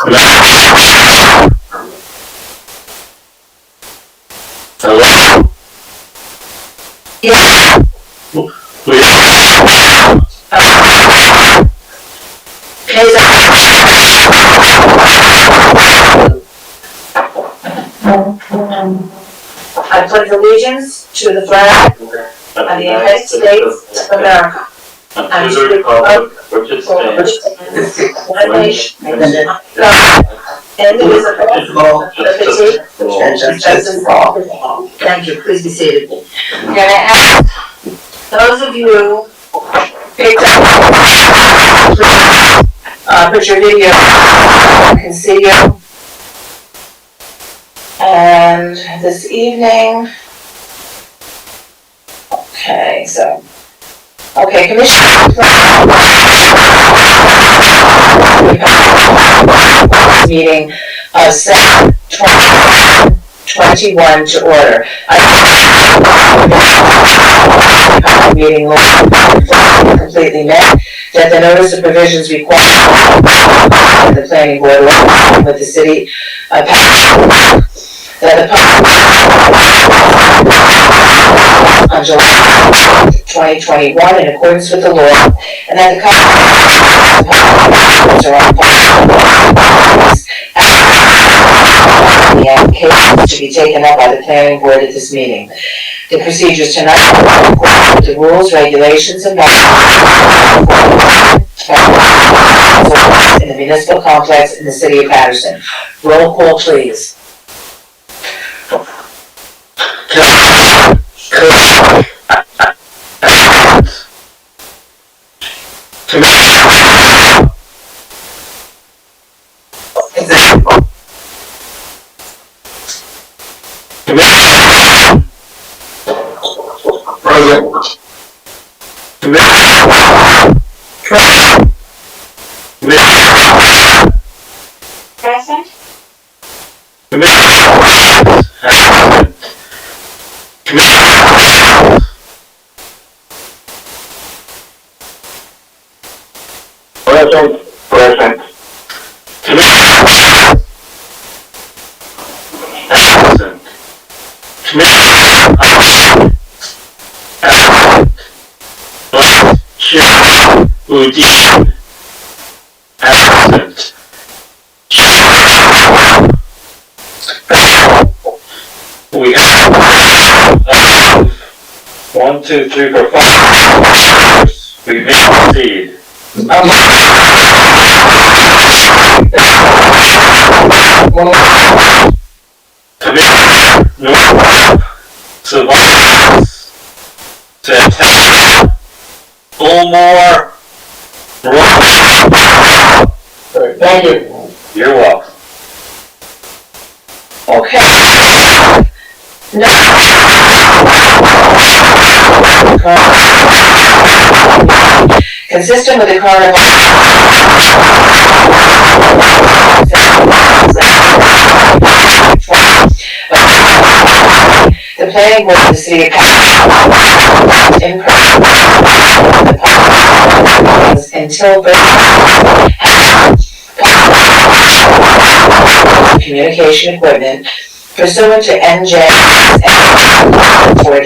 Hello? Yeah. I pledge allegiance to the flag of the United States of America and to the republic which is for which stands one nation, under God, indivisible, with liberty and justice for all. Thank you. Please be seated. I'm going to ask those of you who picked up, put your video on, I can see you. And this evening, Commissioner meeting of 7/21 to order. Meeting completely met, that the notice of provisions required by the planning board with the city of Paterson, that the on July 2021 in accordance with the law, and that the the applications to be taken up by the planning board at this meeting. The procedures tonight are the rules, regulations, and in the municipal complex in the city of Paterson. Roll call, please. Present. Present. Udine, absent. We have 1, 2, 3, 4, 5. We may proceed. Commissioner North, Sylvanus, Santana, Bullmore, Thank you. You're welcome. Okay. Consistent with the current the planning board of the city of Paterson until communication equipment pursuant to NJ 4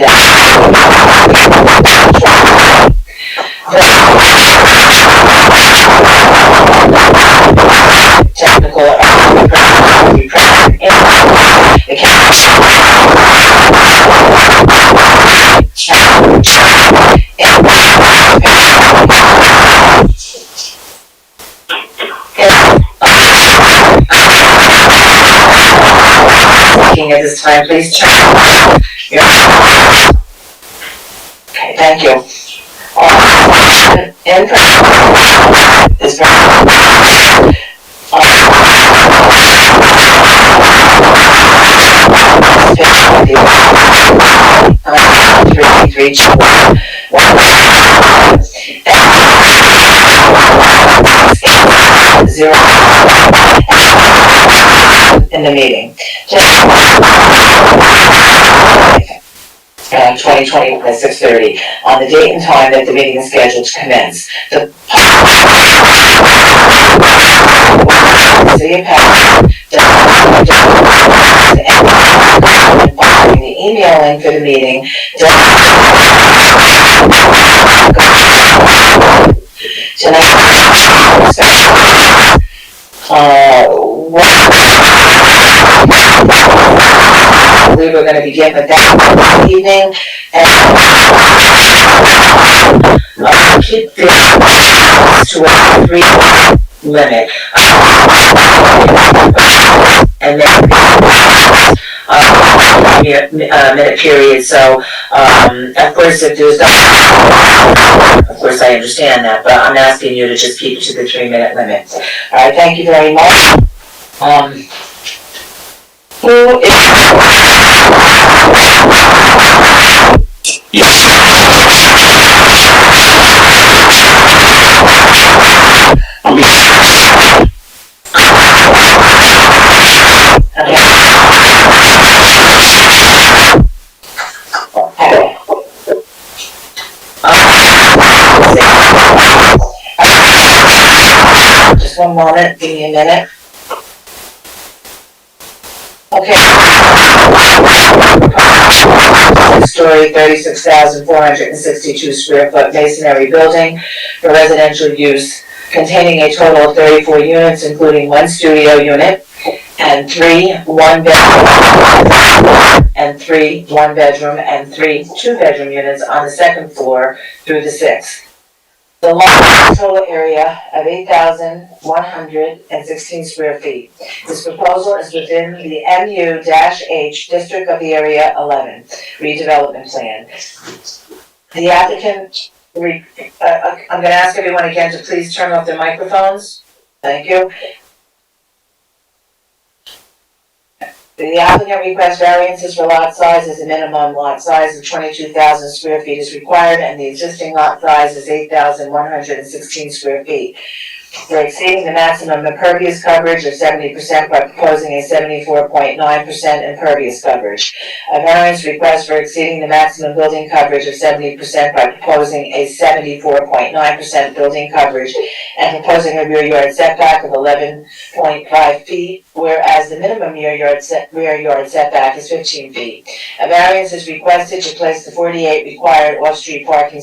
technical at this time, please check. Okay, thank you. In is zero in the meeting. 2020 at 6:30 on the date and time that the meeting is scheduled to commence. The City of Paterson, following the email link for the meeting. We were going to begin with that evening, and keep this to a 3-minute limit, and then minute period. So, of course, if there's not, of course, I understand that, but I'm asking you to just keep it to the 3-minute limit. All right, thank you very much. Who is? Yes. Just one moment, give me a minute. Okay. Story, 36,462 square foot masonry building for residential use, containing a total of 34 units, including 1 studio unit and 3 one-bedroom and 3 two-bedroom units on the 2nd floor through the 6th. The lot total area of 8,116 square feet. This proposal is within the MU-H District of the Area 11 redevelopment plan. The applicant, I'm going to ask everyone again to please turn off their microphones. Thank you. The applicant requests variances for lot sizes. The minimum lot size of 22,000 square feet is required, and the existing lot size is 8,116 square feet. They're exceeding the maximum impervious coverage of 70% by proposing a 74.9% impervious coverage. A variance request for exceeding the maximum building coverage of 70% by proposing a 74.9% building coverage and proposing a rear yard setback of 11.5 feet, whereas the minimum rear yard setback is 15 feet. A variance is requested to place the 48 required off-street parking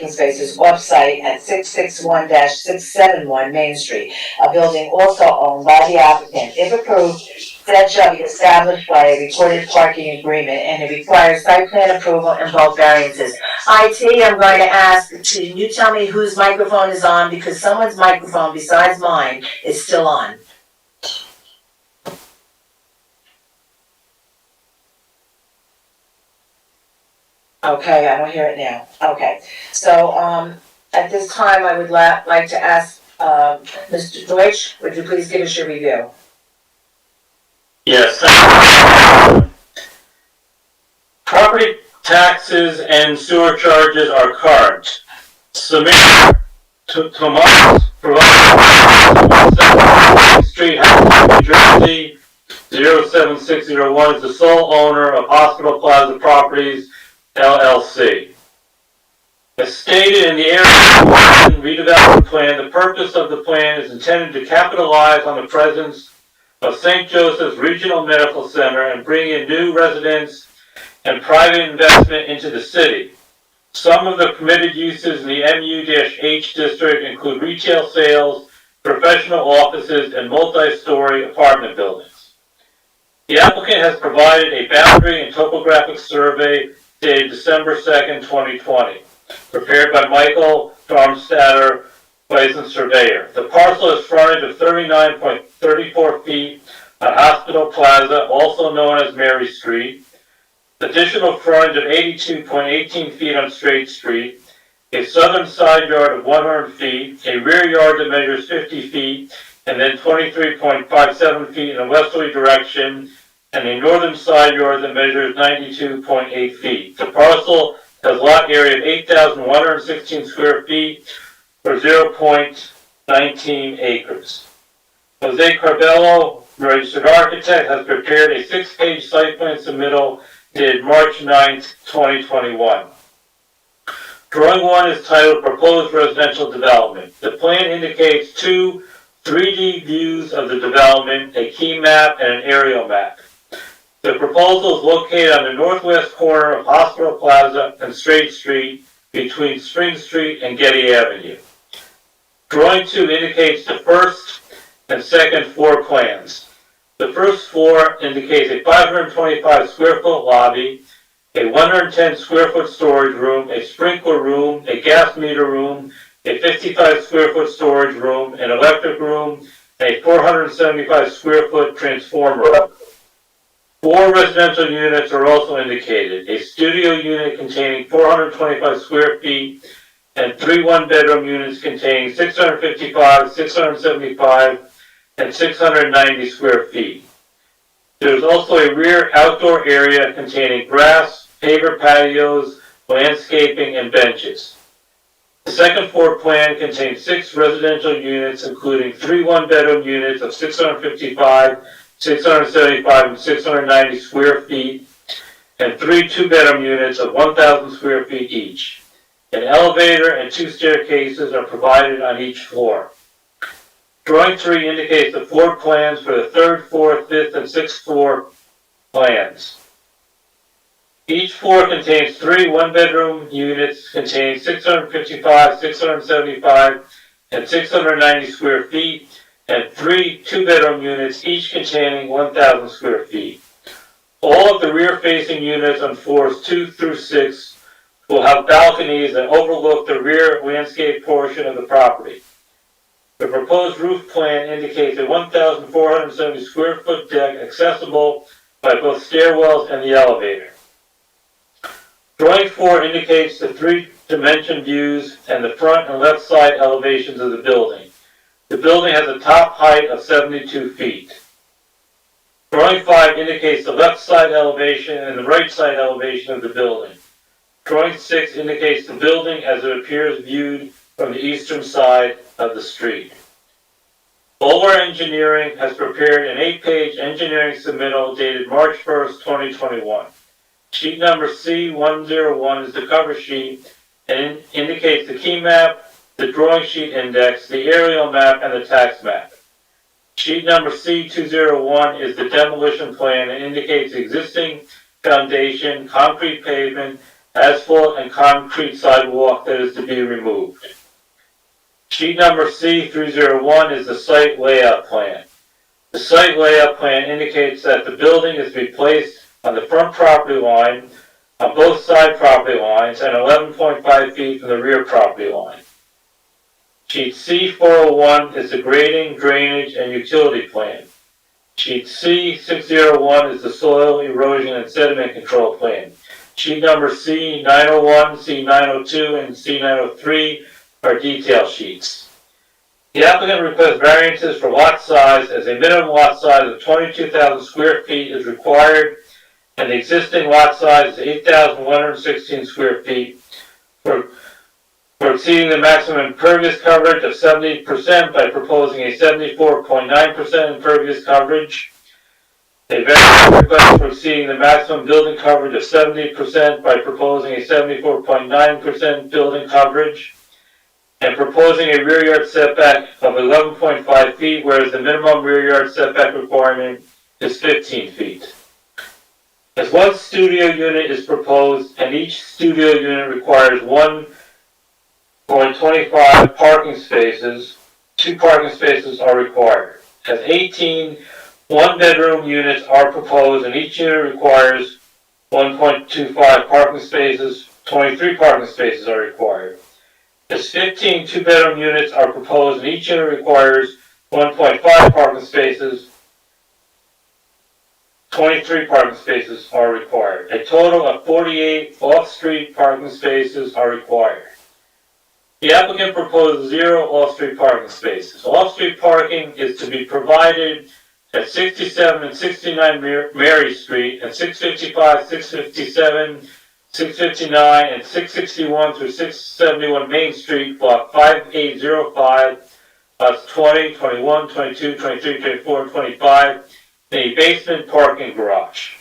spaces off-site at 661-671 Main Street, a building also owned by the applicant. If approved, said shall be established by a recorded parking agreement, and it requires site plan approval and both variances. IT, I'm going to ask, can you tell me whose microphone is on, because someone's microphone besides mine is still on. Okay, I don't hear it now. Okay, so at this time, I would like to ask Mr. Deutsch, would you please give us your review? Yes. Property taxes and sewer charges are current. Submission to Thomas, provided Street, New Jersey, 07601 is the sole owner of Hospital Plaza Properties, LLC. As stated in the area redevelopment plan, the purpose of the plan is intended to capitalize on the presence of St. Joseph's Regional Medical Center and bring in new residents and private investment into the city. Some of the permitted uses in the MU-H district include retail sales, professional offices, and multi-story apartment buildings. The applicant has provided a boundary and topographic survey dated December 2nd, 2020, prepared by Michael Darmstadter, licensed surveyor. The parcel is frontage of 39.34 feet on Hospital Plaza, also known as Mary Street, additional frontage of 82.18 feet on Straight Street, a southern side yard of 100 feet, a rear yard that measures 50 feet, and then 23.57 feet in a westerly direction, and a northern side yard that measures 92.8 feet. The parcel has lot area of 8,116 square feet for 0.19 acres. Jose Carbello, registered architect, has prepared a 6-page site plan submittal dated March 9th, 2021. Drawing 1 is titled Proposed Residential Development. The plan indicates 2 3D views of the development, a key map, and an aerial map. The proposal is located on the northwest corner of Hospital Plaza and Straight Street between Spring Street and Getty Avenue. Drawing 2 indicates the first and second floor plans. The first floor indicates a 525 square foot lobby, a 110 square foot storage room, a sprinkler room, a gas meter room, a 55 square foot storage room, an electric room, and a 475 square foot transformer room. 4 residential units are also indicated, a studio unit containing 425 square feet and 3 one-bedroom units containing 655, 675, and 690 square feet. There is also a rear outdoor area containing grass, paver patios, landscaping, and benches. The second floor plan contains 6 residential units, including 3 one-bedroom units of 655, 675, and 690 square feet, and 3 two-bedroom units of 1,000 square feet each. An elevator and 2 staircases are provided on each floor. Drawing 3 indicates the floor plans for the 3rd, 4th, 5th, and 6th floor plans. Each floor contains 3 one-bedroom units containing 655, 675, and 690 square feet, and 3 two-bedroom units, each containing 1,000 square feet. All of the rear-facing units on floors 2 through 6 will have balconies that overlook the rear landscape portion of the property. The proposed roof plan indicates a 1,470 square foot deck accessible by both stairwells and the elevator. Drawing 4 indicates the 3-dimension views and the front and left side elevations of the building. The building has a top height of 72 feet. Drawing 5 indicates the left side elevation and the right side elevation of the building. Drawing 6 indicates the building as it appears viewed from the eastern side of the street. Boulware Engineering has prepared an 8-page engineering submittal dated March 1st, 2021. Sheet number C101 is the cover sheet and indicates the key map, the drawing sheet index, the aerial map, and the tax map. Sheet number C201 is the demolition plan and indicates the existing foundation, concrete pavement, asphalt, and concrete sidewalk that is to be removed. Sheet number C301 is the site layout plan. The site layout plan indicates that the building is to be placed on the front property line, on both side property lines, and 11.5 feet from the rear property line. Sheet C401 is the grading, drainage, and utility plan. Sheet C601 is the soil erosion and sediment control plan. Sheet number C901, C902, and C903 are detail sheets. The applicant requests variances for lot size as a minimum lot size of 22,000 square feet is required, and the existing lot size is 8,116 square feet. For exceeding the maximum impervious coverage of 70% by proposing a 74.9% impervious coverage. A variance request for exceeding the maximum building coverage of 70% by proposing a 74.9% building coverage. And proposing a rear yard setback of 11.5 feet, whereas the minimum rear yard setback requirement is 15 feet. As 1 studio unit is proposed, and each studio unit requires 1.25 parking spaces, 2 parking spaces are required. As 18 one-bedroom units are proposed, and each unit requires 1.25 parking spaces, 23 parking spaces are required. As 15 two-bedroom units are proposed, and each unit requires 1.5 parking spaces, 23 parking spaces are required. A total of 48 off-street parking spaces are required. The applicant proposes 0 off-street parking spaces. Off-street parking is to be provided at 67 and 69 Mary Street and 655, 657, 659, and 661 through 671 Main Street, block 5805, lots 20, 21, 22, 23, 24, and 25, in a basement parking garage.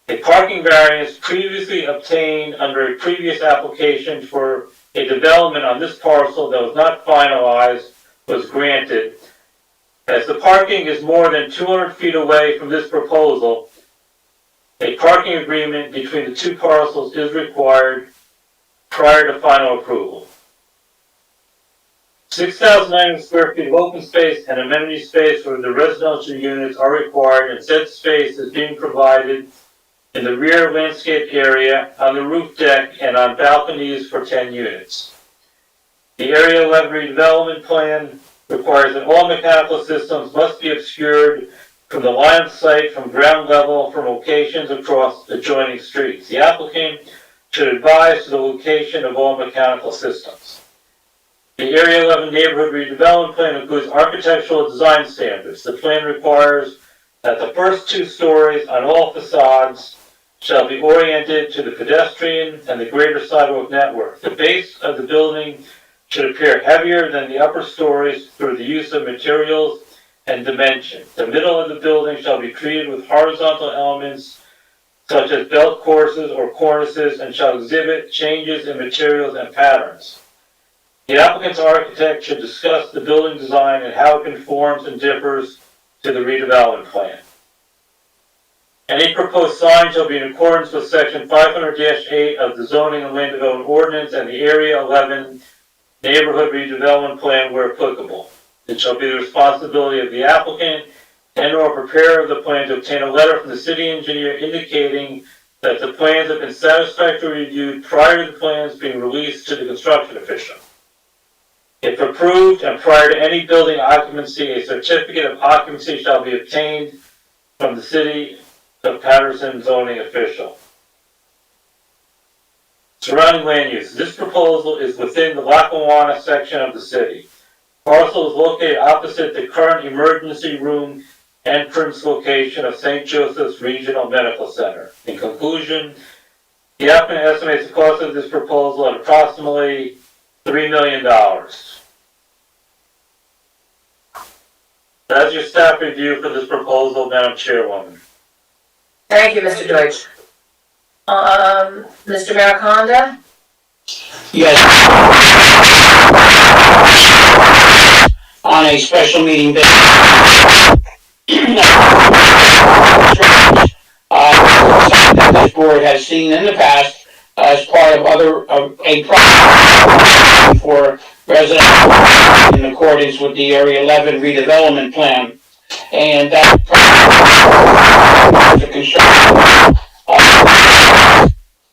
A parking variance previously obtained under a previous application for a development on this parcel that was not finalized was granted, As the parking is more than 200 feet away from this proposal, a parking agreement between the two parcels is required prior to final approval. 6,900 square feet of open space and amenity space for the residential units are required, and said space is being provided in the rear landscape area, on the roof deck, and on balconies for 10 units. The Area 11 redevelopment plan requires that all mechanical systems must be obscured from the line of sight from ground level from locations across adjoining streets. The applicant should advise to the location of all mechanical systems. The Area 11 neighborhood redevelopment plan includes architectural design standards. The plan requires that the first 2 stories on all facades shall be oriented to the pedestrian and the greater sidewalk network. The base of the building should appear heavier than the upper stories through the use of materials and dimension. The middle of the building shall be treated with horizontal elements such as belt courses or cornices, and shall exhibit changes in materials and patterns. The applicant's architect should discuss the building design and how it conforms and differs to the redevelopment plan. Any proposed sign shall be in accordance with section 500-8 of the zoning and land development ordinance and the Area 11 neighborhood redevelopment plan where applicable. It shall be the responsibility of the applicant and/or preparer of the plan to obtain a letter from the city engineer indicating that the plans have been satisfactorily reviewed prior to the plans being released to the construction official. If approved and prior to any building occupancy, a certificate of occupancy shall be obtained from the city of Paterson zoning official. Surrounding land use. This proposal is within the Lackawanna section of the city. Parcel is located opposite the current emergency room entrance location of St. Joseph's Regional Medical Center. In conclusion, the applicant estimates the cost of this proposal at approximately $3 million. That's your staff review for this proposal, Madam Chairwoman. Thank you, Mr. Deutsch. Mr. Mariconda? Yes. On a special meeting basis. That this board has seen in the past as part of a project for residents in accordance with the Area 11 redevelopment plan. And that project, the construction,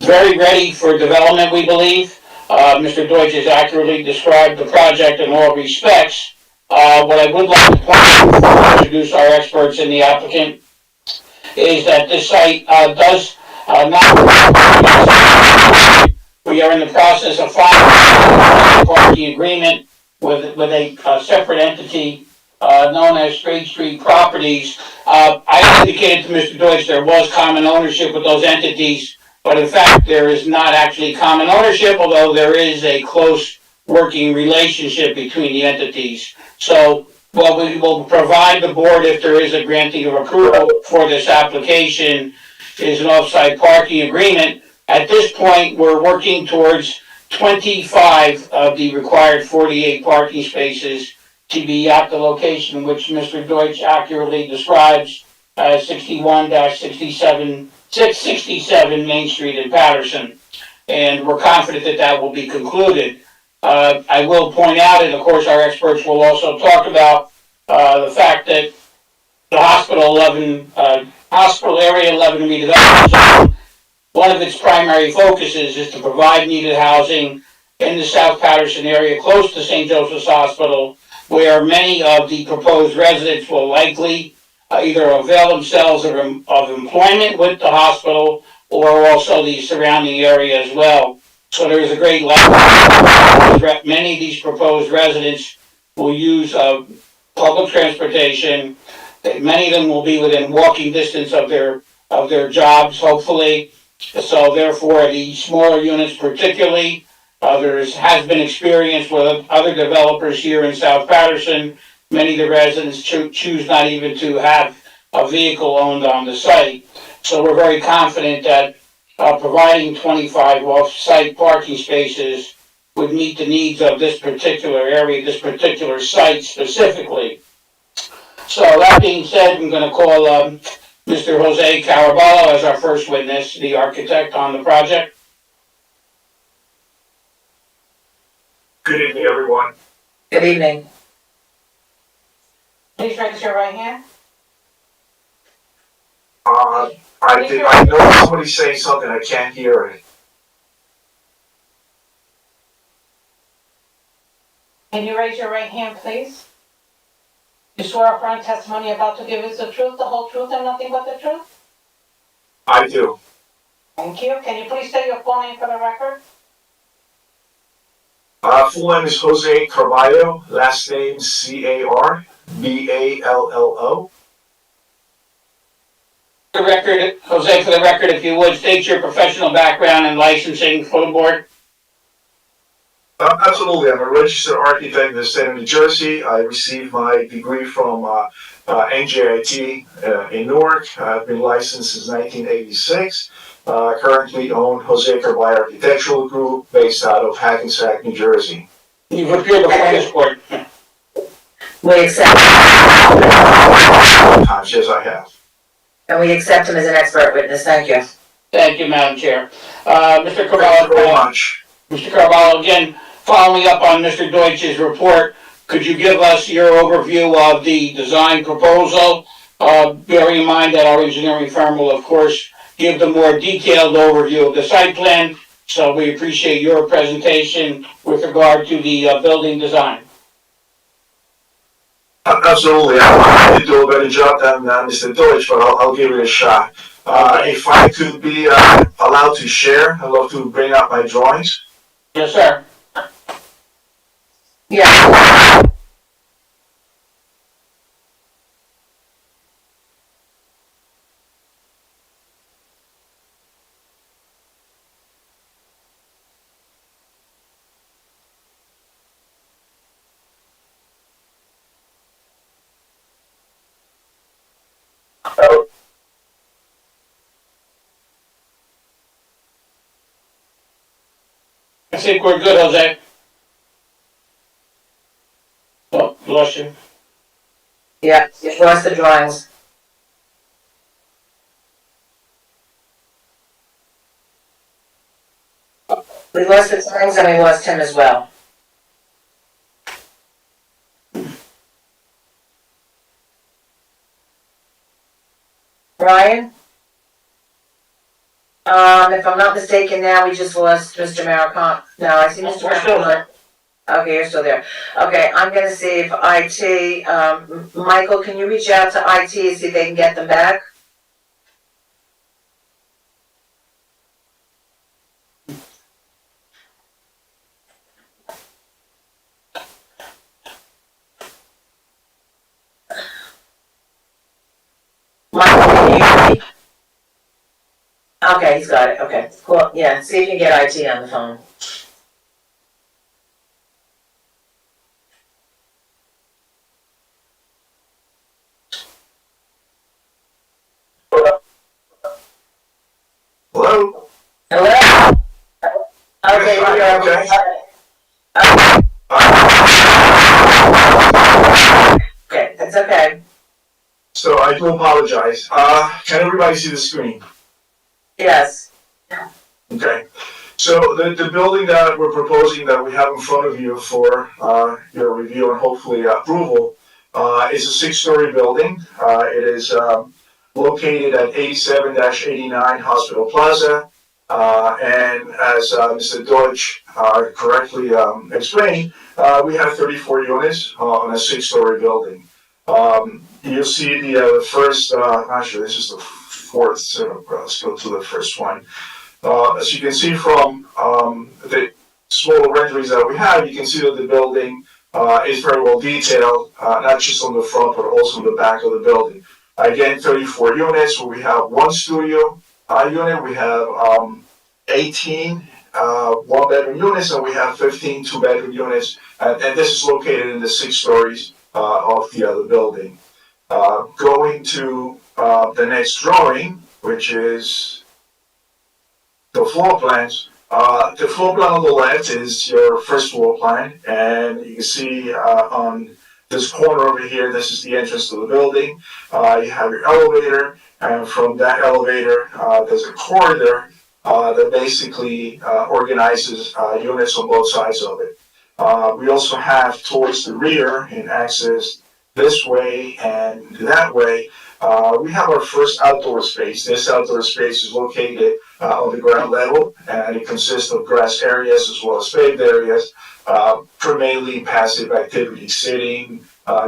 very ready for development, we believe. Mr. Deutsch has accurately described the project in all respects. What I would like to point out before I introduce our experts and the applicant is that this site does not. We are in the process of filing a parking agreement with a separate entity known as Straight Street Properties. I indicated to Mr. Deutsch there was common ownership with those entities, but in fact there is not actually common ownership, although there is a close working relationship between the entities. So what we will provide the board, if there is a granting of approval for this application, is an off-site parking agreement. At this point, we're working towards 25 of the required 48 parking spaces to be at the location which Mr. Deutsch accurately describes as 61-667 Main Street in Paterson. And we're confident that that will be concluded. I will point out, and of course our experts will also talk about the fact that the Hospital Area 11 redevelopment zone, one of its primary focuses is to provide needed housing in the South Paterson area close to St. Joseph's Hospital, where many of the proposed residents will likely either avail themselves of employment with the hospital or also the surrounding area as well. So there is a great likelihood many of these proposed residents will use public transportation. Many of them will be within walking distance of their jobs, hopefully. So therefore, the smaller units particularly, has been experience with other developers here in South Paterson. Many of the residents choose not even to have a vehicle owned on the site. So we're very confident that providing 25 off-site parking spaces would meet the needs of this particular area, this particular site specifically. So that being said, I'm gonna call, Mr. Jose Caraballo as our first witness, the architect on the project. Good evening, everyone. Good evening. Please raise your right hand. I know somebody's saying something, I can't hear it. Can you raise your right hand, please? You swear affirm testimony about to give is the truth, the whole truth, and nothing but the truth? I do. Thank you. Can you please state your full name for the record? Full name is Jose Carballo, last name Carballo. The record, Jose, for the record, if you would, state your professional background and licensing for the board. Absolutely, I'm a registered architect in the state of New Jersey. I received my degree from NJIT in Newark. I've been licensed since 1986. Currently own Jose Carballo Architectural Group based out of Hackensack, New Jersey. You've appeared before this board. We accept, Times, yes, I have. and we accept him as an expert witness. Thank you. Thank you, Madam Chair. Mr. Thank you very Carballo, much. Mr. Carballo, again, following up on Mr. Deutsch's report, could you give us your overview of the design proposal? Bearing in mind that our engineering firm will, of course, give the more detailed overview of the site plan, so we appreciate your presentation with regard to the building design. Absolutely, I did do a better job than Mr. Deutsch, but I'll give it a shot. If I could be allowed to share, I'd love to bring up my drawings. Yes, sir. Yeah. I think we're good, Jose. Oh, lost you. Yeah, you lost the drawings. We lost the drawings and we lost him as well. Ryan? If I'm not mistaken now, we just lost Mr. Maricon. No, I see Mr. We're still Maricon. Okay, you're still there. Okay, I'm gonna see if IT, Michael, can you reach out to IT, see if they can get them back? Michael, can you hear me? Okay, he's got it, okay, cool, yeah, see if you can get IT on the phone. Hello? Hello? Okay, Yes, we are. Okay, that's okay. So I do apologize. Can everybody see the screen? Yes. Okay. So the building that we're proposing that we have in front of you for your review and hopefully approval is a 6-story building. It is located at 87-89 Hospital Plaza. And as Mr. Deutsch correctly explained, we have 34 units on a 6-story building. You'll see the first, actually this is the fourth, so let's go to the first one. As you can see from the smaller renderings that we have, you can see that the building is very well detailed, not just on the front, but also on the back of the building. Again, 34 units, where we have one studio unit, we have 18 one-bedroom units, and we have 15 two-bedroom units, and this is located in the 6 stories of the other building. Going to the next drawing, which is the floor plans. The floor plan on the left is your first floor plan, and you can see on this corner over here, this is the entrance to the building. You have your elevator, and from that elevator, there's a corridor that basically organizes units on both sides of it. We also have towards the rear and access this way and that way. We have our first outdoor space. This outdoor space is located on the ground level, and it consists of grass areas as well as paved areas for mainly passive activities, sitting,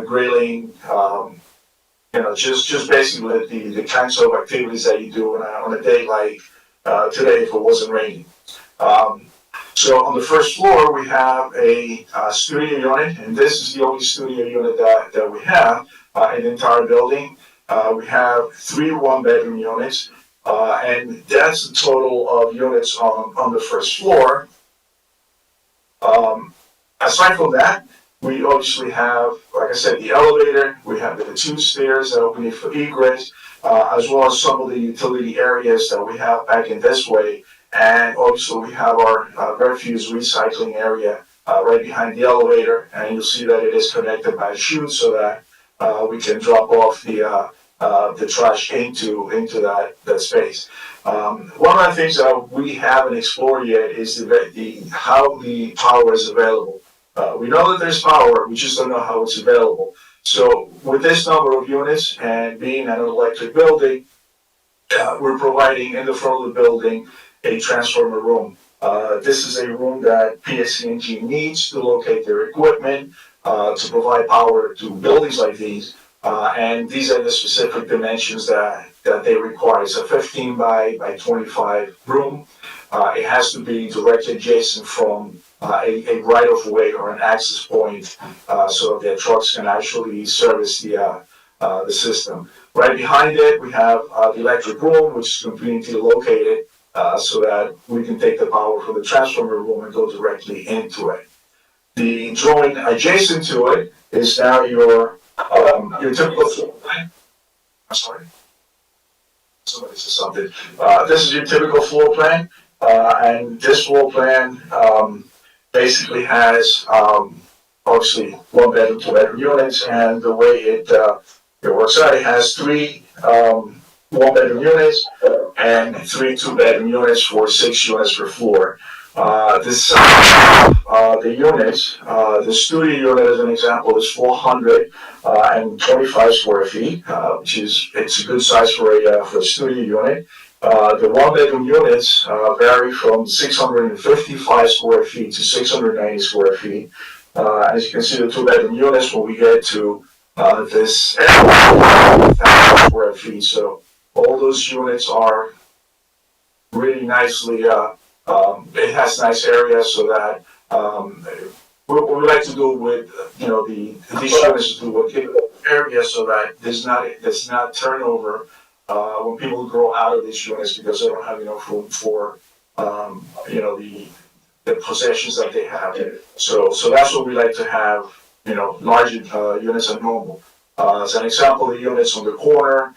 grilling, just basically the kinds of activities that you do on a day like today if it wasn't raining. So on the first floor, we have a studio unit, and this is the only studio unit that we have in the entire building. We have 3 one-bedroom units, and that's the total of units on the first floor. Aside from that, we obviously have, like I said, the elevator, we have the 2 stairs that open for egress, as well as some of the utility areas that we have back in this way. And obviously we have our refuse recycling area right behind the elevator, and you'll see that it is connected by a chute so that we can drop off the trash into that space. One of the things that we haven't explored yet is how the power is available. We know that there's power, we just don't know how it's available. So with this number of units and being an electric building, we're providing in the front of the building a transformer room. This is a room that PSE&G needs to locate their equipment to provide power to buildings like these. And these are the specific dimensions that they require. It's a 15 by 25 room. It has to be directly adjacent from a right of way or an access point so that trucks can actually service the system. Right behind it, we have the electric room, which is conveniently located so that we can take the power from the transformer room and go directly into it. The drawing adjacent to it is now your typical floor plan. I'm sorry. Somebody said something. This is your typical floor plan, and this floor plan basically has obviously 1 bedroom, 2 bedroom units, and the way it works out, it has 3 1 bedroom units and 3 2 bedroom units for 6 units per floor. The size of the units, the studio unit as an example is 425 square feet, which is it's a good size for a studio unit. The 1 bedroom units vary from 655 square feet to 690 square feet. As you can see, the 2 bedroom units when we get to this 1,000 square feet. So all those units are really nicely. It has nice areas so that what we like to do with these units to look at areas so that there's not turnover when people grow out of these units because they don't have enough room for the possessions that they have. So that's what we like to have. Larger units than normal. As an example, the units on the corner,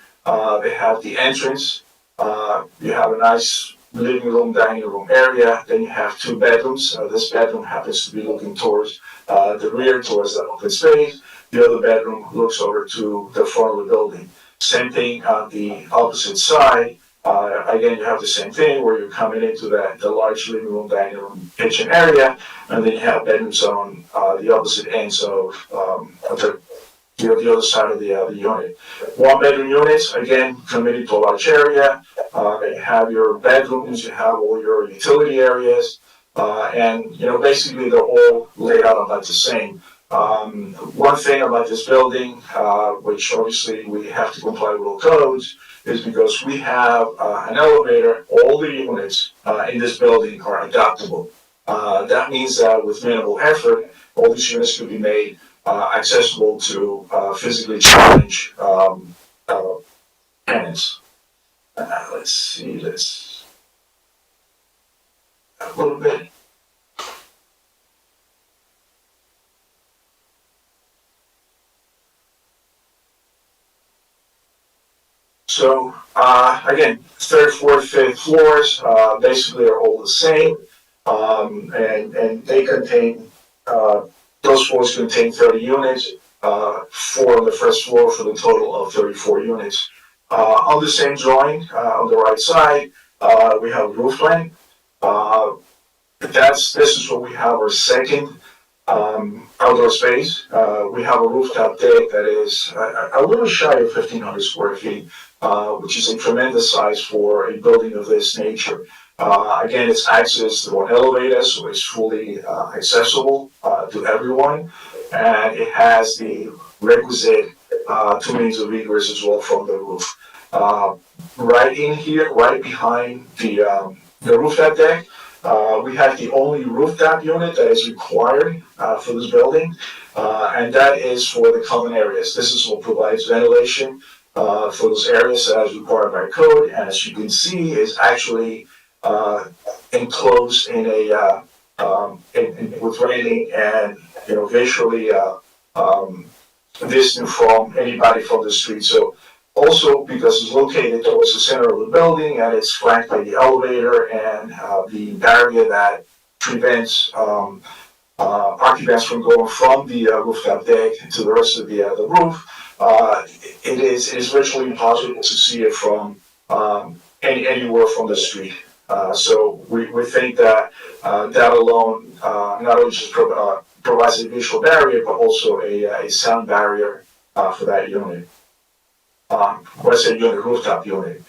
they have the entrance. You have a nice living room, dining room area. Then you have 2 bedrooms. This bedroom happens to be looking towards the rear, towards the open space. The other bedroom looks over to the front of the building. Same thing on the opposite side. Again, you have the same thing where you're coming into the large living room, dining room, kitchen area, and then you have bedrooms on the opposite ends of the other side of the unit. 1 bedroom units, again, committed to a large area. You have your bedrooms, you have all your utility areas, and basically they're all laid out about the same. One thing about this building, which obviously we have to comply with all codes, is because we have an elevator. All the units in this building are adaptable. That means that with minimal effort, all these units could be made accessible to physically challenged tenants. Let's see this a little bit. So again, 3rd, 4th, 5th floors basically are all the same, and they contain those floors contain 30 units. 4 on the first floor for the total of 34 units. On the same drawing, on the right side, we have roof line. This is what we have our second outdoor space. We have a rooftop deck that is a little shy of 1,500 square feet, which is a tremendous size for a building of this nature. Again, it's access through an elevator, so it's fully accessible to everyone, and it has the requisite 2 means of egress as well from the roof. Right in here, right behind the rooftop deck, we have the only rooftop unit that is required for this building, and that is for the common areas. This is what provides ventilation for those areas as required by code, and as you can see, is actually enclosed in a with railing and visually distant from anybody from the street. So also because it's located towards the center of the building and it's flanked by the elevator and the barrier that prevents occupants from going from the rooftop deck to the rest of the roof, it is virtually impossible to see it from anywhere from the street. So we think that that alone not only just provides a visual barrier, but also a sound barrier for that unit. What's a unit, rooftop unit?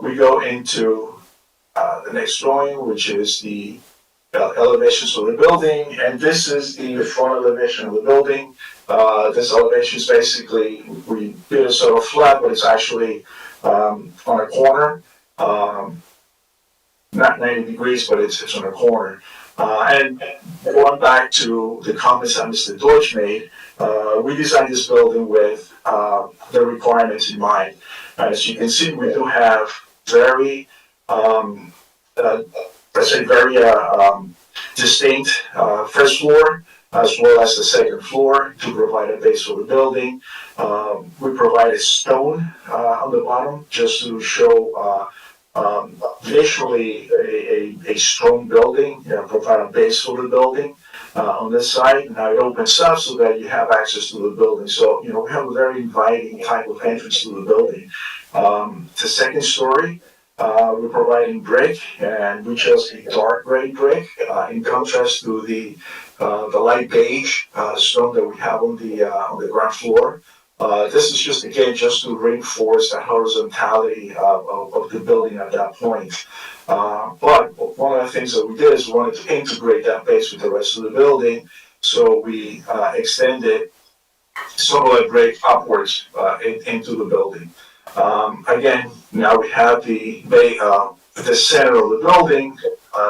We go into the next drawing, which is the elevations of the building, and this is the front elevation of the building. This elevation is basically, we did it sort of flat, but it's actually on a corner. Not 90 degrees, but it's on a corner. And going back to the comments that Mr. Deutsch made, we designed this building with the requirements in mind. As you can see, we do have very, let's say, very distinct first floor, as well as the second floor to provide a base for the building. We provided stone on the bottom just to show visually a strong building, provide a base for the building on this side. Now it opens up so that you have access to the building. So, we have a very inviting type of entrance to the building. The second story, we're providing brick, and we chose a dark gray brick in contrast to the light beige stone that we have on the ground floor. This is just, again, just to reinforce the horizontality of the building at that point. But one of the things that we did is we wanted to integrate that base with the rest of the building, so we extended some of that brick upwards into the building. Again, now we have the center of the building.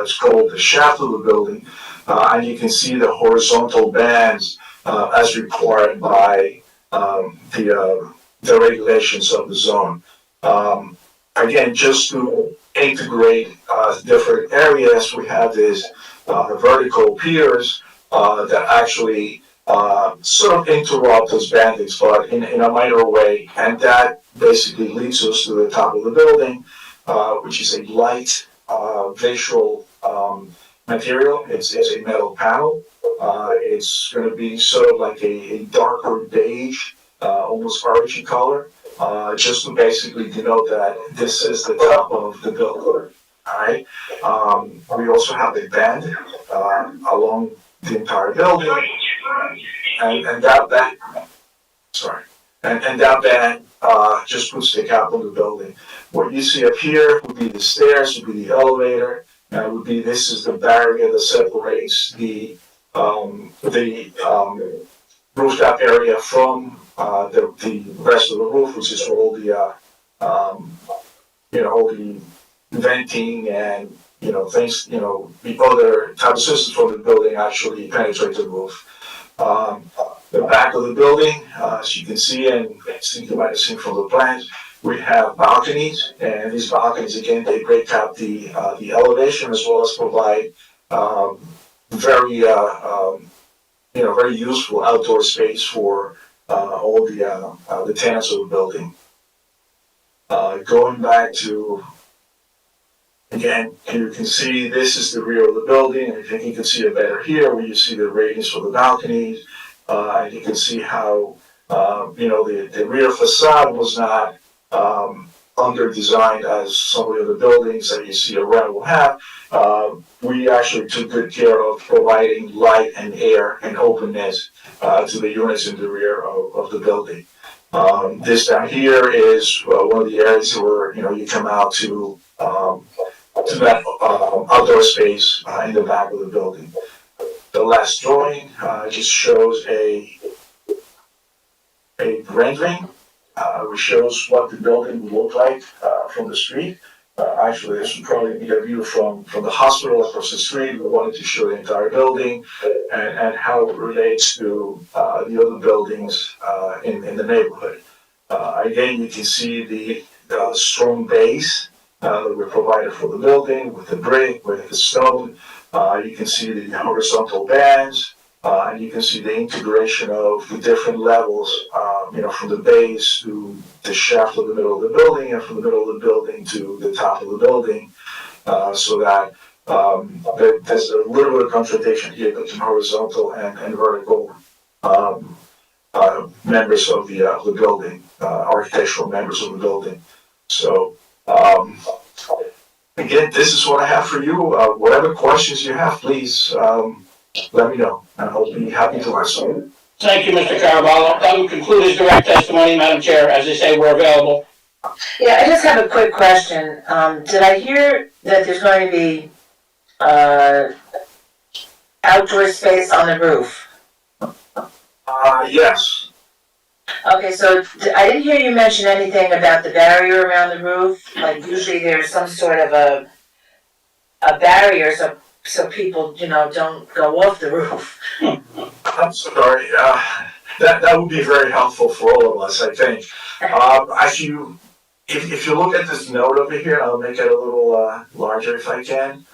It's called the shaft of the building, and you can see the horizontal bands as required by the regulations of the zone. Again, just to integrate different areas, we have these vertical piers that actually sort of interrupt those bandings, but in a minor way, and that basically leads us to the top of the building, which is a light visual material. It's a metal panel. It's going to be sort of like a darker beige, almost orangey color, just to basically denote that this is the top of the building. Alright. We also have a band along the entire building, and that band, and that band just puts the cap on the building. What you see up here would be the stairs, would be the elevator, and would be, this is the barrier that separates the rooftop area from the rest of the roof, which is where all the all the venting and things, the other type of systems from the building actually penetrate the roof. The back of the building, as you can see, and I think you might have seen from the plans, we have balconies, and these balconies, again, they break up the elevation as well as provide very very useful outdoor space for all the tenants of the building. Going back to, again, you can see this is the rear of the building, and I think you can see it better here where you see the ratings for the balconies. and you can see how, the rear facade was not, under designed as some of the other buildings that you see around will have. We actually took good care of providing light and air and openness, to the units in the rear of the building. This down here is one of the areas where, you come out to that outdoor space in the back of the building. The last drawing just shows a rendering, which shows what the building would look like from the street. Actually, this would probably be a view from the hospital across the street. We wanted to show the entire building and how it relates to the other buildings in the neighborhood. Again, you can see the strong base that we provided for the building with the brick, with the stone. You can see the horizontal bands, and you can see the integration of the different levels, from the base to the shaft of the middle of the building, and from the middle of the building to the top of the building, so that there's a little bit of contradiction here between horizontal and vertical members of the building, architectural members of the building. So, again, this is what I have for you. Whatever questions you have, please let me know, and I'll be happy to answer. Thank you, Mr. Caraballo. That would conclude his direct testimony, Madam Chair. As I say, we're available. Yeah, I just have a quick question. Did I hear that there's going to be, outdoor space on the roof? Yes. Okay, so I didn't hear you mention anything about the barrier around the roof. Like usually there's some sort of a barrier so people, don't go off the roof. I'm sorry. That would be very helpful for all of us, I think. If you look at this note over here, I'll make it a little larger if I can.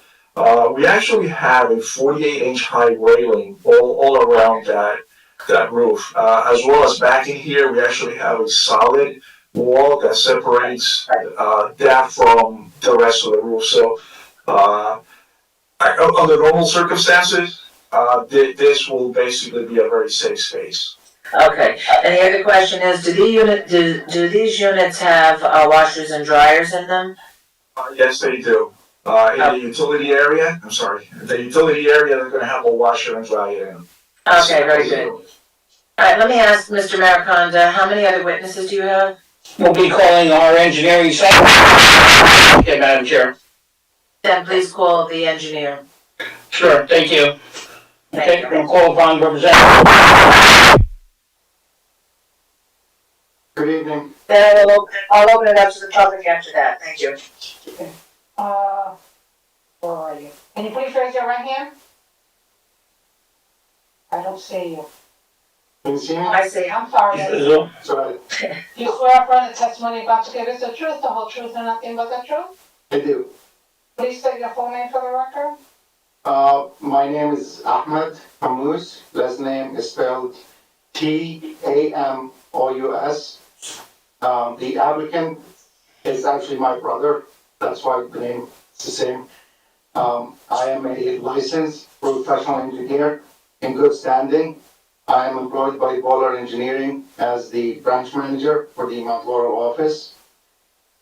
We actually have a 48-inch high railing all around that roof, as well as back in here. We actually have a solid wall that separates that from the rest of the roof. So, under normal circumstances, this will basically be a very safe space. Okay, and the other question is, do these units have washers and dryers in them? Yes, they do. In the utility area, they're gonna have a washer and dryer in them. Okay, very good. All right, let me ask Mr. Mariconda, how many other witnesses do you have? We'll be calling our engineering site. Okay, Madam Chair. Then please call the engineer. Sure, thank you. Thank Okay, you. we're gonna call upon Representative. Good evening. Then I'll open it up to the public after that, thank you. Where are you? Can you please raise your right hand? I don't see you. Can you see me? I see. I'm sorry. Sorry, You swear upon the testimony about to give us the truth, the whole truth, and nothing but the truth? I do. Please state your full name for the record. My name is Ahmed Hamous. Last name is spelled Tamous. The applicant is actually my brother. That's why the name is the same. I am a licensed professional engineer in good standing. I am employed by Baller Engineering as the branch manager for the Mount Laurel office.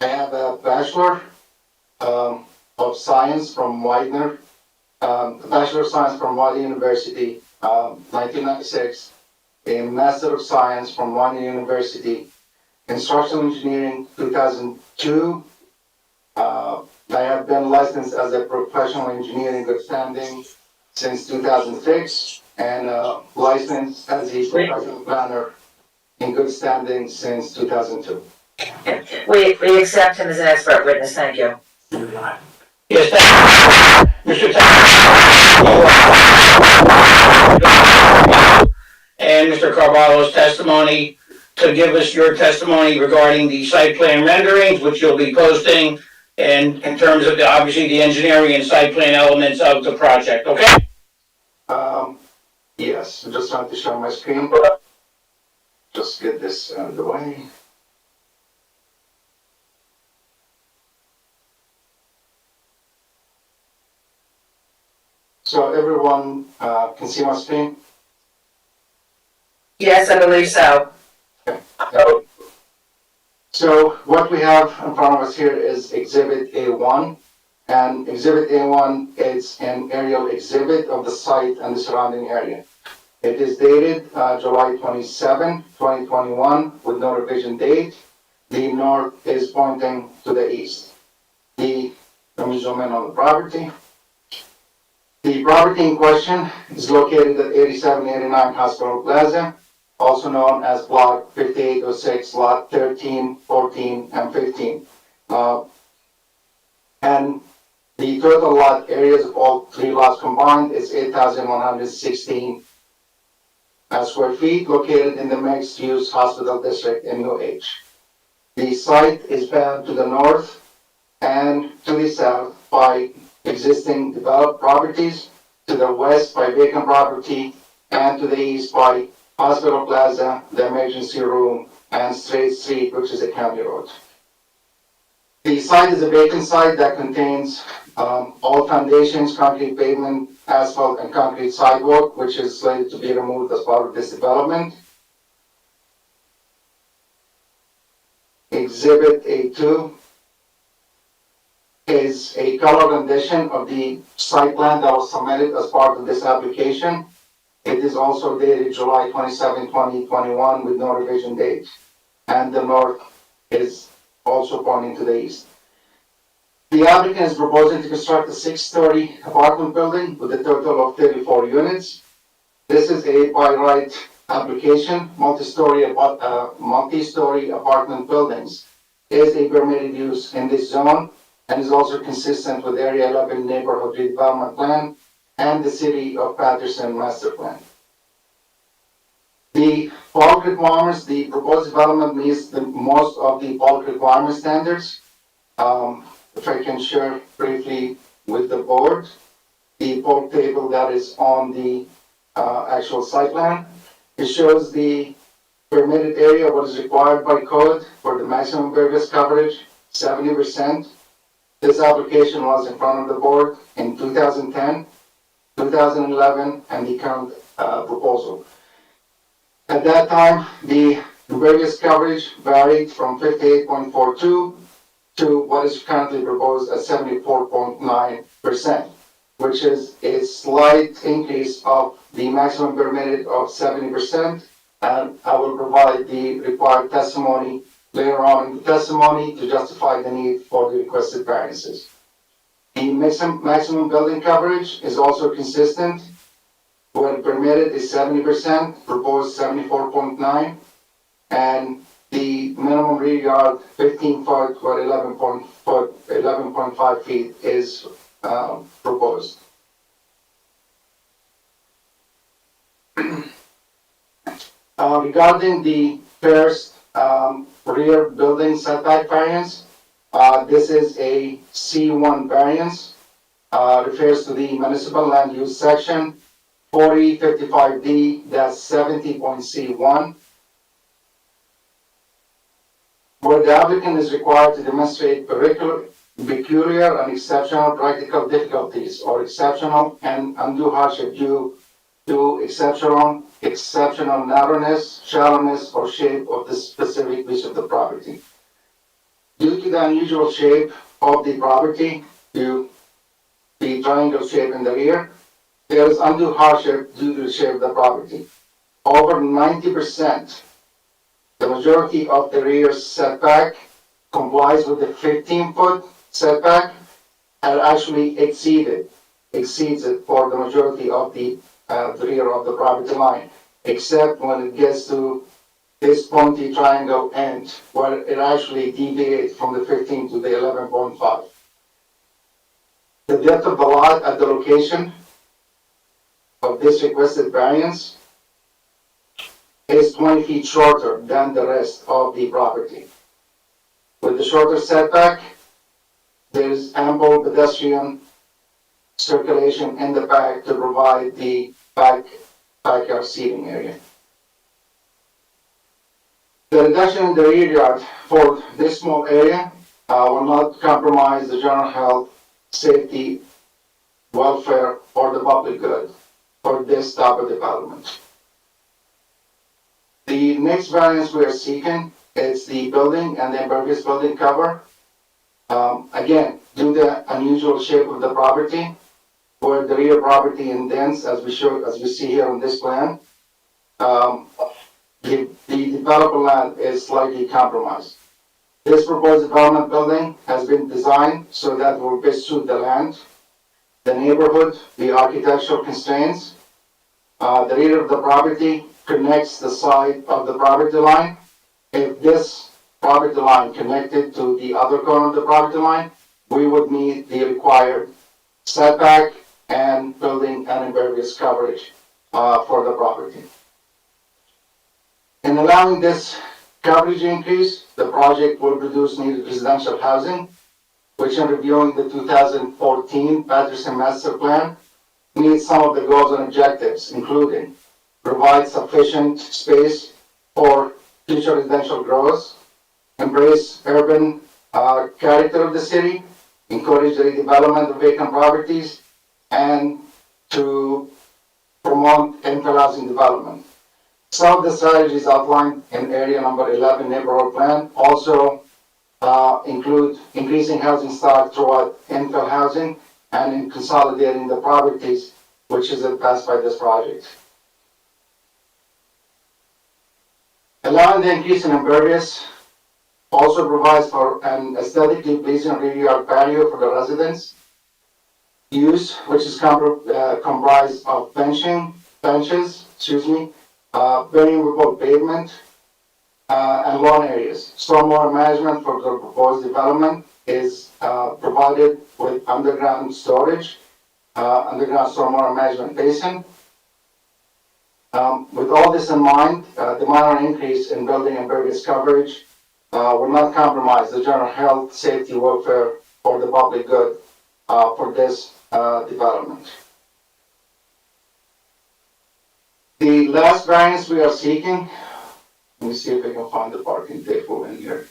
I have a Bachelor of Science from Widener, Bachelor of Science from Wiley University, 1996, a Master of Science from Wiley University, Instructional Engineering, 2002. I have been licensed as a professional engineer in good standing since 2006, and licensed as a professional planner in good standing since 2002. We accept him as an expert witness, thank you. Yes, thank you. Mr. And Mr. Carvalho's testimony to give us your testimony regarding the site plan renderings, which you'll be posting, and in terms of obviously the engineering and site plan elements of the project, okay? Yes, I'm just trying to share my screen. Just get this out of the way. So everyone can see my screen? Yes, I believe so. So what we have in front of us here is Exhibit A1. And Exhibit A1 is an aerial exhibit of the site and the surrounding area. It is dated July 27, 2021, with no revision date. The north is pointing to the east. Let me zoom in on the property. The property in question is located at 8789 Hospital Plaza, also known as Block 5806, Lot 13, 14, and 15. And the total lot areas of all three lots combined is 8,116 square feet, located in the mixed-use hospital district in UH. The site is bound to the north and to the south by existing developed properties, to the west by vacant property, and to the east by Hospital Plaza, the emergency room, and Straight Street, which is a county road. The site is a vacant site that contains all foundations, concrete pavement, asphalt, and concrete sidewalk, which is slated to be removed as part of this development. Exhibit A2 is a color rendition of the site plan that was submitted as part of this application. It is also dated July 27, 2021, with no revision date. And the north is also pointing to the east. The applicant is proposing to construct a 6-story apartment building with a total of 34 units. This is a by right application. Multi-story apartment buildings is a permitted use in this zone and is also consistent with Area 11 Neighborhood Redevelopment Plan and the City of Paterson Master Plan. The bulk requirements, the proposed development meets most of the bulk requirement standards. If I can share briefly with the board, the bulk table that is on the actual site plan. It shows the permitted area, what is required by code for the maximum impervious coverage, 70%. This application was in front of the board in 2010, 2011, and the current proposal. At that time, the impervious coverage varied from 58.42 to what is currently proposed at 74.9%, which is a slight increase of the maximum permitted of 70%. And I will provide the required testimony later on in the testimony to justify the need for the requested variances. The maximum building coverage is also consistent. When permitted is 70%, proposed 74.9, and the minimum rear yard 15 foot or 11.5 feet is proposed. Regarding the first rear building setback variance, this is a C1 variance, refers to the municipal land use section 4055D-70.C1, where the applicant is required to demonstrate peculiar and exceptional practical difficulties or exceptional and undue hardship due to exceptional narrowness, shallowness, or shape of the specific piece of the property. Due to the unusual shape of the property, to the triangle shape in the rear, there is undue hardship due to the shape of the property. Over 90%, the majority of the rear setback complies with the 15-foot setback and actually exceeds it for the majority of the rear of the property line, except when it gets to this pointy triangle end, where it actually deviates from the 15 to the 11.5. The depth of the lot at the location of this requested variance is 20 feet shorter than the rest of the property. With the shorter setback, there is ample pedestrian circulation in the back to provide the backyard seating area. The reduction in the rear yard for this small area will not compromise the general health, safety, welfare, or the public good for this type of development. The next variance we are seeking is the building and the impervious building cover. Again, due to the unusual shape of the property, where the rear property indents, as we see here on this plan, the developer land is slightly compromised. This proposed development building has been designed so that it will best suit the land, the neighborhood, the architectural constraints. The rear of the property connects the side of the property line. If this property line connected to the other corner of the property line, we would meet the required setback and building and impervious coverage for the property. In allowing this coverage increase, the project will produce needed residential housing, which in reviewing the 2014 Paterson Master Plan, meets some of the goals and objectives, including provide sufficient space for future residential growth, embrace urban character of the city, encourage the redevelopment of vacant properties, and to promote infill housing development. Some of the strategies outlined in area number 11 neighborhood plan also include increasing housing stock throughout infill housing and in consolidating the properties which is advanced by this project. Allowing the increase in impervious also provides for an aesthetically pleasing rear yard patio for the residents. Use, which is comprised of benches, variable pavement, and lawn areas. Stormwater management for the proposed development is provided with underground storage, underground stormwater management basin. With all this in mind, the minor increase in building impervious coverage will not compromise the general health, safety, welfare, or the public good for this development. The last variance we are seeking, let me see if I can find the parking table in here.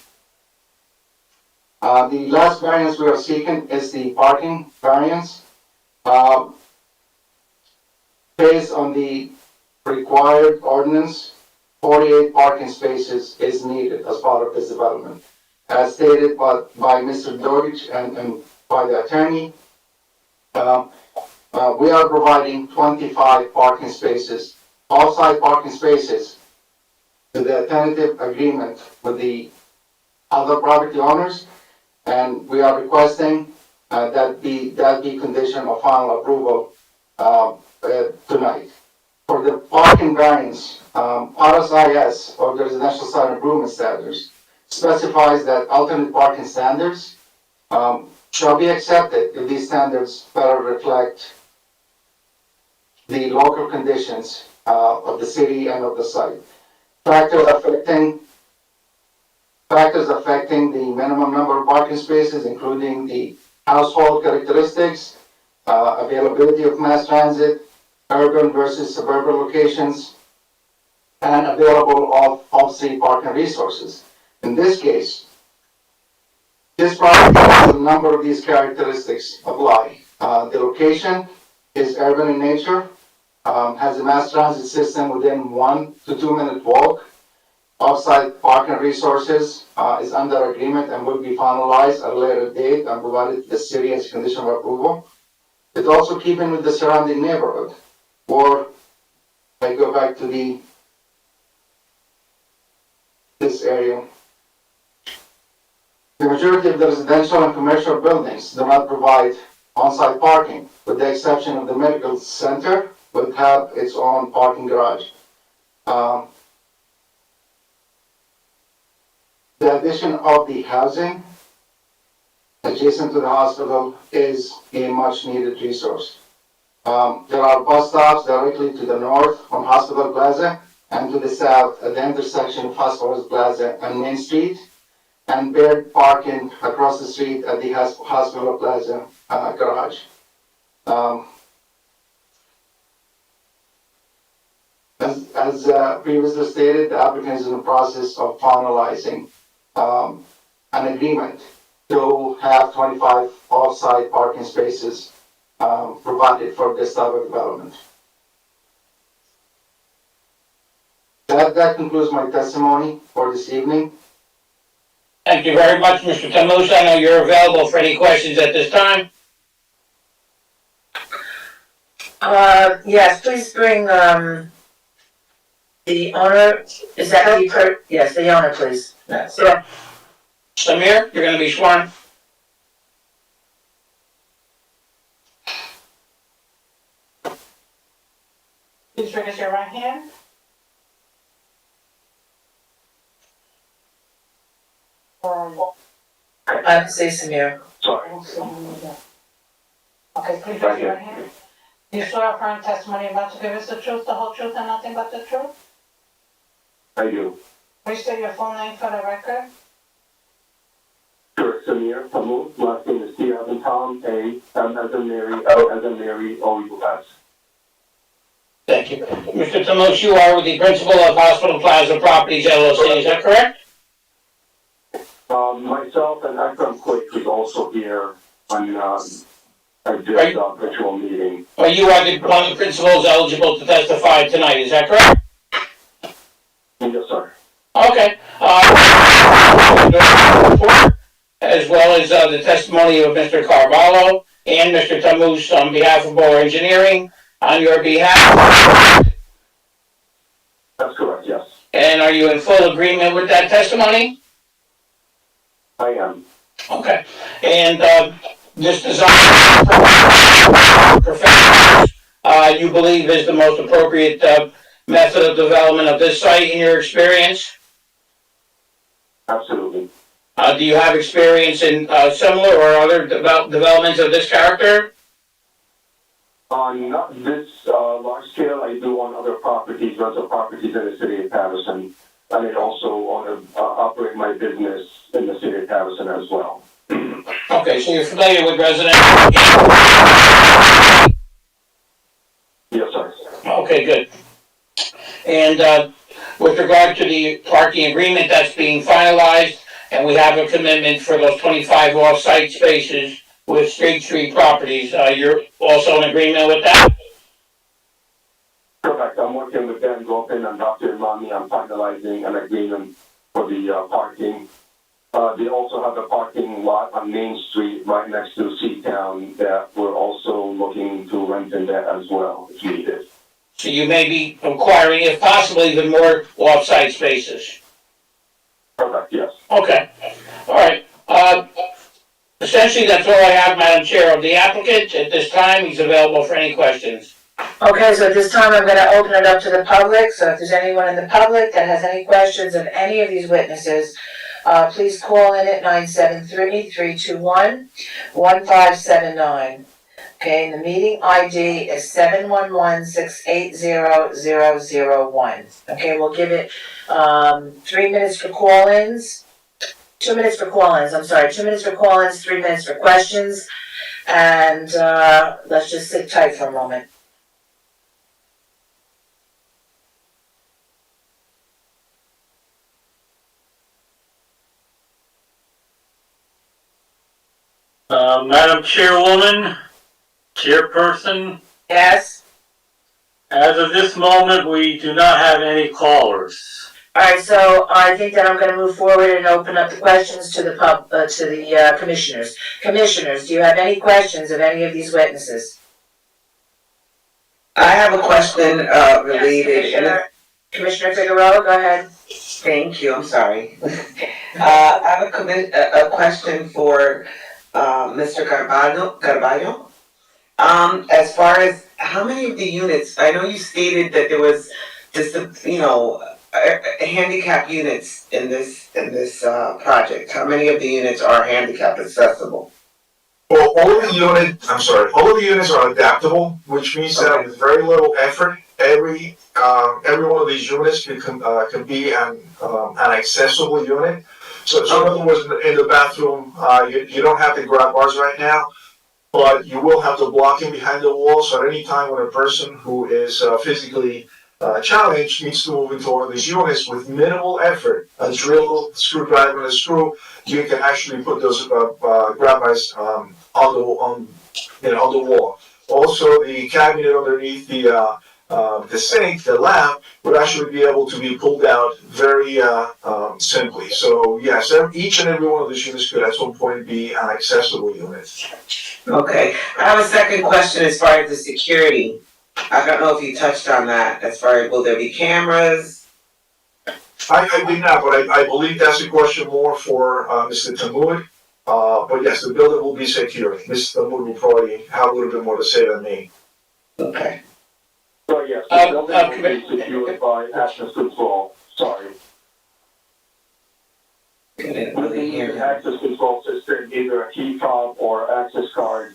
The last variance we are seeking is the parking variance. Based on the required ordinance, 48 parking spaces is needed as part of this development. As stated by Mr. Deutsch and by the attorney, we are providing 25 parking spaces, off-site parking spaces, to the tentative agreement with the other property owners, and we are requesting that be condition of final approval tonight. For the parking variance, RSIS, or the Residential Site Improvement Standards, specifies that alternate parking standards shall be accepted if these standards better reflect the local conditions of the city and of the site. Factors affecting the minimum number of parking spaces, including the household characteristics, availability of mass transit, urban versus suburban locations, and available off-street parking resources. In this case, this property has a number of these characteristics apply. The location is urban in nature, has a mass transit system within 1 to 2 minute walk. Off-site parking resources is under agreement and will be finalized at a later date and provided to the city as a condition of approval. It's also keeping with the surrounding neighborhood. Or I go back to this area. The majority of the residential and commercial buildings do not provide on-site parking, with the exception of the medical center, would have its own parking garage. The addition of the housing adjacent to the hospital is a much needed resource. There are bus stops directly to the north on Hospital Plaza and to the south at the intersection of Hospital Plaza and Main Street, and shared parking across the street at the Hospital Plaza garage. As previously stated, the applicant is in the process of finalizing an agreement to have 25 off-site parking spaces provided for this type of development. That concludes my testimony for this evening. Thank you very much, Mr. Tamus. I know you're available for any questions at this time. Yes, please bring, the owner, is that yes, the owner, please. Sure. Samir, you're gonna be sworn. Please raise your right hand. Say Samir. Okay, please raise your right hand. Do you swear affirm testimony about to give us the truth, the whole truth, and nothing but the truth? I do. Please state your full name for the record. Sure, Samir Tamus, last name is T as in Tom, A, M as in Mary, O as in Mary, O-U-S. Thank you. Mr. Tamus, you are with the principal of Hospital Plaza Properties LLC, is that correct? Myself and Akram Quick is also here on, this virtual meeting. Or you are one of the principals eligible to testify tonight, is that correct? Yes, sir. Okay. As well as the testimony of Mr. Carvalho and Mr. Tamus on behalf of Borough Engineering on your behalf. That's correct, yes. And are you in full agreement with that testimony? I am. Okay. And this design professionals, you believe is the most appropriate method of development of this site in your experience? Absolutely. Do you have experience in similar or other developments of this character? Not this large scale, I do on other properties, rental properties in the city of Paterson. And I also want to operate my business in the city of Paterson as well. Okay, so you're familiar with residential? Yes, sir. Okay, good. And with regard to the parking agreement that's being finalized, and we have a commitment for those 25 off-site spaces with Street Properties, you're also in agreement with that? Correct. I'm working with Dan Gopin and Dr. Imani. I'm finalizing an agreement for the parking. They also have a parking lot on Main Street right next to Seatown that we're also looking to rent in that as well, if needed. So you may be acquiring, if possible, even more off-site spaces. Correct, yes. Okay, all right. Essentially, that's all I have, Madam Chair, of the applicant. At this time, he's available for any questions. Okay, so at this time, I'm gonna open it up to the public, so if there's anyone in the public that has any questions of any of these witnesses, please call in at 973-321-1579. Okay, and the meeting ID is 711-680-001. Okay, we'll give it, 3 minutes for call-ins, 2 minutes for call-ins, 2 minutes for call-ins, 3 minutes for questions, and, let's just sit tight for a moment. Madam Chairwoman, Chairperson, Yes? as of this moment, we do not have any callers. Alright, so I think that I'm gonna move forward and open up the questions to the commissioners. Commissioners, do you have any questions of any of these witnesses? I have a question, related, and Commissioner Figueroa, go ahead. thank you, I'm sorry. I have a question for, Mr. Carvalho. As far as how many of the units, I know you stated that there was just, handicap units in this project. How many of the units are handicap accessible? Well, all of the units are adaptable, which means that with very little effort, every one of these units can be an accessible unit. So in other words, in the bathroom, you don't have the grab bars right now, but you will have the blocking behind the wall. So at any time when a person who is physically challenged needs to move into one of these units with minimal effort, a drill, screwdriver, and a screw, you can actually put those grab bars on the wall. Also, the cabinet underneath the the sink, the lamp, would actually be able to be pulled out very simply. So yes, each and every one of these units could at some point be an accessible unit. Okay, I have a second question as far as the security. I don't know if you touched on that, as far as will there be cameras? I did not, but I believe that's a question more for Mr. Tamoud. But yes, the building will be secure. Mr. Tamoud will probably have a little bit more to say than me. Okay. So yes, the building will be secured by access control, sorry. I didn't really hear An that. access control system, either a key fob or access card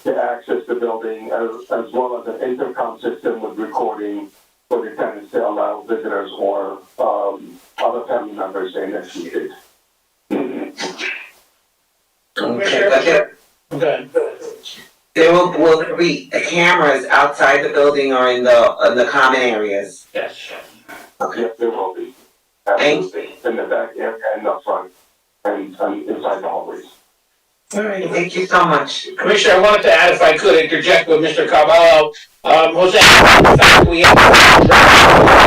to access the building, as well as an intercom system with recording for the tenants to allow visitors or other family members in if needed. Okay, but Okay. there will there be cameras outside the building or in the common areas? Yes. Okay. Yes, there will be. Thanks. Absolutely. In the back area and up front and inside the hallways. All right, thank you so much. Commissioner, I wanted to add, if I could interject with Mr. Carvalho, Jose, the fact that we have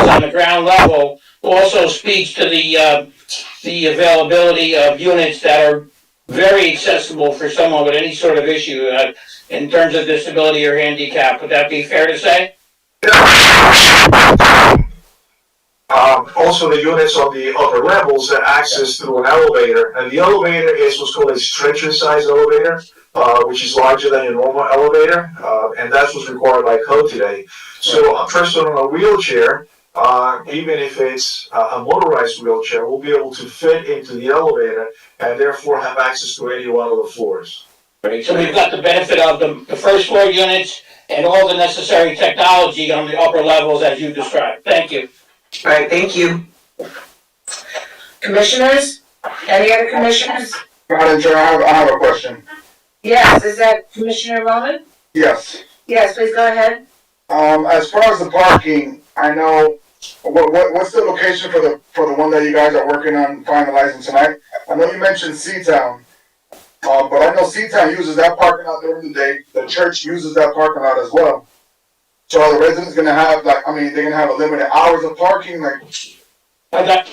on the ground level also speaks to the availability of units that are very accessible for someone with any sort of issue, in terms of disability or handicap. Would that be fair to say? Also, the units on the upper levels are accessed through an elevator, and the elevator is what's called a stretcher-size elevator, which is larger than your normal elevator, and that's what's required by code today. So a person on a wheelchair, even if it's a motorized wheelchair, will be able to fit into the elevator and therefore have access to any one of the floors. Right. So we've got the benefit of the first floor units and all the necessary technology on the upper levels as you described. Thank you. All right, thank you. Commissioners? Any other commissioners? Madam Chair, I have a question. Yes, is that Commissioner Roman? Yes. Yes, please go ahead. As far as the parking, I know, what's the location for the one that you guys are working on finalizing tonight? I know you mentioned Seatown, but I know Seatown uses that parking lot during the day. The church uses that parking lot as well. So are the residents gonna have, they're gonna have a limited hours of parking, like? The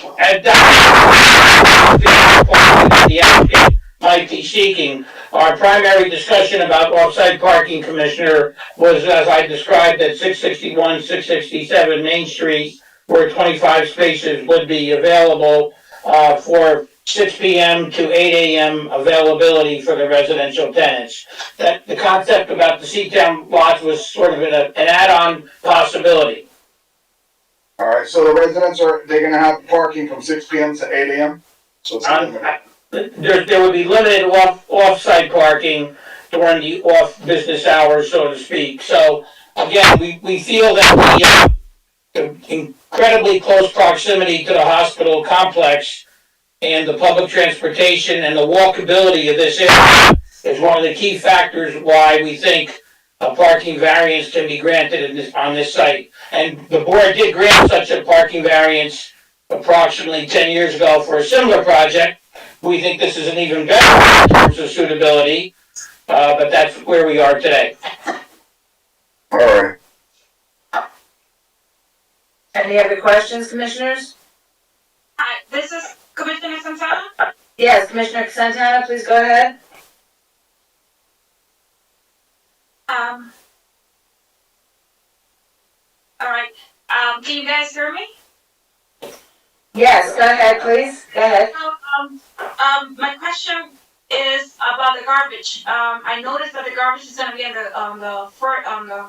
applicant might be seeking. Our primary discussion about off-site parking, Commissioner, was as I described at 661, 667 Main Street, where 25 spaces would be available for 6 p.m. to 8 a.m. availability for the residential tenants. That the concept about the Seatown lots was sort of an add-on possibility. All right, so the residents they're gonna have parking from 6 p.m. to 8 a.m.? So it's There would be limited off-site parking during the off-business hours, so to speak. So again, we feel that the incredibly close proximity to the hospital complex and the public transportation and the walkability of this area is one of the key factors why we think a parking variance can be granted on this site. And the board did grant such a parking variance approximately 10 years ago for a similar project. We think this is an even better in terms of suitability, but that's where we are today. All right. Any other questions, commissioners? Hi, this is Commissioner Santana. Yes, Commissioner Santana, please go ahead. All right. Can you guys hear me? Yes, go ahead, please. Go ahead. My question is about the garbage. I noticed that the garbage is gonna be on the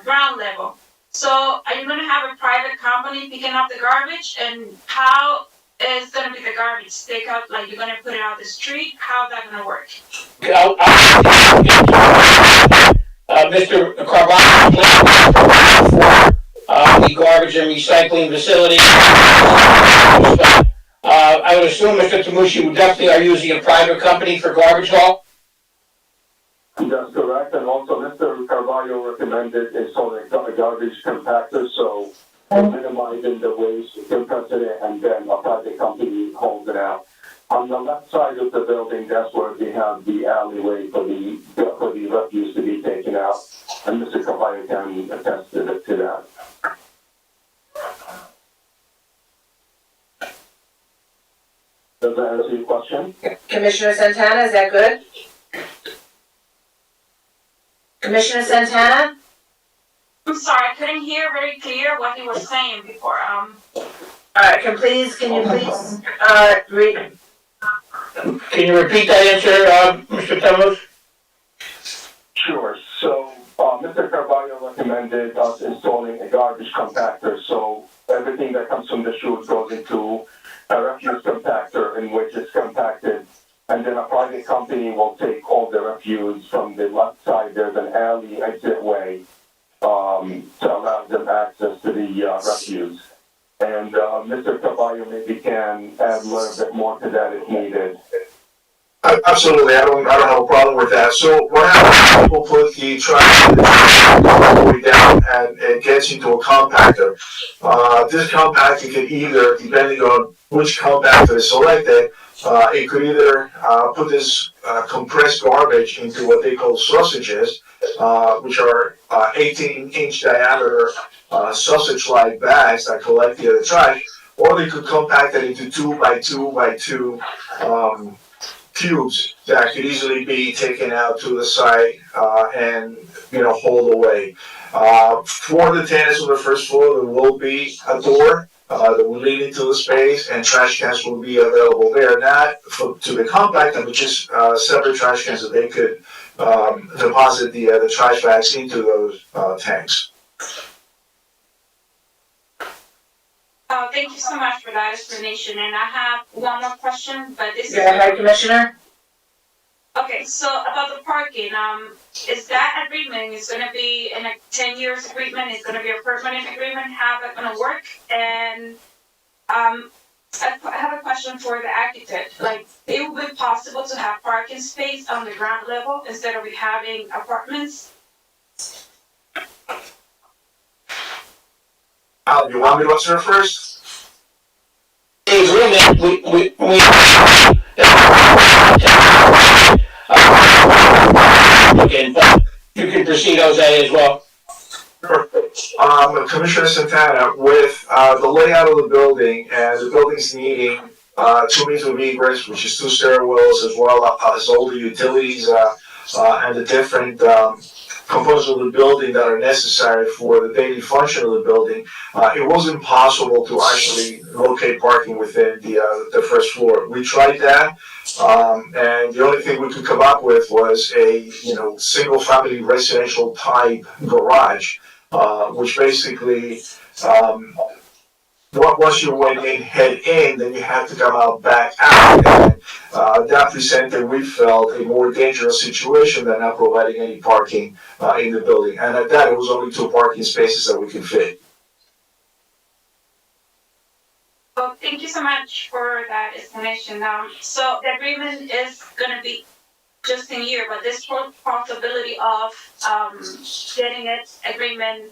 ground level. So are you gonna have a private company picking up the garbage, and how is gonna be the garbage take out? Like, you're gonna put it out the street? How's that gonna work? Mr. Carvalho, for the garbage and recycling facility. I would assume, Mr. Tamushi, definitely are using a private company for garbage haul? That's correct, and also Mr. Carvalho recommended installing a garbage compactor, so minimizing the waste, compressing it, and then a private company holds it out. On the left side of the building, that's where they have the alleyway for the refuse to be taken out, and Mr. Carvalho can attest to that. Does that answer your question? Commissioner Santana, is that good? Commissioner Santana? I'm sorry, I couldn't hear very clear what he was saying before. Alright, can you please, read? Can you repeat that answer, Mr. Temos? Sure. So, Mr. Carvalho recommended us installing a garbage compactor. So everything that comes from the chute goes into a refuse compactor in which it's compacted. And then a private company will take all the refuse from the left side. There's an alley exit way to allow them access to the refuse. And Mr. Carvalho maybe can add a little bit more to that if needed. Absolutely, I don't have a problem with that. So what happens when people put the trash all the way down and it gets into a compactor? This compactor can either, depending on which compactor is selected, it could either put this compressed garbage into what they call sausages, which are 18-inch diameter sausage-like bags that collect the other trash, or they could compact it into 2 by 2 by 2 cubes that could easily be taken out to the side and hauled away. For the tenants on the first floor, there will be a door that will lead into the space, and trash cans will be available there. Not to the compactor, but just separate trash cans that they could deposit the trash bags into those tanks. Thank you so much for that explanation. And I have one more question, but this is. Go ahead, Commissioner. Okay, so about the parking, is that agreement is gonna be in a 10 years agreement? It's gonna be a permanent agreement? How that gonna work? And I have a question for the architect. Like, it would be possible to have parking space on the ground level instead of having apartments? Al, you want me to answer first? The agreement, we again, but you can proceed, Jose, as well. Sure. Commissioner Santana, with the layout of the building and the building's needing 2 means of egress, which is 2 stairwells, as well as all the utilities and the different components of the building that are necessary for the daily function of the building, it wasn't possible to actually locate parking within the first floor. We tried that, and the only thing we could come up with was a single-family residential type garage, which basically once you went in head in, then you had to come out back out, and that presented, we felt, a more dangerous situation than not providing any parking in the building. And at that, it was only 2 parking spaces that we could fit. Well, thank you so much for that explanation. So the agreement is gonna be just a year, but this possibility of getting it agreement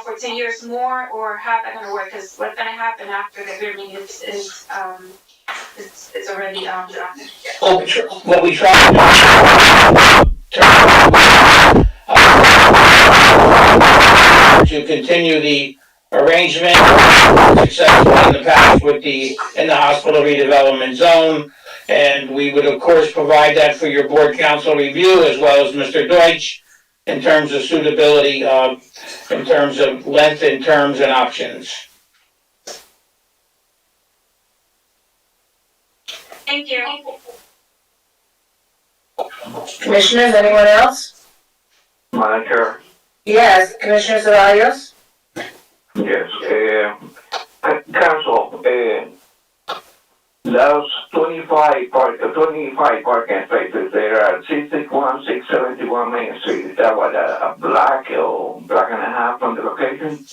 for 10 years more, or how that gonna work? Because what's gonna happen after the agreement is already drafted. What we try to continue the arrangement successfully in the past in the hospital redevelopment zone, and we would of course provide that for your board council review, as well as Mr. Deutsch, in terms of suitability, in terms of length, in terms and options. Thank you. Commissioners, anyone else? Madam Chair. Yes, Commissioner Ceballos? Yes. Council, those 25 parking spaces there at 671 Main Street, is that what, a block or block and a half from the location?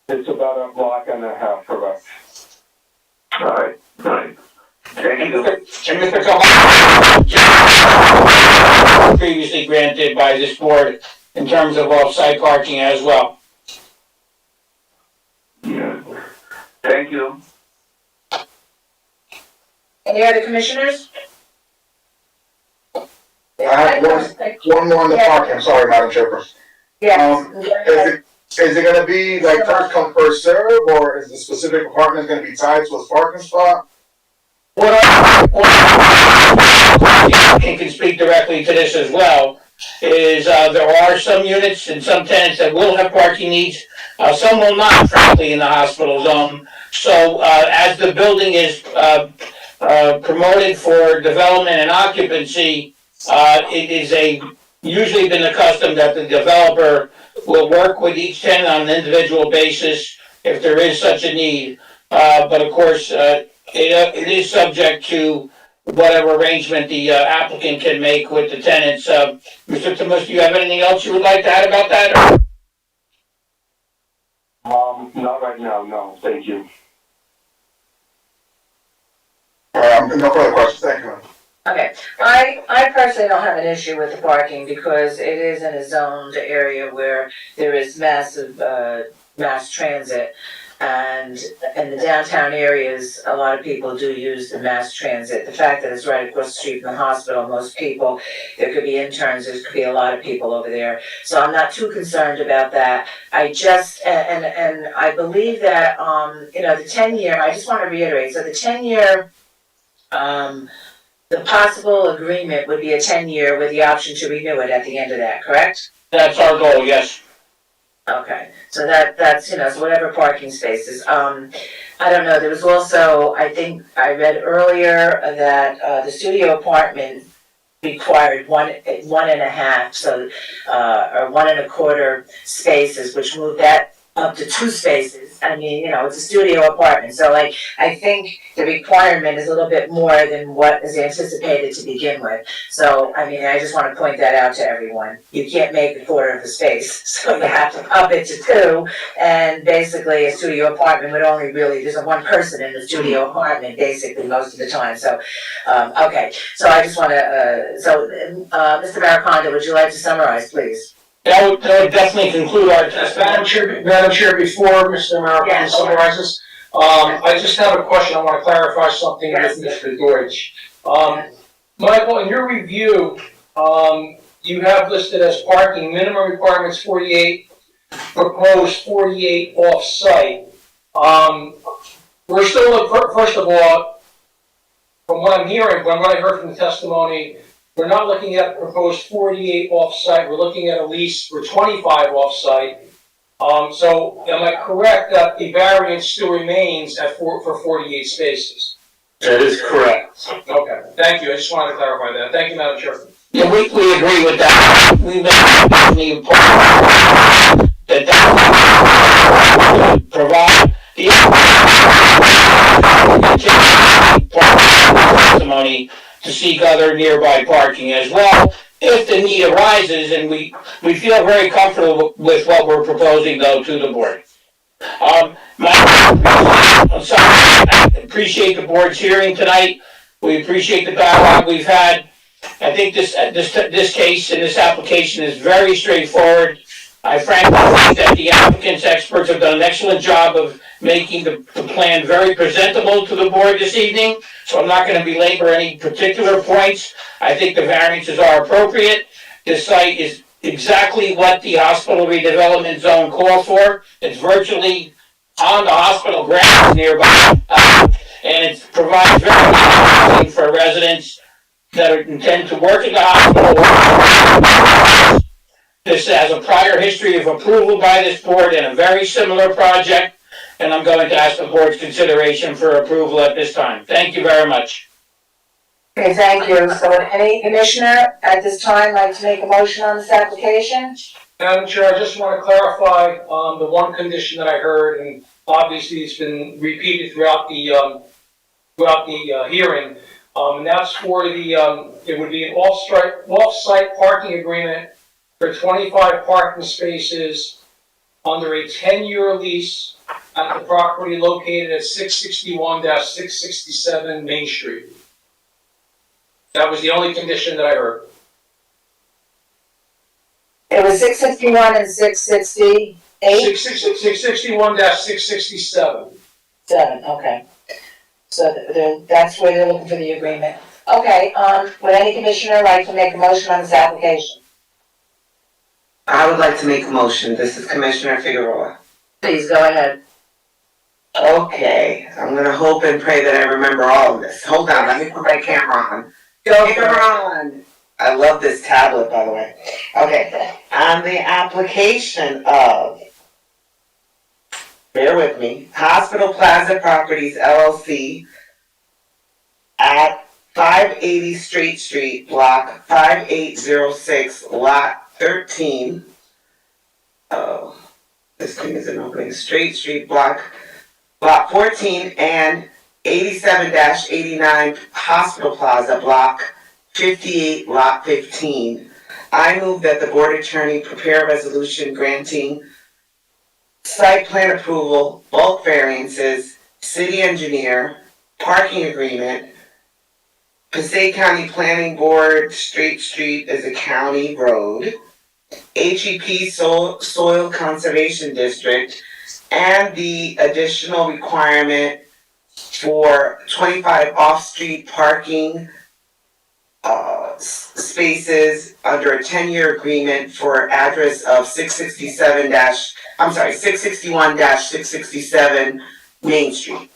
It's about a block and a half, correct? Right. Thank you. And Mr. Caballo, previously granted by this board in terms of off-site parking as well. Yeah. Thank you. Any other commissioners? I have one more on the parking, I'm sorry, Madam Chairperson. Yes. Is Is it gonna be like first come, first serve, or is the specific apartment gonna be tied to a parking spot? Can speak directly to this as well, is, there are some units and some tenants that will have parking needs. Some will not, frankly, in the hospital zone. So, as the building is, promoted for development and occupancy, it is usually been the custom that the developer will work with each tenant on an individual basis if there is such a need. But of course, it is subject to whatever arrangement the applicant can make with the tenants. Mr. Timus, do you have anything else you would like to add about that? Not right now, no, thank you. No further questions, thank you. Okay, I personally don't have an issue with the parking because it is in a zoned area where there is massive, mass transit. And in the downtown areas, a lot of people do use the mass transit. The fact that it's right across the street from the hospital, most people, there could be interns, there could be a lot of people over there. So I'm not too concerned about that. I just, and I believe that, the 10-year, I just want to reiterate, so the 10-year, the possible agreement would be a 10-year with the option to renew it at the end of that, correct? That's our goal, yes. Okay, so that's, so whatever parking spaces, I don't know, there was also, I think, I read earlier that, the studio apartment required one and a half, so, or 1.25 spaces, which moved that up to 2 spaces. I mean, it's a studio apartment, so like, I think the requirement is a little bit more than what is anticipated to begin with. So, I mean, I just wanna point that out to everyone. You can't make 1/4 of the space, so you have to up it to 2, and basically a studio apartment would only really, there's one person in the studio apartment basically most of the time, so, okay. So I just wanna, Mr. Maraconda, would you like to summarize, please? That would definitely conclude our testimony. Madam Chair, before Mr. American Yes. summarizes, I just have a question. I want to clarify something with Mr. Deutsch. Michael, in your review, you have listed as parking minimum requirements 48, proposed 48 off-site. We're still, first of all, from what I'm hearing, from what I heard from the testimony, we're not looking at proposed 48 off-site, we're looking at a lease for 25 off-site. So am I correct that the variance still remains for 48 spaces? That is correct. Okay, thank you, I just wanted to clarify that. Thank you, Madam Chair. Yeah, we agree with that. We definitely important that provide the testimony to seek other nearby parking as well, if the need arises, and we feel very comfortable with what we're proposing though to the board. I'm sorry, I appreciate the board's hearing tonight. We appreciate the dialogue we've had. I think this case and this application is very straightforward. I frankly think that the applicant's experts have done an excellent job of making the plan very presentable to the board this evening, so I'm not going to belabor any particular points. I think the variances are appropriate. This site is exactly what the hospital redevelopment zone called for. It's virtually on the hospital grounds nearby, and it provides very good housing for residents that intend to work in the hospital. This has a prior history of approval by this board in a very similar project, and I'm going to ask the board's consideration for approval at this time. Thank you very much. Okay, thank you. So would any commissioner at this time like to make a motion on this application? Madam Chair, I just want to clarify the one condition that I heard, and obviously it's been repeated throughout the hearing, and that's for the it would be an off-site parking agreement for 25 parking spaces under a 10-year lease at the property located at 661-667 Main Street. That was the only condition that I heard. It was 661 and 668? 661-667. 7, okay. So that's where they're looking for the agreement. Okay, would any commissioner like to make a motion on this application? I would like to make a motion. This is Commissioner Figueroa. Please, go ahead. Okay, I'm gonna hope and pray that I remember all of this. Hold on, let me put my camera on. Camera on! I love this tablet, by the way. Okay, on the application of, bear with me, Hospital Plaza Properties LLC at 580 Straight Street, block 5806, lot 13. Oh, this thing isn't opening. Straight Street, block 14 and 87-89 Hospital Plaza, block 58, lot 15. I move that the board attorney prepare a resolution granting site plan approval, bulk variances, city engineer, parking agreement, Passaic County Planning Board, Straight Street is a county road, HEP Soil Conservation District, and the additional requirement for 25 off-street parking spaces under a 10-year agreement for address of 661-667 Main Street.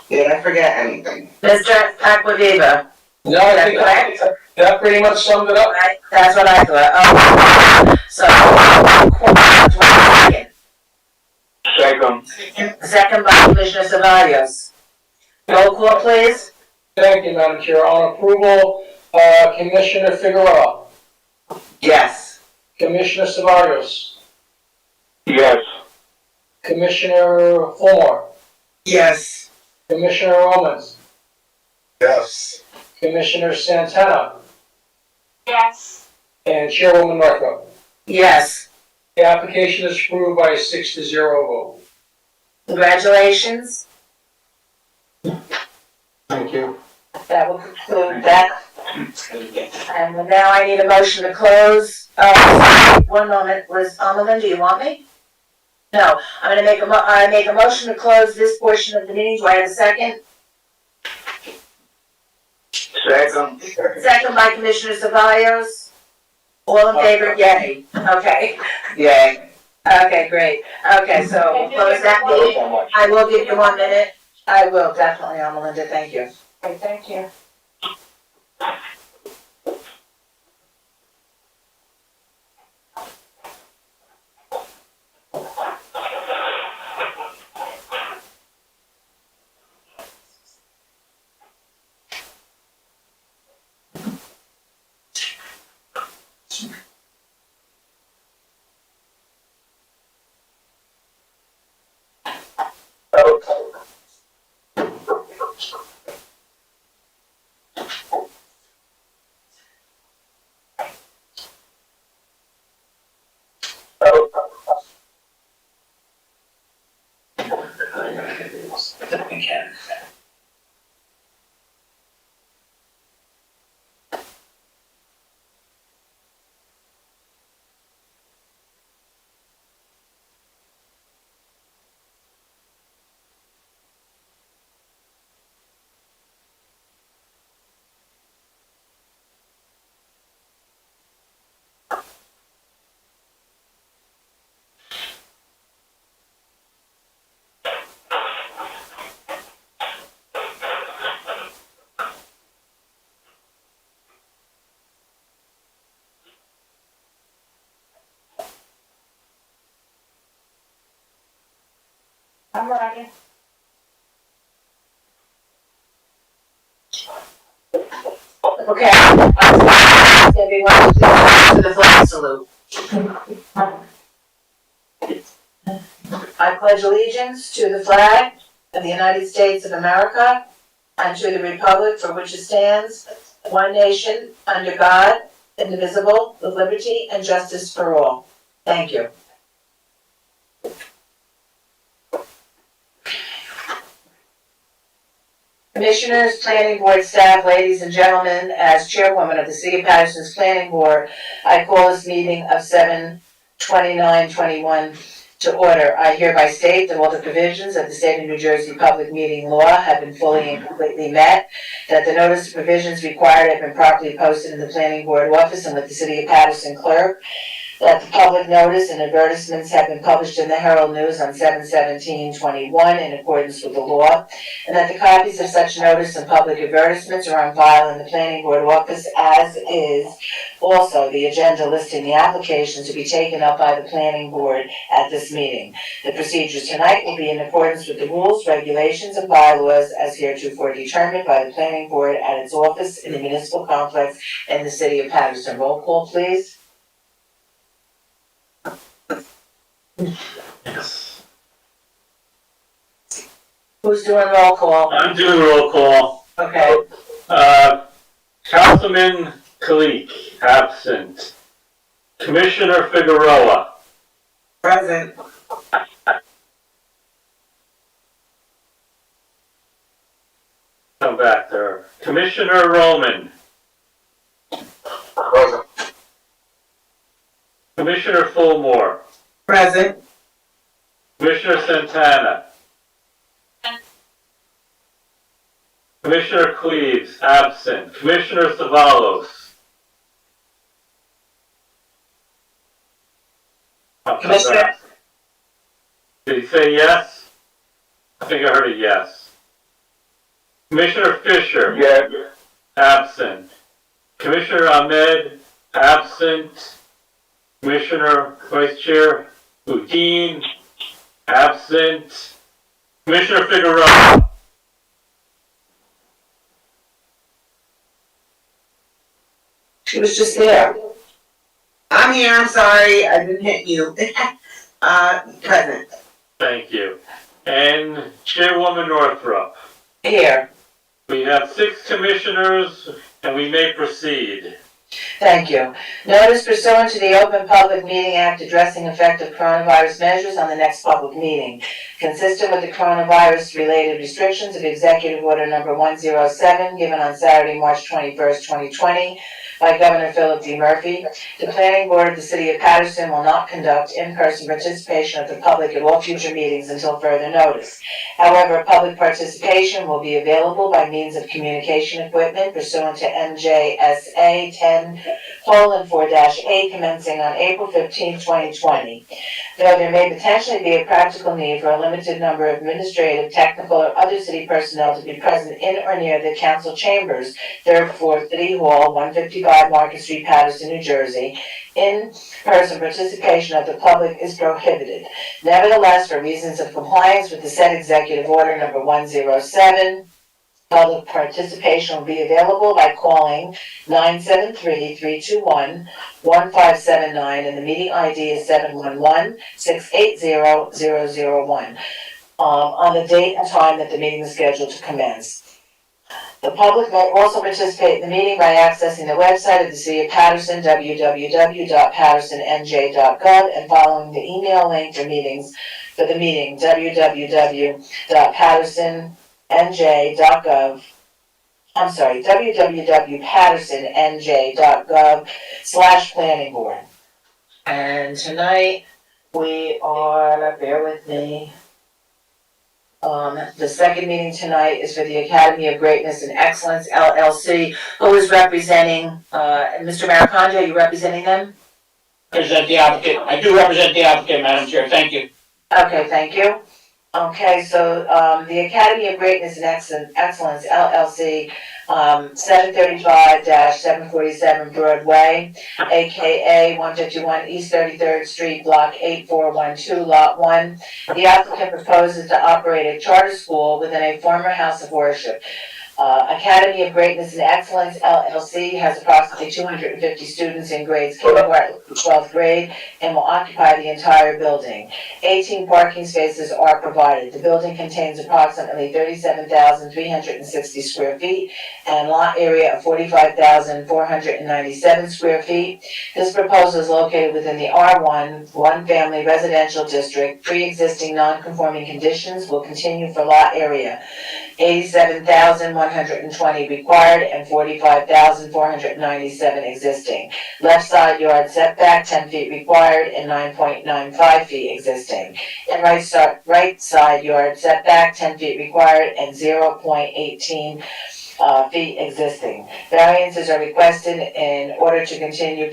Did I forget anything? Mr. Aquaviva, No, I think that pretty much summed it up. right? That's what I thought. Okay, so, second by Commissioner Cevallos. Roll call, please. Thank you, Madam Chair. On approval, Commissioner Figueroa, Yes. Commissioner Cevallos, Yes. Commissioner Fulmore, Yes. Commissioner Romans, Yes. Commissioner Santana, Yes. and Chairwoman Northrup. Yes. The application is approved by a 6-0 vote. Congratulations. Thank you. That will conclude that. And now I need a motion to close. One moment, Melinda, you want me? No, I'm gonna I make a motion to close this portion of the meeting. Do I have a second? Second. Second by Commissioner Cevallos. All in favor, yay. Okay. Yay. Okay, great. Okay, so we'll close that meeting. I will give you 1 minute. I will, definitely, Melinda, thank you. Okay, thank you. I'm ready. Okay. Everyone, to the flag salute. I pledge allegiance to the flag of the United States of America and to the republic for which it stands, one nation, under God, indivisible, with liberty and justice for all. Thank you. Commissioners, Planning Board staff, ladies and gentlemen, as Chairwoman of the City of Paterson's Planning Board, I call this meeting of 7/29/21 to order. I hereby state that all the provisions of the State of New Jersey Public Meeting Law have been fully and completely met, that the notice of provisions required have been properly posted in the Planning Board office and with the City of Paterson clerk, that the public notice and advertisements have been published in the Herald News on 7/17/21 in accordance with the law, and that the copies of such notice and public advertisements are on file in the planning board office, as is also the agenda listing the applications to be taken up by the planning board at this meeting. The procedures tonight will be in accordance with the rules, regulations, and bylaws as heretofore determined by the planning board at its office in the municipal complex in the city of Paterson. Roll call, please. Yes. Who's doing roll call? I'm doing roll call. Okay. Councilman Kalik, absent. Commissioner Figueroa, Present. come back there. Commissioner Roman, Present. Commissioner Fullmore, Present. Commissioner Santana, Commissioner Cleaves, absent. Commissioner Savalos. Commissioner? Did he say yes? I think I heard a yes. Commissioner Fisher. Yes. Absent. Commissioner Ahmed, absent. Commissioner Vice Chair Udine, absent. Commissioner Figueroa. She was just there. I'm here, I'm sorry, I didn't hit you. Present. Thank you. And Chairwoman Northrup. Here. We have 6 commissioners and we may proceed. Thank you. Notice pursuant to the Open Public Meeting Act addressing effective coronavirus measures on the next public meeting. Consistent with the coronavirus-related restrictions of Executive Order Number 107, given on Saturday, March 21st, 2020, by Governor Philip D. Murphy, the Planning Board of the City of Paterson will not conduct in-person participation of the public at all future meetings until further notice. However, public participation will be available by means of communication equipment pursuant to NJSA 10:4-8 commencing on April 15, 2020. Though there may potentially be a practical need for a limited number of administrative, technical, or other city personnel to be present in or near the council chambers, 3rd floor, City Hall, 155 Market Street, Paterson, New Jersey, in-person participation of the public is prohibited. Nevertheless, for reasons of compliance with the said Executive Order Number 107, public participation will be available by calling 973-321-1579, and the meeting ID is 711-680-001, on the date and time that the meeting is scheduled to commence. The public may also participate in the meeting by accessing the website of the City of Paterson, www.patersonnj.gov, and following the email link for the meeting, www.patersonnj.gov. I'm sorry, www.patersonnj.gov/planning board. And tonight we are, bear with me. The second meeting tonight is for the Academy of Greatness and Excellence LLC, who is representing, Mr. Maricondo, are you representing them? Represent the applicant. I do represent the applicant, Madam Chair. Thank you. Okay, thank you. Okay, so, the Academy of Greatness and Excellence LLC, 735-747 Broadway, AKA 151 East 33rd Street, Block 8412, Lot 1. The applicant proposes to operate a charter school within a former house of worship. Academy of Greatness and Excellence LLC has approximately 250 students in grades kindergarten to 12th grade and will occupy the entire building. 18 parking spaces are provided. The building contains approximately 37,360 square feet and lot area of 45,497 square feet. This proposal is located within the R1 one-family residential district. Pre-existing non-conforming conditions will continue for lot area. 87,120 required and 45,497 existing. Left side yard setback 10 feet required and 9.95 feet existing. And right side yard setback 10 feet required and 0.18 feet existing. Variances are requested in order to continue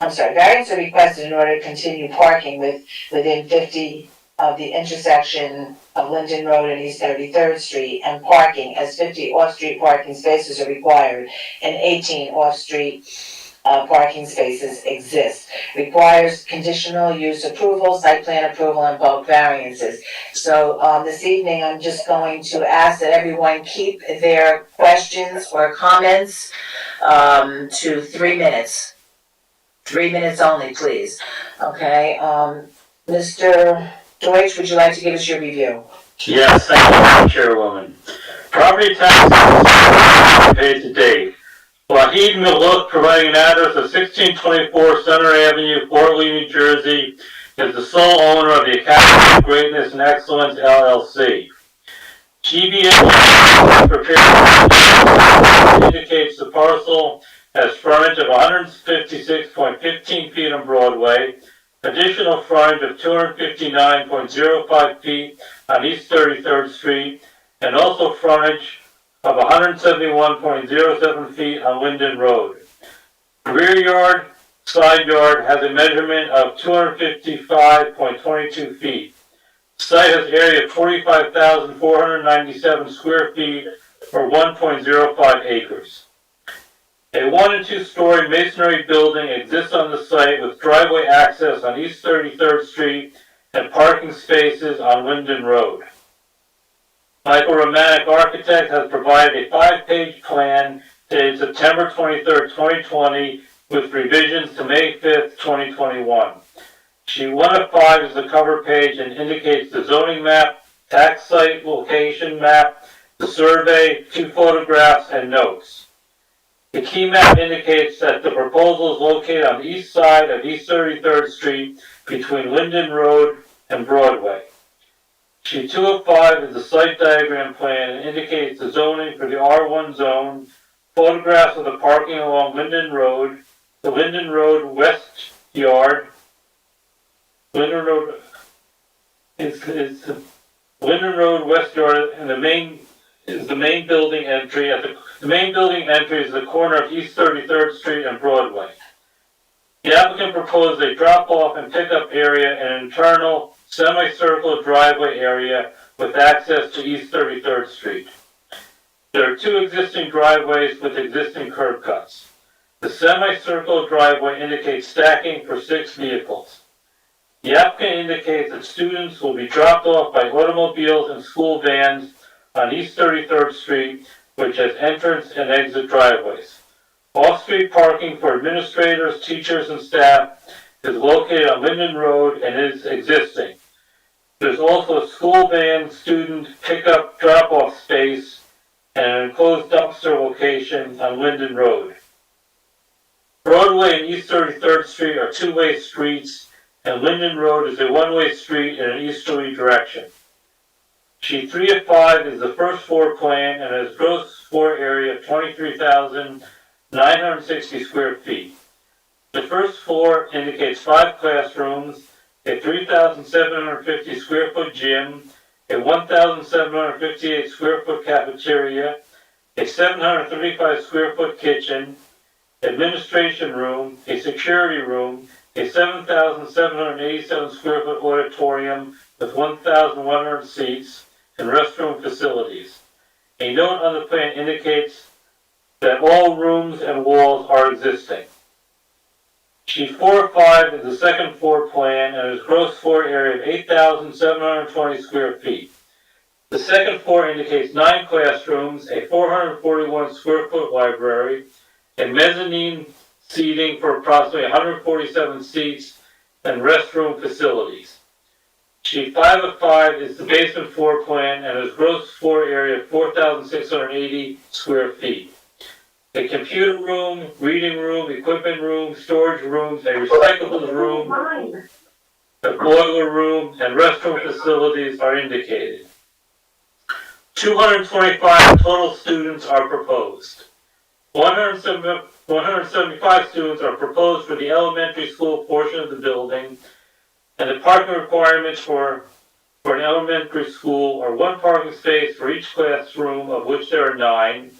variance are requested in order to continue parking within 50 of the intersection of Linden Road and East 33rd Street, and parking as 50 off-street parking spaces are required and 18 off-street parking spaces exist. Requires conditional use approval, site plan approval, and bulk variances. So, this evening, I'm just going to ask that everyone keep their questions or comments, to 3 minutes. 3 minutes only, please. Okay, Mr. Deutsch, would you like to give us your review? Yes, thank you, Madam Chairwoman. Property taxes paid to date. Wahid Miluk, providing an address of 1624 Center Avenue, Fort Lee, New Jersey, is the sole owner of the Academy of Greatness and Excellence LLC. GBA prepared indicates the parcel has frontage of 156.15 feet on Broadway, additional frontage of 259.05 feet on East 33rd Street, and also frontage of 171.07 feet on Linden Road. The rear yard, side yard has a measurement of 255.22 feet. The site has area of 45,497 square feet, or 1.05 acres. A 1 and 2 story masonry building exists on the site with driveway access on East 33rd Street and parking spaces on Linden Road. Michael Romanek Architect has provided a 5-page plan dated September 23rd, 2020 with revisions to May 5th, 2021. Sheet 1 of 5 is the cover page and indicates the zoning map, tax site location map, the survey, 2 photographs, and notes. The key map indicates that the proposal is located on the east side of East 33rd Street between Linden Road and Broadway. Sheet 2 of 5 is the site diagram plan and indicates the zoning for the R1 zone, photographs of the parking along Linden Road, the Linden Road West Yard. Linden Road is the Linden Road West Yard, and the main building entry. The main building entry is the corner of East 33rd Street and Broadway. The applicant proposed a drop-off and pickup area and an internal semicircular driveway area with access to East 33rd Street. There are 2 existing driveways with existing curb cuts. The semicircular driveway indicates stacking for 6 vehicles. The applicant indicates that students will be dropped off by automobiles and school vans on East 33rd Street, which has entrance and exit driveways. Off-street parking for administrators, teachers, and staff is located on Linden Road and is existing. There's also a school van student pickup drop-off space and an enclosed dumpster location on Linden Road. Broadway and East 33rd Street are 2-way streets, and Linden Road is a 1-way street in an easterly direction. Sheet 3 of 5 is the first floor plan and has gross floor area of 23,960 square feet. The first floor indicates 5 classrooms, a 3,750 square foot gym, a 1,758 square foot cafeteria, a 735 square foot kitchen, administration room, a security room, a 7,787 square foot auditorium with 1,100 seats, and restroom facilities. A note on the plan indicates that all rooms and walls are existing. Sheet 4 of 5 is the second floor plan and has gross floor area of 8,720 square feet. The second floor indicates 9 classrooms, a 441 square foot library, a mezzanine seating for approximately 147 seats, and restroom facilities. Sheet 5 of 5 is the basement floor plan and has gross floor area of 4,680 square feet. A computer room, reading room, equipment room, storage rooms, a recyclables room, a boiler room, and restroom facilities are indicated. 225 total students are proposed. 175 students are proposed for the elementary school portion of the building, and the parking requirements for an elementary school are 1 parking space for each classroom, of which there are 9,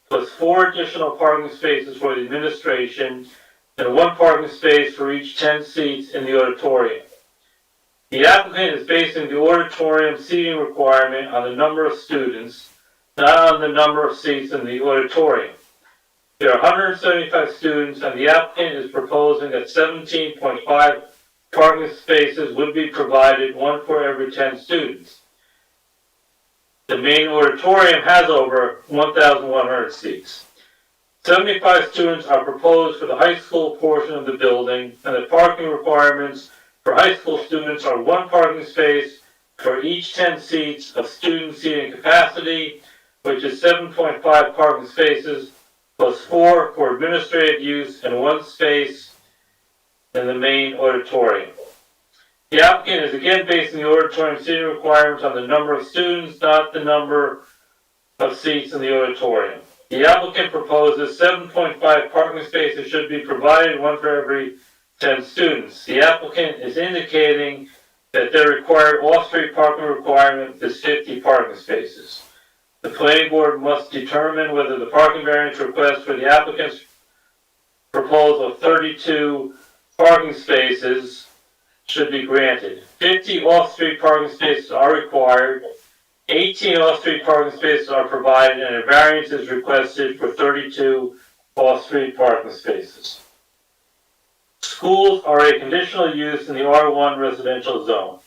plus 4 additional parking spaces for the administration, and 1 parking space for each 10 seats in the auditorium. The applicant is basing the auditorium seating requirement on the number of students, not on the number of seats in the auditorium. There are 175 students, and the applicant is proposing that 17.5 parking spaces would be provided, 1 for every 10 students. The main auditorium has over 1,100 seats. 75 students are proposed for the high school portion of the building, and the parking requirements for high school students are 1 parking space for each 10 seats of student seating capacity, which is 7.5 parking spaces, plus 4 for administrative use and 1 space in the main auditorium. The applicant is again basing the auditorium seating requirements on the number of students, not the number of seats in the auditorium. The applicant proposes 7.5 parking spaces should be provided, 1 for every 10 students. The applicant is indicating that their required off-street parking requirement is 50 parking spaces. The planning board must determine whether the parking variance request for the applicant's proposal of 32 parking spaces should be granted. 50 off-street parking spaces are required. 18 off-street parking spaces are provided, and a variance is requested for 32 off-street parking spaces. Schools are a conditional use in the R1 residential zone.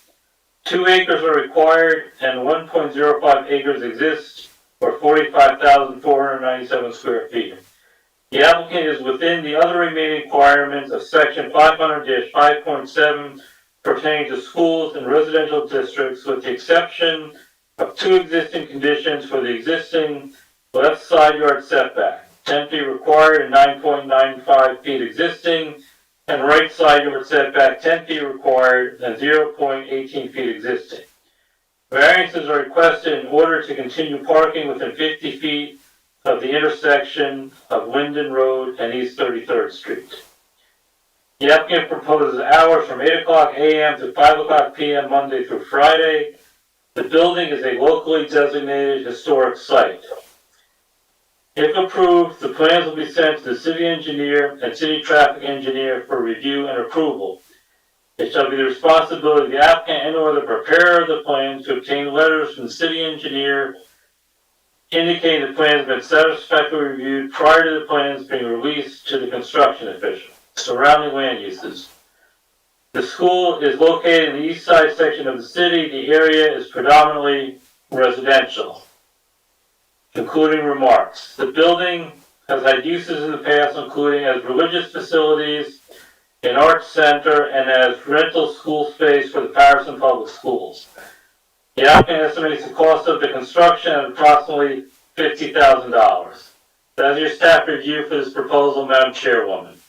2 acres are required, and 1.05 acres exist, or 45,497 square feet. The applicant is within the other remaining requirements of section 500-5.7 pertaining to schools and residential districts, with the exception of 2 existing conditions for the existing left side yard setback, 10 feet required and 9.95 feet existing, and right side yard setback, 10 feet required and 0.18 feet existing. Variances are requested in order to continue parking within 50 feet of the intersection of Linden Road and East 33rd Street. The applicant proposes hours from 8 o'clock a.m. to 5 o'clock p.m. Monday through Friday. The building is a locally designated historic site. If approved, the plans will be sent to the city engineer and city traffic engineer for review and approval. It shall be the responsibility of the applicant and or the preparer of the plans to obtain letters from the city engineer indicating the plans have been satisfactorily reviewed prior to the plans being released to the construction official. Surrounding land uses. The school is located in the east side section of the city. The area is predominantly residential. Concluding remarks. The building has had uses in the past, including as religious facilities, an arts center, and as rental school space for the Paterson Public Schools. The applicant estimates the cost of the construction at approximately $50,000. That is your staff review for this proposal, Madam Chairwoman.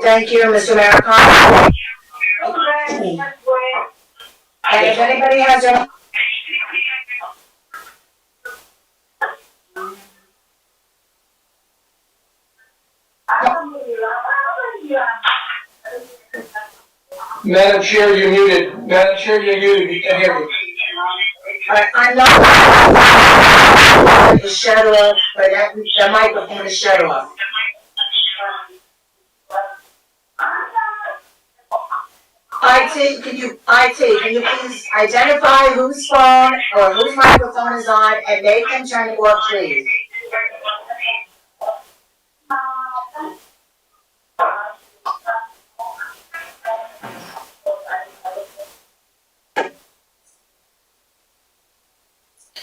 Thank you, Mr. Maricon. And if anybody has any. Madam Chair, you're muted. Madam Chair, you're muted. We can't hear you. I'm not. It's shut off, but the microphone is shut off. IT, can you please identify whose phone or whose microphone is on and make them turn it off, please?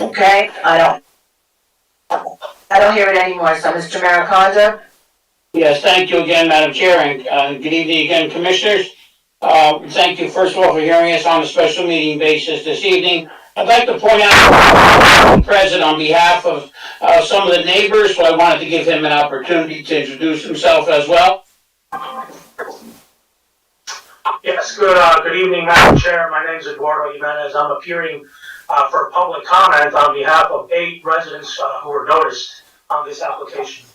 Okay, I don't hear it anymore, so Mr. Maricondo? Yes, thank you again, Madam Chair, and good evening again, Commissioners. Thank you, first of all, for hearing us on a special meeting basis this evening. I'd like to point out, present on behalf of some of the neighbors, so I wanted to give him an opportunity to introduce himself as well. Yes, good evening, Madam Chair. My name is Eduardo Jimenez. I'm appearing for public comment on behalf of 8 residents who were noticed on this application.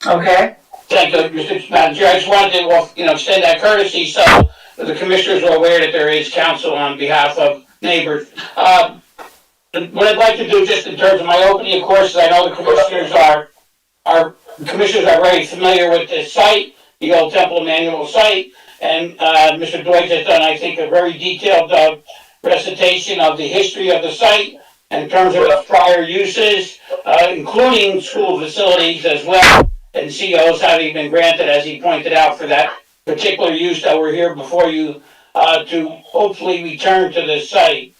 Okay. Thank you, Mr. Madam Chair. I just wanted to, extend that courtesy so the commissioners are aware that there is counsel on behalf of neighbors. what I'd like to do, just in terms of my opening, of course, is I know the commissioners are very familiar with this site, the old Temple Emmanuel site, and, Mr. Deutsch has done, I think, a very detailed, recitation of the history of the site in terms of its prior uses, including school facilities as well, and COs having been granted, as he pointed out, for that particular use that we're here before you, to hopefully return to this site.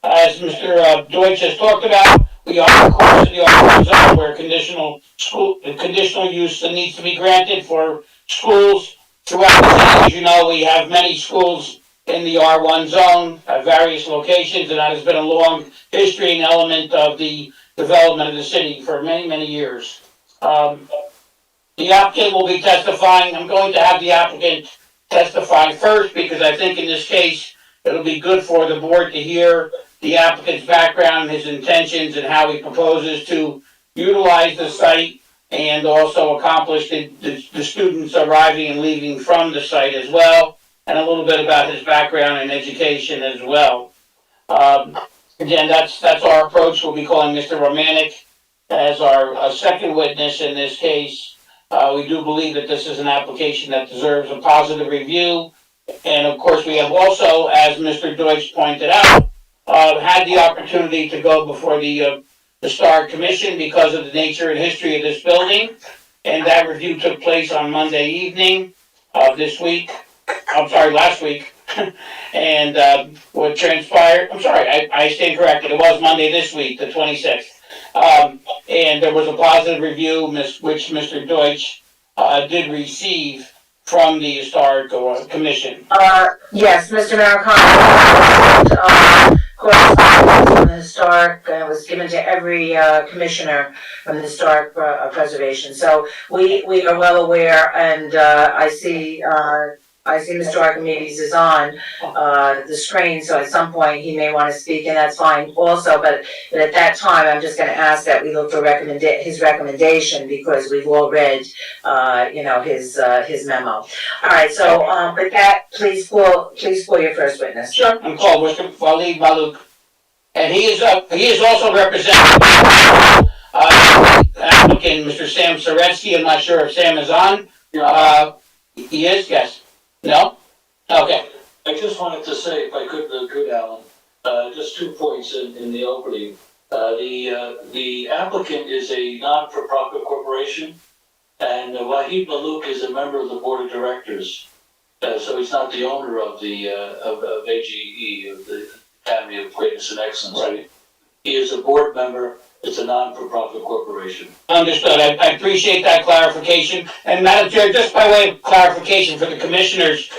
As Mr. Deutsch has talked about, we are, of course, in the R1 zone where conditional use needs to be granted for schools throughout the city. As you know, we have many schools in the R1 zone at various locations, and that has been a long history and element of the development of the city for many, many years. The applicant will be testifying. I'm going to have the applicant testify first because I think in this case, it'll be good for the board to hear the applicant's background, his intentions, and how he proposes to utilize the site and also accomplish the students arriving and leaving from the site as well, and a little bit about his background and education as well. Again, that's our approach. We'll be calling Mr. Romanek as our second witness in this case. We do believe that this is an application that deserves a positive review. And of course, we have also, as Mr. Deutsch pointed out, had the opportunity to go before the Star Commission because of the nature and history of this building. And that review took place on Monday evening of this week. I'm sorry, last week. And what transpired, I'm sorry, I stand corrected. It was Monday this week, the 26th. And there was a positive review, which Mr. Deutsch did receive from the Historic Commission. Yes, Mr. Maricano, correspondence from the historic, was given to every, commissioner from the historic, preservation. So we are well aware, and, I see Mr. Archimedes is on, the screen, so at some point he may wanna speak, and that's fine also, but at that time, I'm just gonna ask that we look for his recommendation, because we've all read, his memo. Alright, so, with that, please call your first witness. Sure. I'm called Mr. Walid Malouk. And he is also representing, applicant, Mr. Sam Soretsky. I'm not sure if Sam is on. He is, yes. No? Okay. I just wanted to say, if I could, Alan, just 2 points in the opening. The applicant is a non-for-profit corporation, and Wahid Malouk is a member of the board of directors. So he's not the owner of the of AGE, of the Academy of Greatness and Excellence. Right. He is a board member. It's a non-for-profit corporation. Understood. I appreciate that clarification. And Madam Chair, just by way of clarification for the commissioners,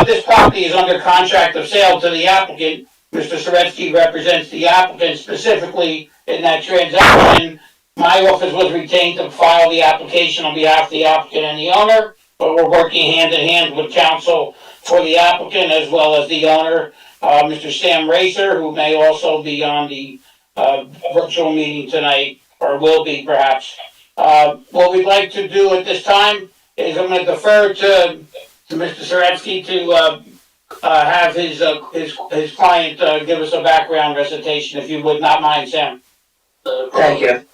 this property is under contract of sale to the applicant. Mr. Soretsky represents the applicant specifically in that transaction. My office was retained to file the application on behalf of the applicant and the owner, but we're working hand in hand with counsel for the applicant as well as the owner, Mr. Sam Racer, who may also be on the virtual meeting tonight, or will be perhaps. What we'd like to do at this time is I'm going to defer to Mr. Soretsky to have his client give us a background recitation, if you would not mind, Sam. Thank you.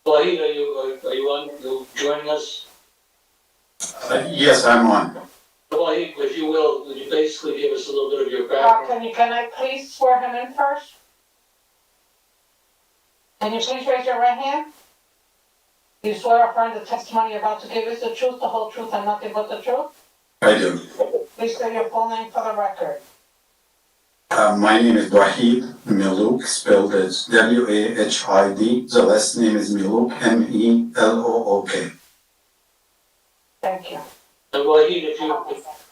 Wahid, are you on? You joining us? Yes, I'm on. Wahid, if you will, would you basically give us a little bit of your background? Can I please swear him in first? Can you please raise your right hand? Do you swear affirm the testimony you're about to give is the truth, the whole truth, and nothing but the truth? I do. Please say your full name for the record. My name is Wahid Malouk, spelled as W-A-H-I-D. The last name is Malouk, M-E-L-O-O-K. Thank you. Wahid,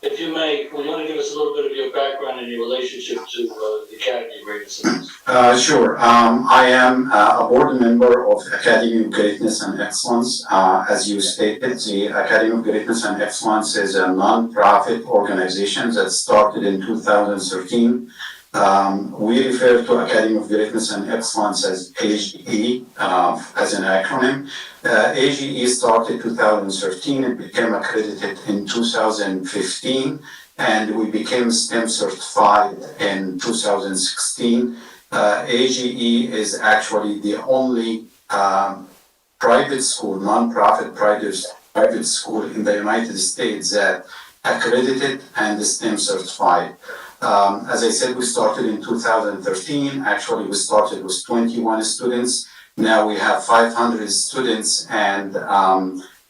if you may, would you want to give us a little bit of your background and your relationship to the Academy of Greatness and Excellence? Sure. I am a board member of Academy of Greatness and Excellence. As you stated, the Academy of Greatness and Excellence is a non-profit organization that started in 2013. We refer to Academy of Greatness and Excellence as AGE, as an acronym. AGE started 2013, it became accredited in 2015, and we became STEM certified in 2016. AGE is actually the only private school, non-profit private school in the United States that accredited and STEM certified. As I said, we started in 2013. Actually, we started with 21 students. Now we have 500 students, and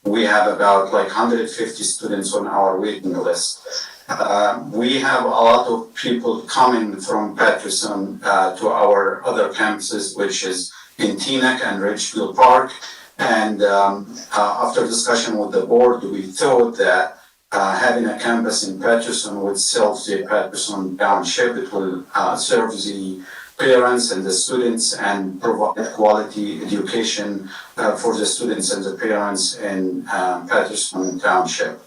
we have about like 150 students on our waiting list. We have a lot of people coming from Paterson to our other campuses, which is in Teaneck and Ridgefield Park. And after discussion with the board, we thought that having a campus in Paterson would serve the Paterson Township. It will serve the parents and the students and provide quality education for the students and the parents in Paterson Township.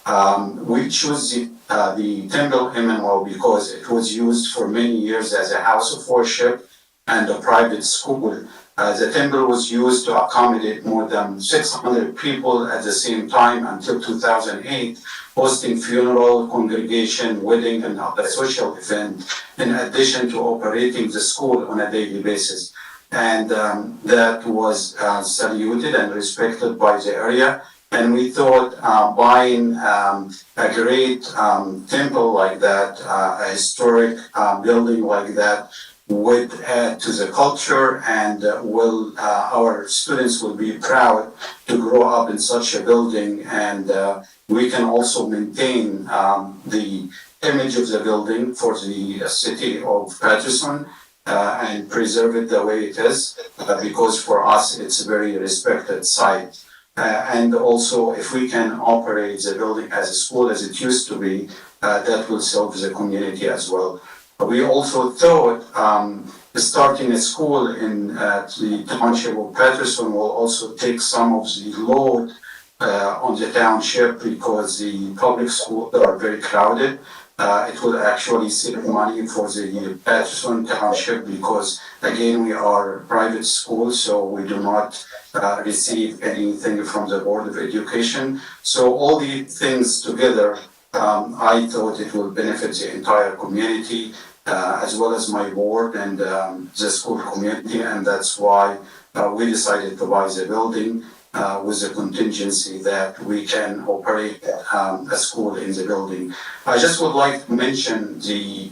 We chose the Temple Emmanuel because it was used for many years as a house of worship and a private school. The temple was used to accommodate more than 600 people at the same time until 2008, hosting funeral, congregation, wedding, and other social events, in addition to operating the school on a daily basis. And that was saluted and respected by the area. And we thought buying a great temple like that, a historic building like that, would add to the culture, and our students will be proud to grow up in such a building, and we can also maintain the image of the building for the city of Paterson and preserve it the way it is, because for us it's a very respected site. And also, if we can operate the building as a school as it used to be, that will serve the community as well. We also thought starting a school in the township of Paterson will also take some of the load on the township, because the public schools are very crowded. It will actually save money for the Paterson Township, because again, we are private schools, so we do not receive anything from the Board of Education. So all these things together, I thought it will benefit the entire community, as well as my board and the school community, and that's why we decided to buy the building with the contingency that we can operate a school in the building. I just would like to mention the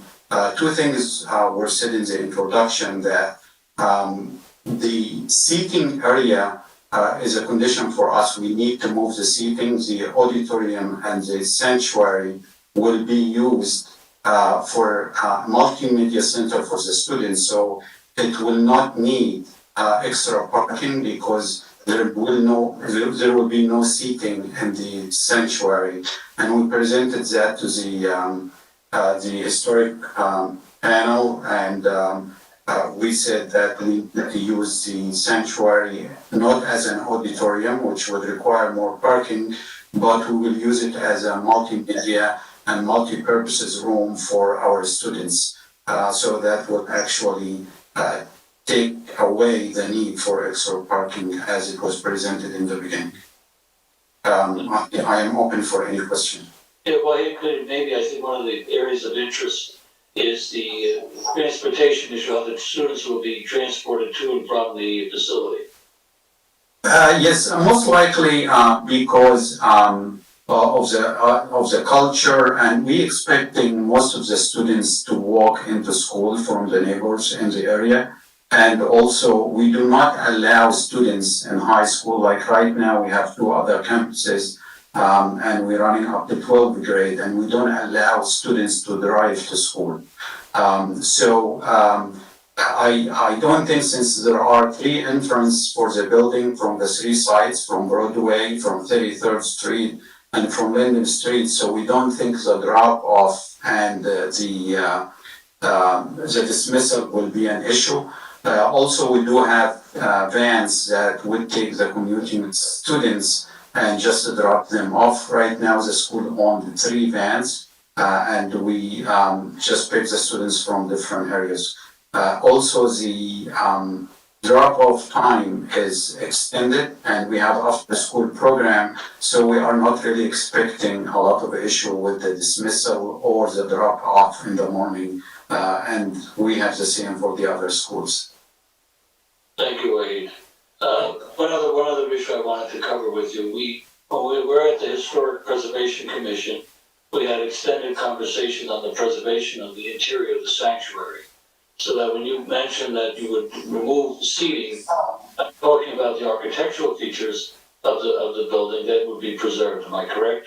two things were said in the introduction, that the seating area is a condition for us. We need to move the seating. The auditorium and the sanctuary will be used for multimedia center for the students, so it will not need extra parking, because there will be no seating in the sanctuary. And we presented that to the historic panel, and we said that we need to use the sanctuary not as an auditorium, which would require more parking, but we will use it as a multimedia and multi-purposes room for our students. So that would actually take away the need for extra parking as it was presented in the beginning. I am open for any question. Yeah, well, it could, maybe I think one of the areas of interest is the transportation issue, how the students will be transported to and from the facility. Yes, most likely because of the culture, and we expecting most of the students to walk into school from the neighbors in the area. And also, we do not allow students in high school, like right now we have two other campuses, and we're running up to 12th grade, and we don't allow students to drive to school. I don't think, since there are three entrances for the building from the three sides, from Broadway, from 33rd Street, and from Linden Street, so we don't think the drop-off and the dismissal will be an issue. Also, we do have vans that would take the commuting students and just drop them off. Right now, the school owns 3 vans, and we just pick the students from different areas. Also, the drop-off time is extended, and we have after-school program, so we are not really expecting a lot of issue with the dismissal or the drop-off in the morning and we have the same for the other schools. Thank you, Wahid. One other issue I wanted to cover with you. When we were at the Historic Preservation Commission, we had extended conversations on the preservation of the interior of the sanctuary. So that when you mentioned that you would remove the seating, I'm talking about the architectural features of the building that would be preserved. Am I correct?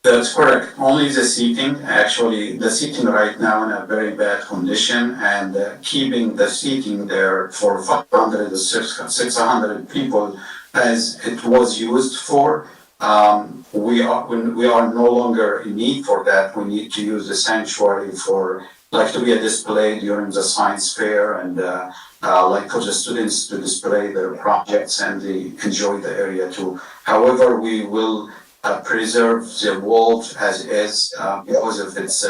That's correct. Only the seating, actually, the seating right now in a very bad condition, and keeping the seating there for 500 to 600 people as it was used for. We are no longer in need for that. We need to use the sanctuary for, like, to be a display during the science fair, and like for the students to display their projects and they enjoy the area too. However, we will preserve the walls as is because of its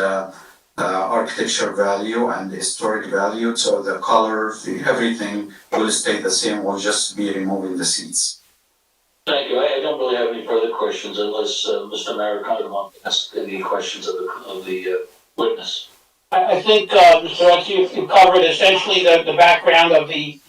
architecture value and historic value. So the colors, everything will stay the same. We'll just be removing the seats. Thank you. I don't really have any further questions unless Mr. Maricano wants to ask any questions of the witness. I think, Mr. Retzi, you covered essentially the background of the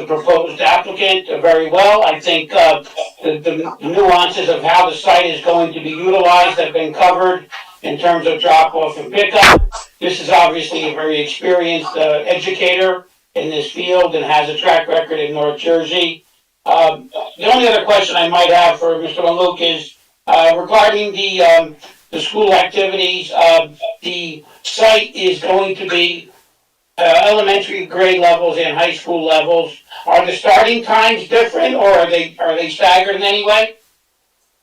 proposed applicant very well. I think, the nuances of how the site is going to be utilized have been covered in terms of drop off and pickup. This is obviously a very experienced, educator in this field and has a track record in North Jersey. The only other question I might have for Mr. Maluk is, regarding the school activities. The site is going to be elementary grade levels and high school levels. Are the starting times different, or are they staggered in any way?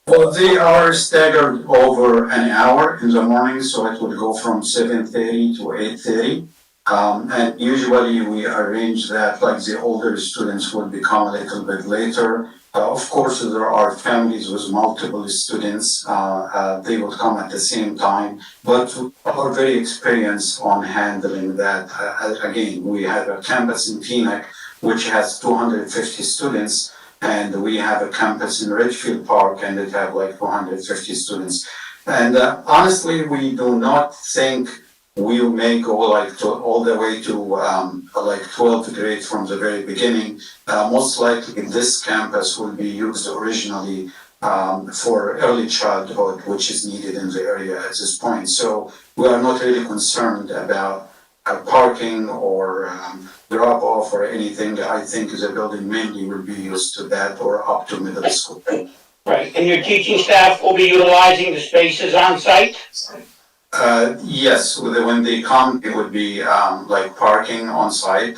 Well, they are staggered over an hour in the morning, so it would go from 7:30 to 8:30. And usually we arrange that, like, the older students would become a little bit later. Of course, there are families with multiple students, they would come at the same time, but we are very experienced on handling that. Again, we have a campus in Teaneck, which has 250 students, and we have a campus in Ridgefield Park, and it have like 250 students. And honestly, we do not think we may go all the way to like 12th grade from the very beginning. Most likely this campus will be used originally for early childhood, which is needed in the area at this point. So we are not really concerned about parking or drop off or anything. I think the building mainly will be used to that or up to middle school. Right, and your teaching staff will be utilizing the spaces on site? Yes, when they come, it would be like parking on site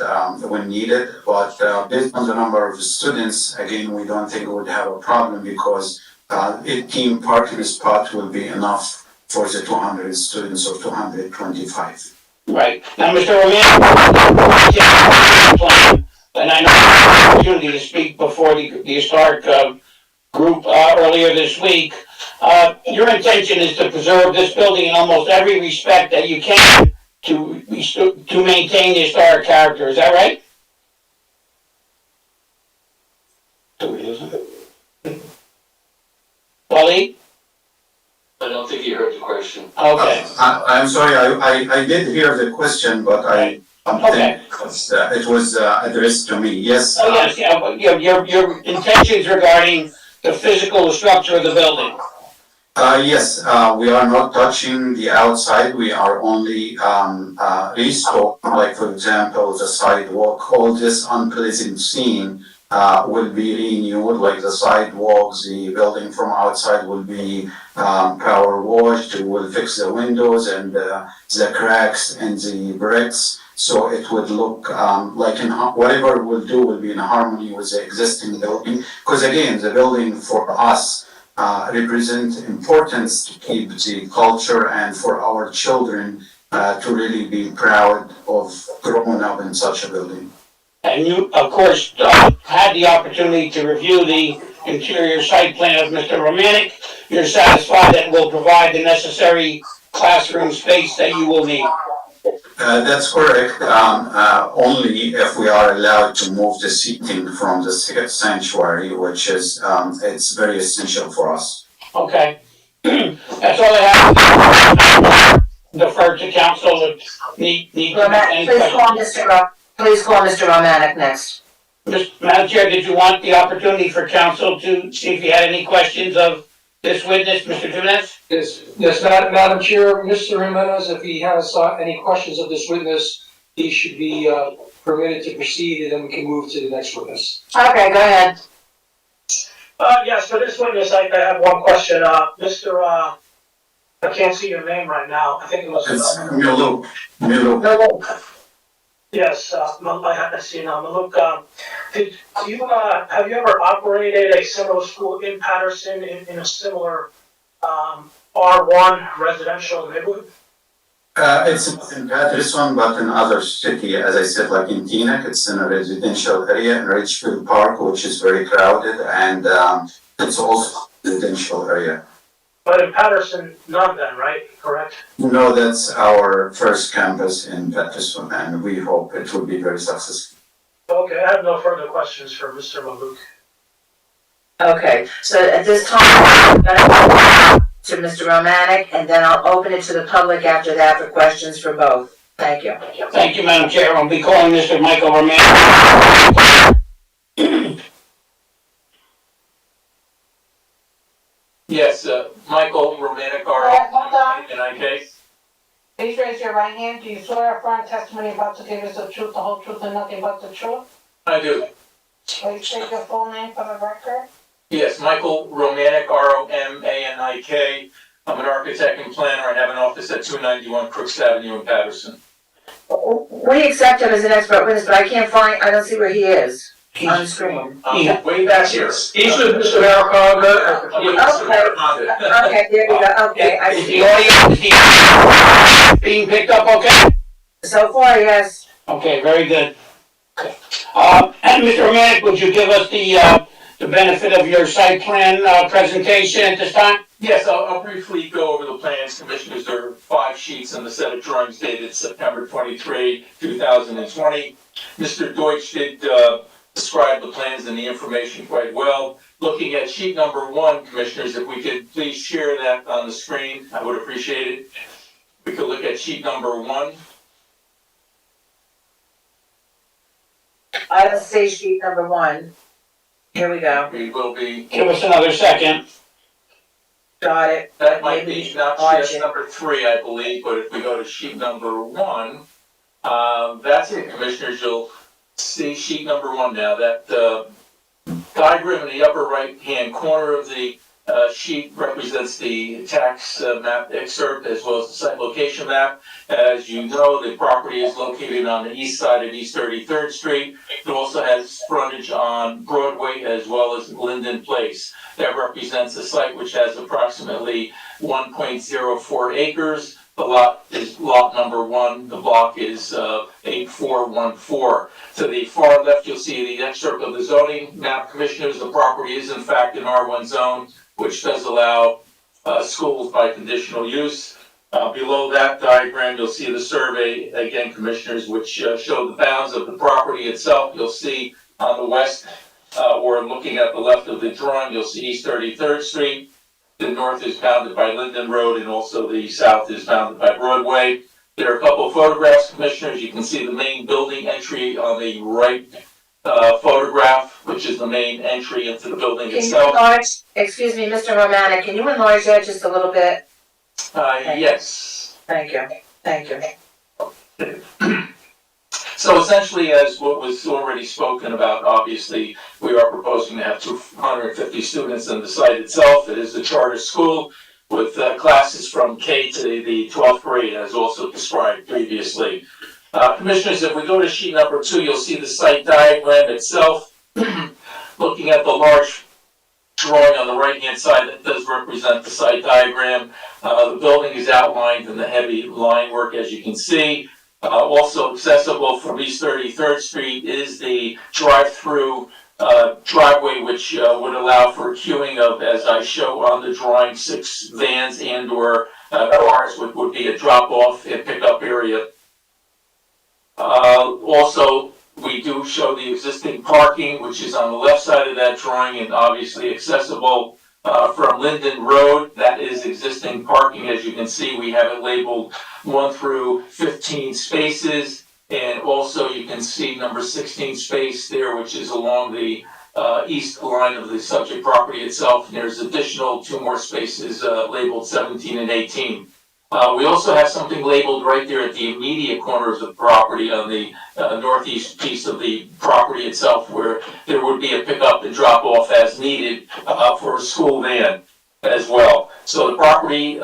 when needed, but based on the number of students, again, we don't think we would have a problem because 18 parking spots will be enough for the 200 students or 225. Right. Now, Mr. O'Leary, and I know I had an opportunity to speak before the historic group earlier this week. Your intention is to preserve this building in almost every respect that you can to maintain the historic character. Is that right? Waleed? I don't think you heard the question. Okay. I'm sorry, I did hear the question, but I don't think it was addressed to me. Yes. Oh, yes, yeah, your intentions regarding the physical structure of the building. Yes, we are not touching the outside. We are only restoring, like for example, the sidewalk. All this unpleasant scene will be renewed, like the sidewalks, the building from outside will be power washed. We will fix the windows and the cracks and the bricks. So it would look like whatever we'll do will be in harmony with the existing building. Because again, the building for us represent importance to keep the culture and for our children to really be proud of growing up in such a building. And you, of course, had the opportunity to review the interior site plan of Mr. Romanek. You're satisfied that it will provide the necessary classroom space that you will need? That's correct. Only if we are allowed to move the seating from the sanctuary, which is it's very essential for us. Okay. That's all I have. defer to council if need to make any Please call Mr. Romanek next. Madam Chair, did you want the opportunity for council to see if you had any questions of this witness, Mr. Jimenez? Yes, Madam Chair, Mr. Jimenez, if he has any questions of this witness, he should be permitted to proceed, and then we can move to the next witness. Okay, go ahead. Yes, for this witness, I have one question. Mr. I can't see your name right now. I think it was. It's Miluk. Miluk. Yes, I see now. Maluk, have you ever operated a similar school in Paterson in a similar R1 residential neighborhood? It's in Paterson, but in other city, as I said, like in Teaneck, it's in a residential area in Richfield Park, which is very crowded, and it's also a residential area. But in Paterson, none then, right? Correct? No, that's our first campus in Paterson, and we hope it will be very successful. Okay, I have no further questions for Mr. Maluk. Okay, so at this time, I'm gonna go to Mr. Romanek, and then I'll open it to the public after that for questions for both. Thank you. Thank you, Madam Chair. I'll be calling Mr. Michael Romanek. Yes, Michael Romanek, Hold on. N-I-K. Please raise your right hand. Do you swear affirm testimony about to give us the truth, the whole truth, and nothing but the truth? I do. Please state your full name for the record. Yes, Michael Romanek, R-O-M-A-N-I-K. I'm an architect and planner and have an office at 291 Crooks Avenue in Paterson. We accept him as an expert witness, but I don't see where he is on the screen. Way back here. He's with Mr. Maricondo. Okay, there we go, okay, I Is see. the audio being picked up okay? So far, yes. Okay, very good. Okay. And Mr. Romanek, would you give us the benefit of your site plan, presentation at this time? Yes, I'll briefly go over the plans, Commissioners. There are 5 sheets and the set of drawings dated September 23, 2020. Mr. Deutsch did describe the plans and the information quite well. Looking at sheet number 1, Commissioners, if we could please share that on the screen, I would appreciate it. We could look at sheet number 1. I don't see sheet number 1. Here we go. We will be. Give us another second. Got it. That might be not Margin. sheet number 3, I believe, but if we go to sheet number 1, that's it, Commissioners. You'll see sheet number 1 now. That diagram in the upper right-hand corner of the sheet represents the tax map excerpt as well as the site location map. As you know, the property is located on the east side of East 33rd Street. It also has frontage on Broadway as well as Linden Place. That represents a site which has approximately 1.04 acres. The lot is lot number 1. The block is 8414. To the far left, you'll see the excerpt of the zoning map, Commissioners. The property is in fact an R1 zone, which does allow schools by conditional use. Below that diagram, you'll see the survey, again, Commissioners, which show the bounds of the property itself. You'll see on the west, or looking at the left of the drawing, you'll see East 33rd Street. The north is bounded by Linden Road, and also the south is bounded by Broadway. There are a couple of photographs, Commissioners. You can see the main building entry on the right photograph, which is the main entry into the building Can you itself. enlarge, excuse me, Mr. Romanek, can you enlarge that just a little bit? Yes. Thank you, thank you. So essentially, as what was already spoken about, obviously, we are proposing to have 250 students in the site itself. It is a charter school with classes from K to the 12th grade, as also described previously. Commissioners, if we go to sheet number 2, you'll see the site diagram itself. Looking at the large drawing on the right-hand side, that does represent the site diagram. The building is outlined in the heavy line work, as you can see. Also accessible from East 33rd Street is the drive-through driveway, which would allow for queuing of, as I show on the drawing, 6 vans and or cars, which would be a drop-off and pickup area. Also, we do show the existing parking, which is on the left side of that drawing and obviously accessible from Linden Road, that is existing parking. As you can see, we have it labeled 1 through 15 spaces. And also you can see number 16 space there, which is along the east line of the subject property itself. And there's additional 2 more spaces labeled 17 and 18. We also have something labeled right there at the immediate corner of the property on the northeast piece of the property itself, where there would be a pickup and drop off as needed for a school van as well. So the property,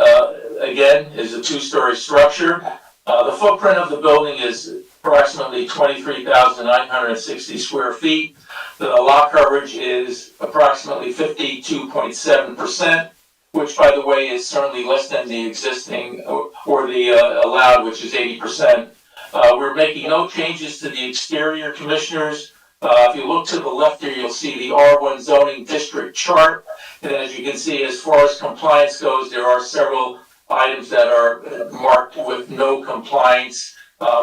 again, is a 2-story structure. The footprint of the building is approximately 23,960 square feet. The lot coverage is approximately 52.7%. Which, by the way, is certainly less than the existing or the allowed, which is 80%. We're making no changes to the exterior, commissioners. If you look to the left here, you'll see the R1 zoning district chart. And as you can see, as far as compliance goes, there are several items that are marked with no compliance.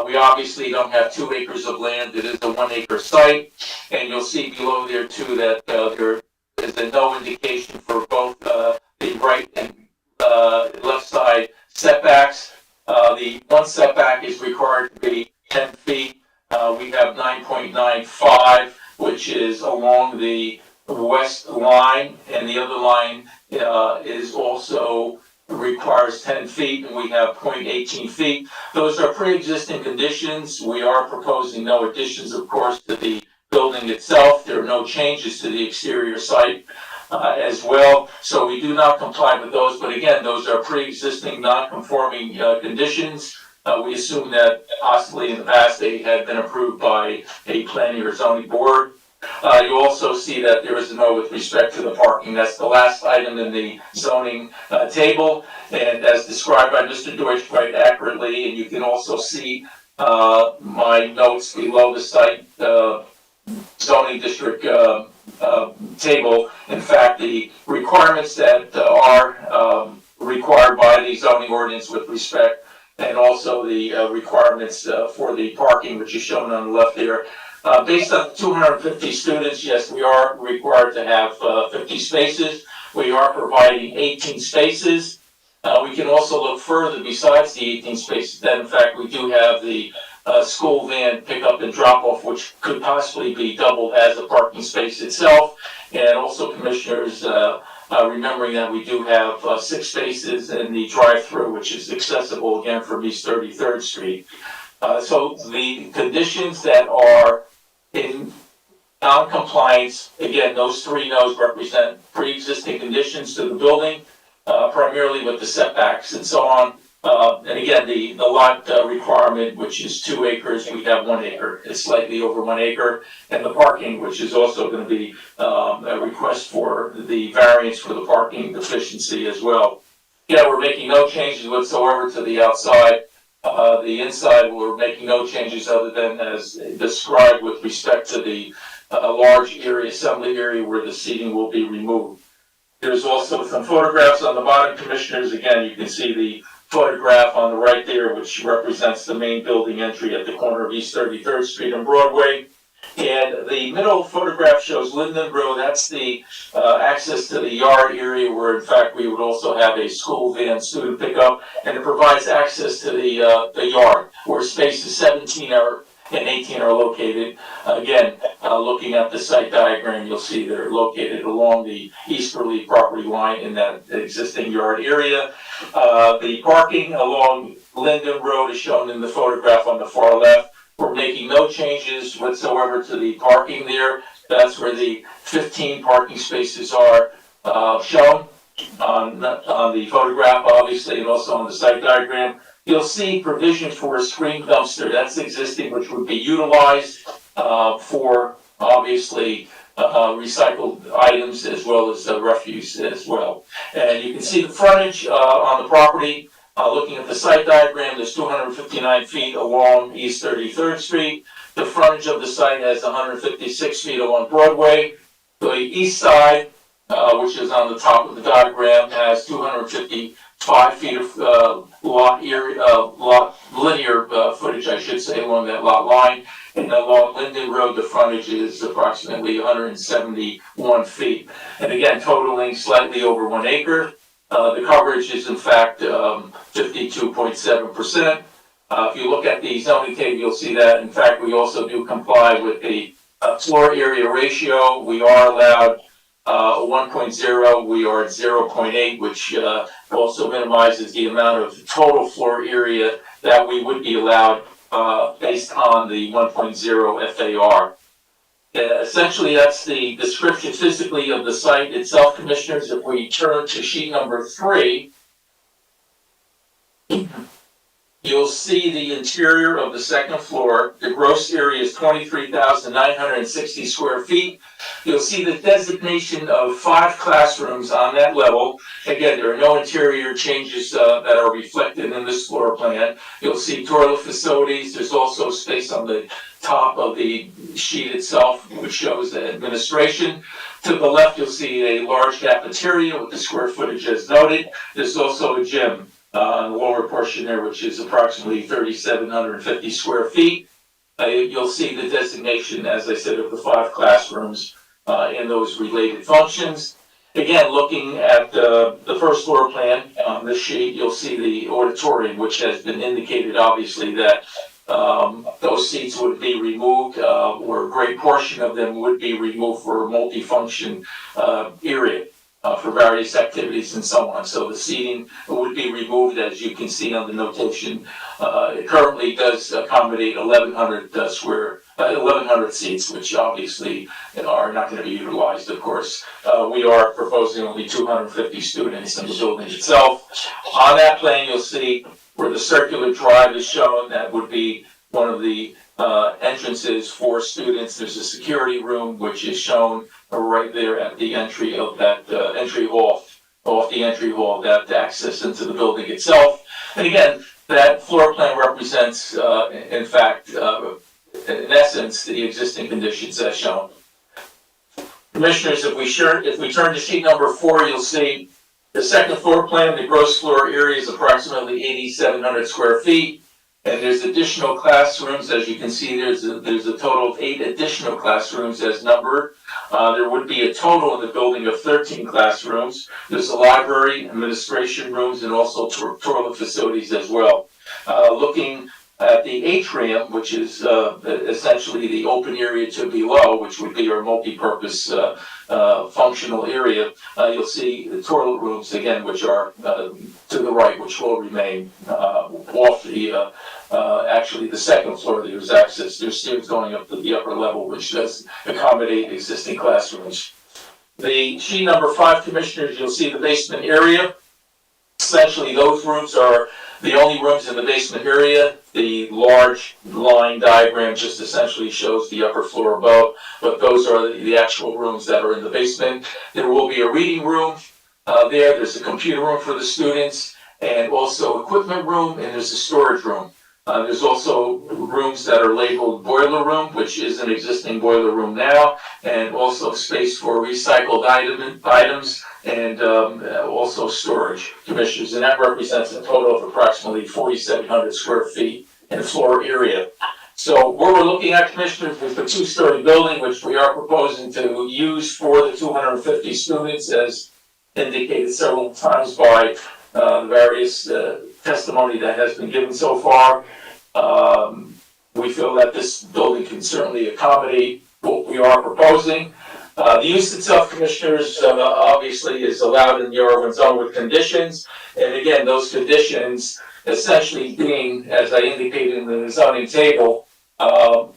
We obviously don't have 2 acres of land. It is a 1-acre site. And you'll see below there, too, that there is a no indication for both the right and left side setbacks. The one setback is required to be 10 feet. We have 9.95, which is along the west line, and the other line is also requires 10 feet, and we have 0.18 feet. Those are pre-existing conditions. We are proposing no additions, of course, to the building itself. There are no changes to the exterior site as well. So we do not comply with those, but again, those are pre-existing non-conforming conditions. We assume that possibly in the past they had been approved by a planning or zoning board. You also see that there is a no with respect to the parking. That's the last item in the zoning table, and as described by Mr. Deutsch quite accurately, and you can also see my notes below the site zoning district table. In fact, the requirements that are required by the zoning ordinance with respect, and also the requirements for the parking, which is shown on the left there. Based on 250 students, yes, we are required to have 50 spaces. We are providing 18 spaces. We can also look further besides the 18 spaces. Then, in fact, we do have the school van pickup and drop off, which could possibly be doubled as a parking space itself. And also, commissioners, remembering that we do have 6 spaces in the drive-through, which is accessible again from East 33rd Street. So the conditions that are in non-compliance, again, those 3 no's represent pre-existing conditions to the building, primarily with the setbacks and so on. And again, the lot requirement, which is 2 acres, we have 1 acre. It's slightly over 1 acre. And the parking, which is also going to be a request for the variance for the parking deficiency as well. Yeah, we're making no changes whatsoever to the outside. The inside, we're making no changes other than as described with respect to the large area, assembly area where the seating will be removed. There's also some photographs on the bottom, commissioners. Again, you can see the photograph on the right there, which represents the main building entry at the corner of East 33rd Street and Broadway. And the middle photograph shows Linden Road. That's the access to the yard area where, in fact, we would also have a school van student pickup. And it provides access to the yard where spaces 17 and 18 are located. Again, looking at the site diagram, you'll see they're located along the easterly property line in that existing yard area. The parking along Linden Road is shown in the photograph on the far left. We're making no changes whatsoever to the parking there. That's where the 15 parking spaces are shown on the photograph, obviously, and also on the site diagram. You'll see provision for a screen dumpster. That's existing, which would be utilized for, obviously, recycled items as well as refuse as well. And you can see the frontage on the property. Looking at the site diagram, there's 259 feet along East 33rd Street. The frontage of the site has 156 feet along Broadway. The east side, which is on the top of the diagram, has 255 feet of lot linear footage, I should say, along that lot line. And along Linden Road, the frontage is approximately 171 feet. And again, totaling slightly over 1 acre. The coverage is in fact 52.7%. If you look at the zoning table, you'll see that, in fact, we also do comply with the floor area ratio. We are allowed 1.0, we are at 0.8, which also minimizes the amount of total floor area that we would be allowed based on the 1.0 FAR. Essentially, that's the description physically of the site itself, Commissioners. If we turn to sheet number 3, you'll see the interior of the second floor. The gross area is 23,960 square feet. You'll see the designation of 5 classrooms on that level. Again, there are no interior changes that are reflected in this floor plan. You'll see toilet facilities. There's also space on the top of the sheet itself, which shows the administration. To the left, you'll see a large cafeteria with the square footage as noted. There's also a gym on the lower portion there, which is approximately 3,750 square feet. You'll see the designation, as I said, of the 5 classrooms and those related functions. Again, looking at the first floor plan on this sheet, you'll see the auditorium, which has been indicated, obviously, that those seats would be removed, or a great portion of them would be removed for a multifunction area. For various activities and so on. So the seating would be removed, as you can see on the notation. It currently does accommodate 1,100 seats, which obviously are not going to be utilized, of course. We are proposing only 250 students in the building itself. On that plan, you'll see where the circular drive is shown. That would be one of the entrances for students. There's a security room, which is shown right there at the entry of that entry hall, off the entry hall, that access into the building itself. And again, that floor plan represents, in fact, in essence, the existing conditions as shown. Commissioners, if we turn to sheet number 4, you'll see the second floor plan. The gross floor area is approximately 8,700 square feet. And there's additional classrooms, as you can see, there's a total of 8 additional classrooms as numbered. There would be a total in the building of 13 classrooms. There's a library, administration rooms, and also toilet facilities as well. Looking at the atrium, which is essentially the open area to below, which would be our multi-purpose functional area, you'll see the toilet rooms again, which are to the right, which will remain off the actually the second floor. There's access. There's stairs going up to the upper level, which does accommodate existing classrooms. The sheet number 5, Commissioners, you'll see the basement area. Essentially, those rooms are the only rooms in the basement area. The large line diagram just essentially shows the upper floor above, but those are the actual rooms that are in the basement. There will be a reading room there. There's a computer room for the students, and also equipment room, and there's a storage room. There's also rooms that are labeled boiler room, which is an existing boiler room now, and also space for recycled items and also storage, Commissioners. And that represents a total of approximately 4,700 square feet in floor area. So what we're looking at, Commissioners, is the 2-story building, which we are proposing to use for the 250 students, as indicated several times by the various testimony that has been given so far. We feel that this building can certainly accommodate what we are proposing. The use itself, Commissioners, obviously is allowed in the R1 zone with conditions. And again, those conditions essentially being, as I indicated in the zoning table,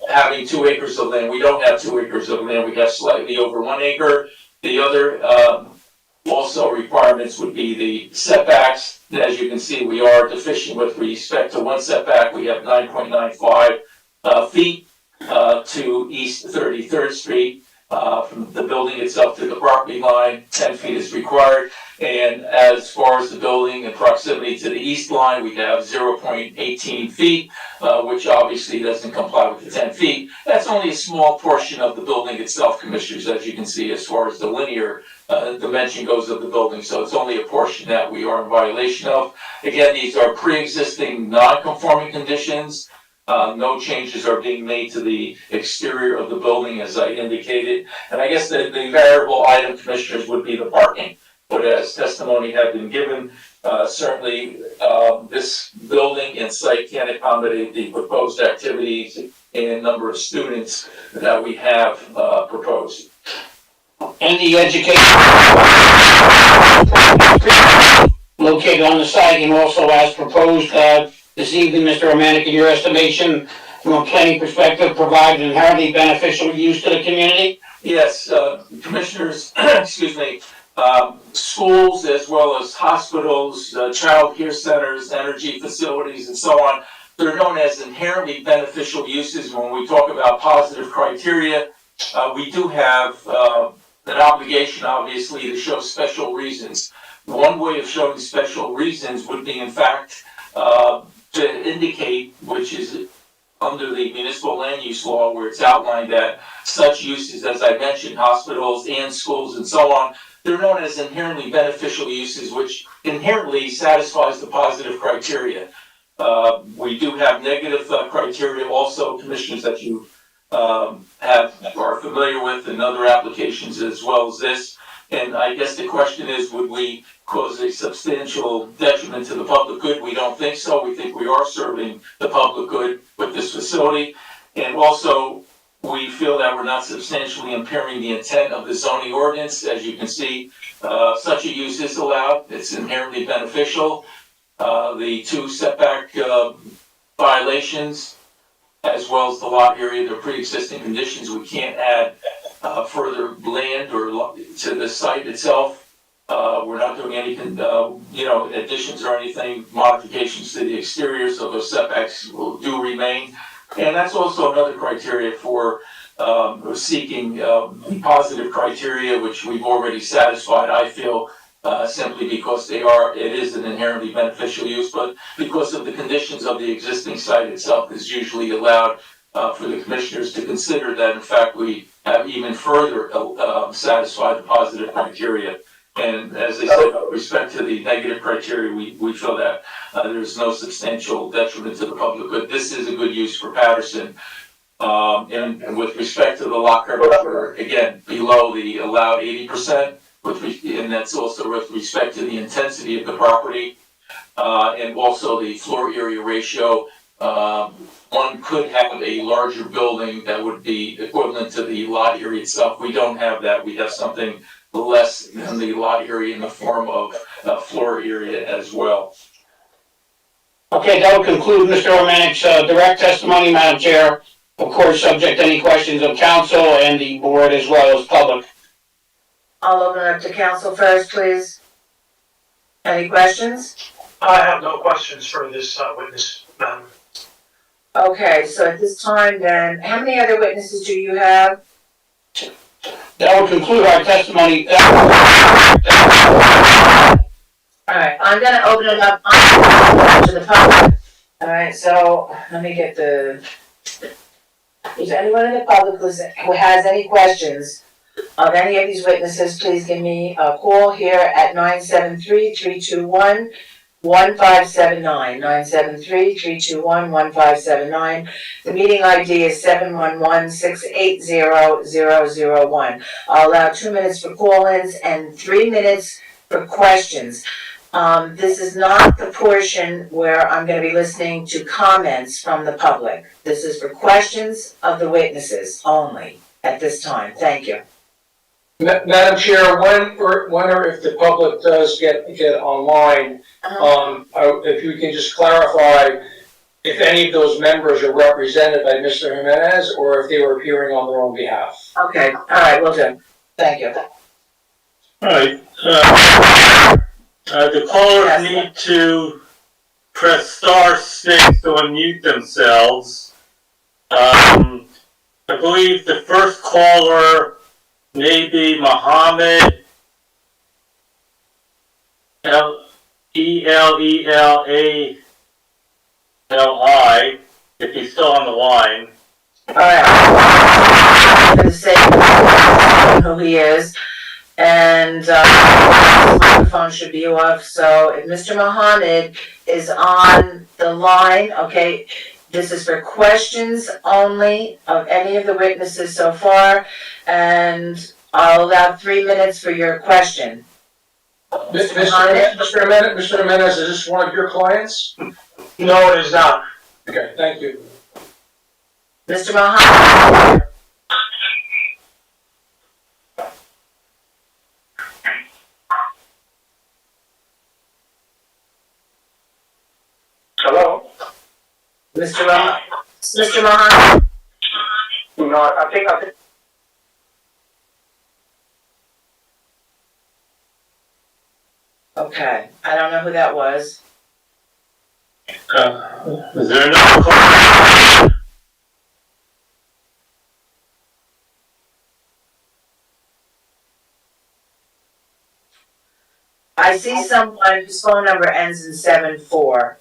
having 2 acres of land. We don't have 2 acres of land. We have slightly over 1 acre. The other also requirements would be the setbacks. As you can see, we are deficient with respect to one setback. We have 9.95 feet to East 33rd Street. From the building itself to the property line, 10 feet is required. And as far as the building in proximity to the east line, we have 0.18 feet, which obviously doesn't comply with the 10 feet. That's only a small portion of the building itself, Commissioners, as you can see, as far as the linear dimension goes of the building. So it's only a portion that we are in violation of. Again, these are pre-existing non-conforming conditions. No changes are being made to the exterior of the building, as I indicated. And I guess the variable item, commissioners, would be the parking. But as testimony had been given, certainly this building and site can accommodate the proposed activities and number of students that we have proposed. And the education located on the site and also as proposed this evening, Mr. Romanek, in your estimation, from a planning perspective, provide an inherently beneficial use to the community? Yes, commissioners, excuse me, schools as well as hospitals, child care centers, energy facilities, and so on. They're known as inherently beneficial uses. When we talk about positive criteria, we do have an obligation, obviously, to show special reasons. One way of showing special reasons would be, in fact, to indicate, which is under the municipal land use law, where it's outlined that such uses, as I mentioned, hospitals and schools and so on, they're known as inherently beneficial uses, which inherently satisfies the positive criteria. We do have negative criteria also, commissioners, that you are familiar with in other applications as well as this. And I guess the question is, would we cause a substantial detriment to the public good? We don't think so. We think we are serving the public good with this facility. And also, we feel that we're not substantially impairing the intent of the zoning ordinance. As you can see, such a use is allowed. It's inherently beneficial. The two setback violations, as well as the lot area, the pre-existing conditions, we can't add further land or to the site itself. We're not doing any, additions or anything, modifications to the exterior, so those setbacks do remain. And that's also another criteria for seeking positive criteria, which we've already satisfied, I feel, simply because it is an inherently beneficial use, but because of the conditions of the existing site itself is usually allowed for the commissioners to consider that, in fact, we have even further satisfied the positive criteria. And as I said, with respect to the negative criteria, we feel that there's no substantial detriment to the public good. This is a good use for Paterson. And with respect to the lot coverage, we're again below the allowed 80%, and that's also with respect to the intensity of the property, and also the floor area ratio. One could have a larger building that would be equivalent to the lot area itself. We don't have that. We have something less than the lot area in the form of floor area as well. Okay, that will conclude Mr. Romanek's direct testimony, Madam Chair. Of course, subject to any questions of council and the board as well as public. I'll open it up to council first, please. Any questions? I have no questions for this witness, madam. Okay, so at this time then, how many other witnesses do you have? That will conclude our testimony. Alright, I'm gonna open it up to the public. Alright, so let me get is anyone in the public who has any questions of any of these witnesses, please give me a call here at 973-321-1579, 973-321-1579. The meeting ID is 711-680-001. I'll allow 2 minutes for call-ins and 3 minutes for questions. This is not the portion where I'm gonna be listening to comments from the public. This is for questions of the witnesses only at this time. Thank you. Madam Chair, when or if the public does get online, if you can just clarify if any of those members are represented by Mr. Jimenez or if they were appearing on their own behalf. Okay, alright, will do. Thank you. Alright, the callers need to press *6 to unmute themselves. I believe the first caller may be Mohammed Eleli, if he's still on the line. Alright. I'm gonna say who he is. And his microphone should be off, so if Mr. Mohammed is on the line, okay, This is for questions only of any of the witnesses so far, and I'll allow 3 minutes for your question. Mr. Jimenez, is this one of your clients? No, it is not. Okay, thank you. Mr. Mohammed? Hello? Mr. Mohammed? No, I think. Okay, I don't know who that was. Is there another call? I see someone whose phone number ends in 74.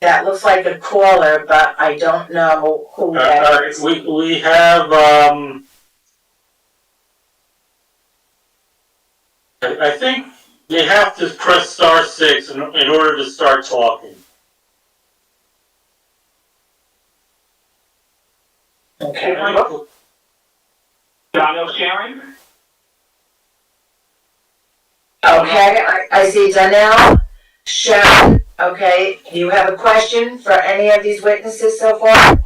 That looks like a caller, but I don't know who that is. We have, I think you have to press star 6 in order to start talking. Okay. Donnell Sharon? Okay, I see Donnell, Sharon, okay, do you have a question for any of these witnesses so far?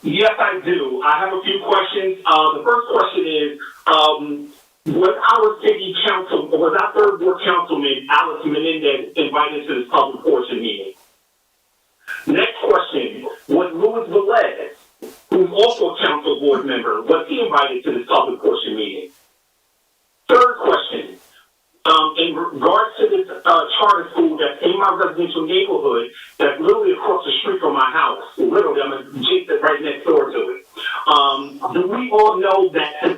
Yes, I do. I have a few questions. The first question is, was our city council, was our third ward councilman, Alex Menendez, invited to this public portion meeting? Next question, was Louis Velez, who's also a council board member, was he invited to this public portion meeting? Third question, in regards to this charter school that's in my residential neighborhood, that's literally across the street from my house, literally, I'm adjacent right next door to it. Do we all know that this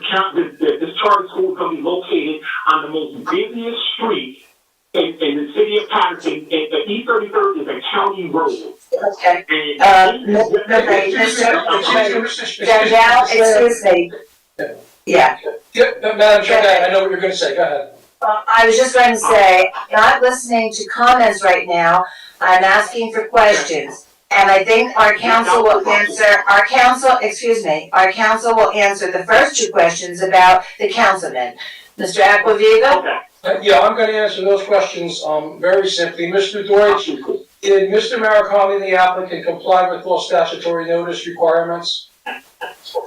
charter school is going to be located on the most busiest street in the city of Paterson? The East 33rd is a county road. Okay. Donnell, excuse me. Yeah. Madam Chair, I know what you're gonna say, go ahead. I was just going to say, I'm not listening to comments right now, I'm asking for questions. And I think our council will answer, our council will answer the first 2 questions about the councilman. Mr. Acquaviva? Yeah, I'm gonna answer those questions, very simply. Mr. Deutsch, did Mr. Mariconi, the applicant, comply with all statutory notice requirements?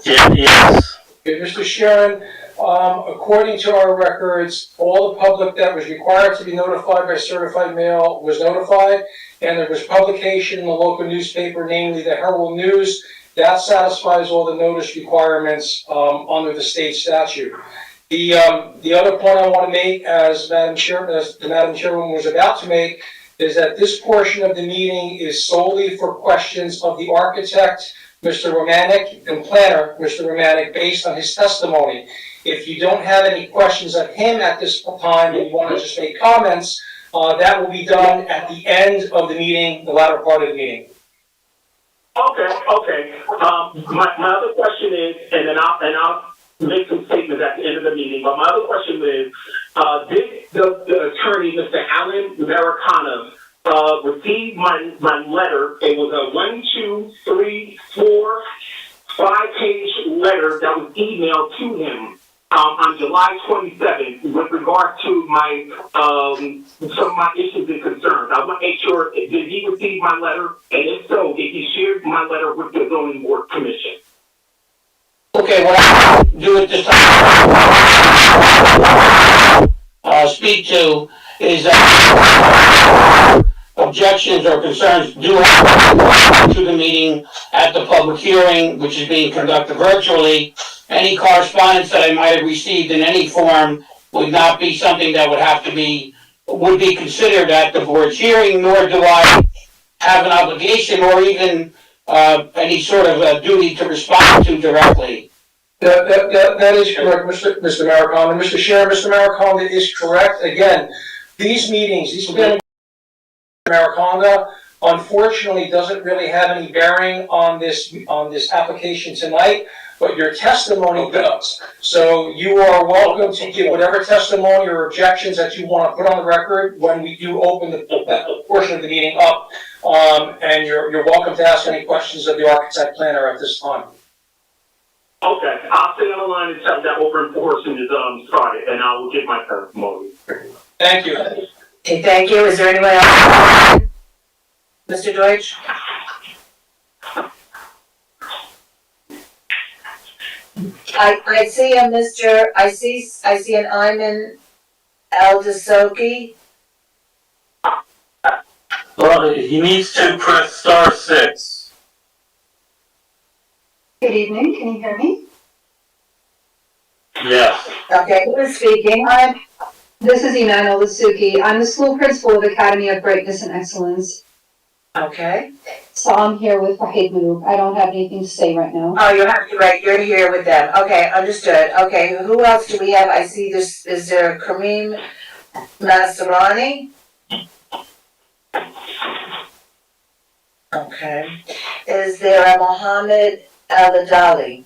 Yes. Okay, Mr. Sharon, according to our records, all the public that was required to be notified by certified mail was notified, and there was publication in the local newspaper, namely the Herald News. That satisfies all the notice requirements under the state statute. The other point I want to make, as the Madam Chairwoman was about to make, is that this portion of the meeting is solely for questions of the architect, Mr. Romanek, and planner, Mr. Romanek, based on his testimony. If you don't have any questions of him at this time and you want to just make comments, that will be done at the end of the meeting, the latter part of the meeting. Okay. My other question is, and I'll make some statements at the end of the meeting, but my other question is, did the attorney, Mr. Alan Maricano, received my letter? It was a 1, 2, 3, 4, 5-page letter that was emailed to him on July 27th with regard to my some of my issues and concerns. I want to make sure, did he receive my letter? And if so, did he share my letter with the zoning board commission? Okay, what I do at this time, speak to is that objections or concerns do have to the meeting at the public hearing, which is being conducted virtually. Any correspondence that I might have received in any form would not be something that would be considered at the board's hearing, nor do I have an obligation or even any sort of a duty to respond to directly. That is correct, Mr. Maricano. Mr. Chair, Mr. Maricano is correct. Again, these meetings, Maricano, unfortunately doesn't really have any bearing on this application tonight. but your testimony does. So you are welcome to give whatever testimony or objections that you want to put on the record when we do open the portion of the meeting up. And you're welcome to ask any questions of the architect planner at this time. Okay, I'll stay on the line until that open portion is started, and I will give my testimony. Thank you. Okay, thank you. Is there anyone else? Mr. Deutsch? I see a Mr., I see an Ayman Al-Dasoki. Well, he needs to press *6. Good evening, can you hear me? Yes. Okay, who is speaking? This is Iman Olasuki. I'm the school principal of Academy of Greatness and Excellence. Okay. So I'm here with Wahid Malouk. I don't have anything to say right now. Oh, you're here with them. Okay, understood. Okay, who else do we have? I see this, is there Kareem Nasrani? Okay. Is there a Mohammed Al-Adali?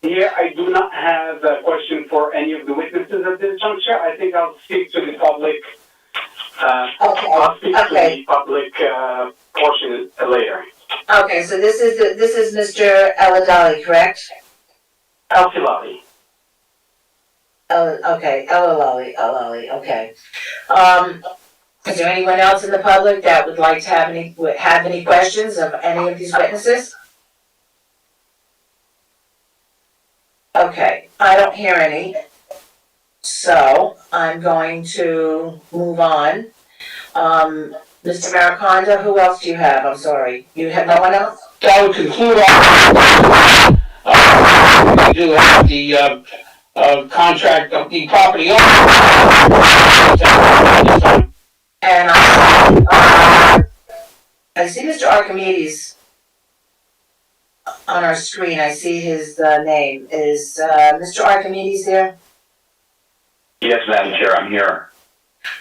Here, I do not have a question for any of the witnesses at this juncture. I think I'll speak to the public. I'll speak to the public portion later. Okay, so this is Mr. Al-Adali, correct? Al-Filali. Okay, Al-Alali, okay. Is there anyone else in the public that would like to have any questions of any of these witnesses? Okay, I don't hear any. So I'm going to move on. Mr. Maricondo, who else do you have? I'm sorry. You have no one else? That would conclude our, we do have the, contract of the property owner. And I see Mr. Archimedes on our screen. I see his name. Is Mr. Archimedes there? Yes, Madam Chair, I'm here.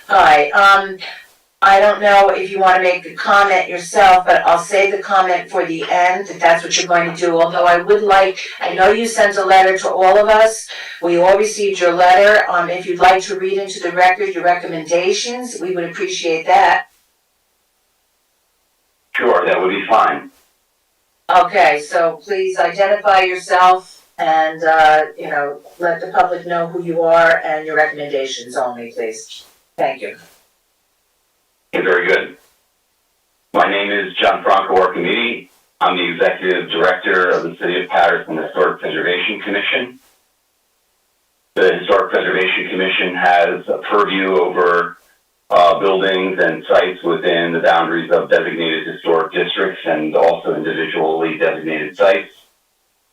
Hi. I don't know if you want to make the comment yourself, but I'll save the comment for the end, if that's what you're going to do. Although I know you sent a letter to all of us. We all received your letter. If you'd like to read into the record your recommendations, we would appreciate that. Sure, that would be fine. Okay, so please identify yourself and, let the public know who you are and your recommendations only, please. Thank you. Okay, very good. My name is Gianfranco Archimedes. I'm the Executive Director of the City of Paterson Historic Preservation Commission. The Historic Preservation Commission has a purview over buildings and sites within the boundaries of designated historic districts and also individually designated sites.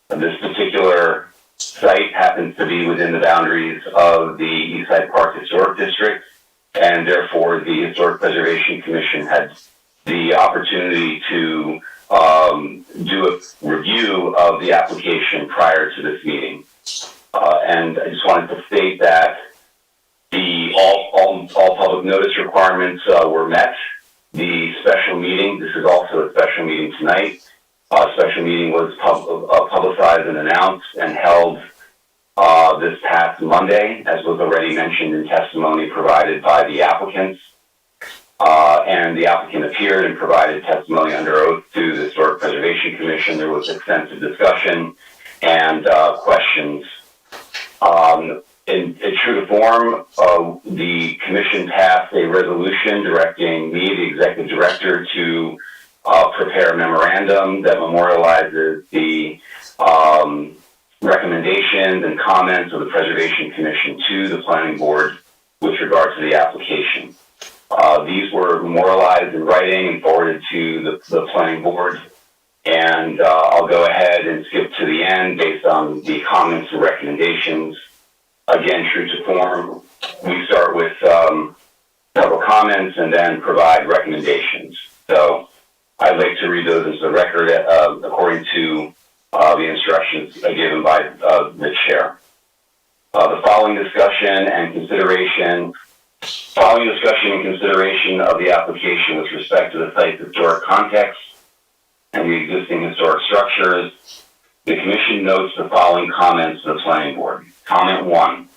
This particular site happens to be within the boundaries of the Eastside Park Historic District, and therefore the Historic Preservation Commission had the opportunity to do a review of the application prior to this meeting. And I just wanted to state that all public notice requirements were met. The special meeting, this is also a special meeting tonight. A special meeting was publicized and announced and held this past Monday, as was already mentioned in testimony provided by the applicants. And the applicant appeared and provided testimony under oath to the Historic Preservation Commission. There was extensive discussion and questions. In true to form, the commission passed a resolution directing me, the executive director, to prepare a memorandum that memorializes the recommendations and comments of the Preservation Commission to the Planning Board with regard to the application. These were memorialized in writing and forwarded to the Planning Board. And I'll go ahead and skip to the end based on the comments and recommendations. Again, true to form, we start with several comments and then provide recommendations. So I'd like to read those into the record according to the instructions given by the chair. The following discussion and consideration of the application with respect to the site's historic context, and the existing historic structures, the Commission notes the following comments to the Planning Board. Comment 1.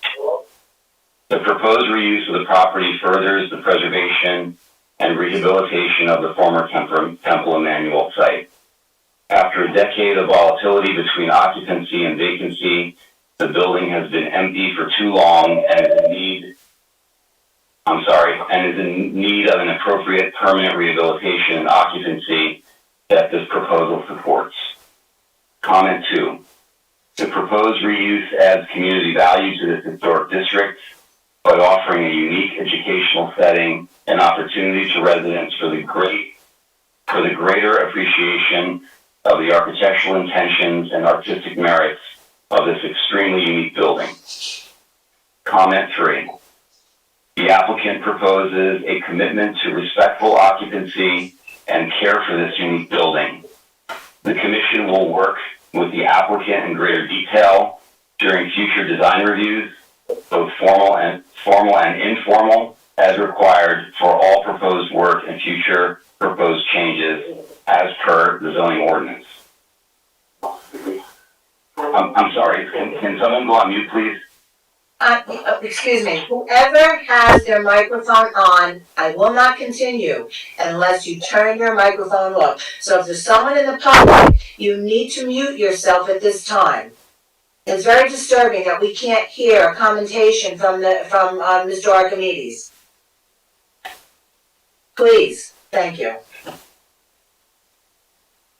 The proposed reuse of the property furthers the preservation and rehabilitation of the former Temple Emmanuel site. After a decade of volatility between occupancy and vacancy, the building has been empty for too long and is in need of an appropriate permanent rehabilitation and occupancy that this proposal supports. Comment 2. The proposed reuse adds community value to this historic district by offering a unique educational setting and opportunity to residents for the greater appreciation of the architectural intentions and artistic merits of this extremely unique building. Comment 3. The applicant proposes a commitment to respectful occupancy and care for this unique building. The Commission will work with the applicant in greater detail during future design reviews, both formal and informal, as required for all proposed work and future proposed changes as per the zoning ordinance. I'm sorry, can someone go on mute, please? Excuse me, whoever has their microphone on, I will not continue unless you turn your microphone off. So if there's someone in the public, you need to mute yourself at this time. It's very disturbing that we can't hear a commentation from Mr. Archimedes. Please, thank you.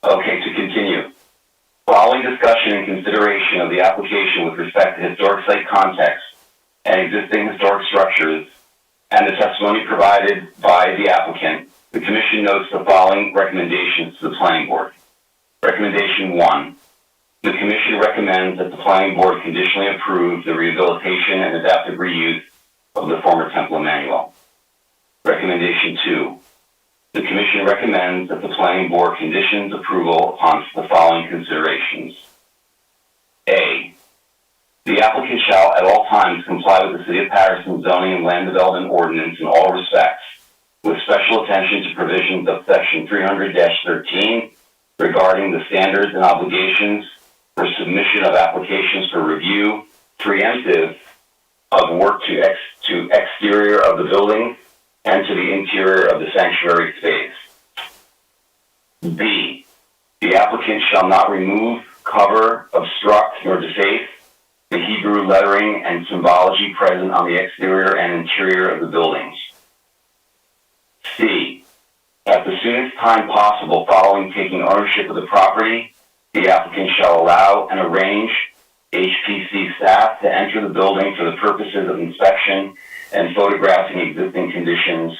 Okay, to continue. Following discussion and consideration of the application with respect to historic site context and existing historic structures, and the testimony provided by the applicant, the Commission notes the following recommendations to the Planning Board. Recommendation 1. The Commission recommends that the Planning Board conditionally approve the rehabilitation and adaptive reuse of the former Temple Emmanuel. Recommendation 2. The Commission recommends that the Planning Board conditions approval upon the following considerations. A. The applicant shall at all times comply with the City of Paterson zoning and land development ordinance in all respects, with special attention to provisions of Section 300-13 regarding the standards and obligations for submission of applications for review, preemptive of work to exterior of the building and to the interior of the sanctuary space. B. The applicant shall not remove, cover, obstruct, nor deface the Hebrew lettering and symbology present on the exterior and interior of the buildings. C. At the soonest time possible following taking ownership of the property, the applicant shall allow and arrange HPC staff to enter the building for the purposes of inspection and photographing existing conditions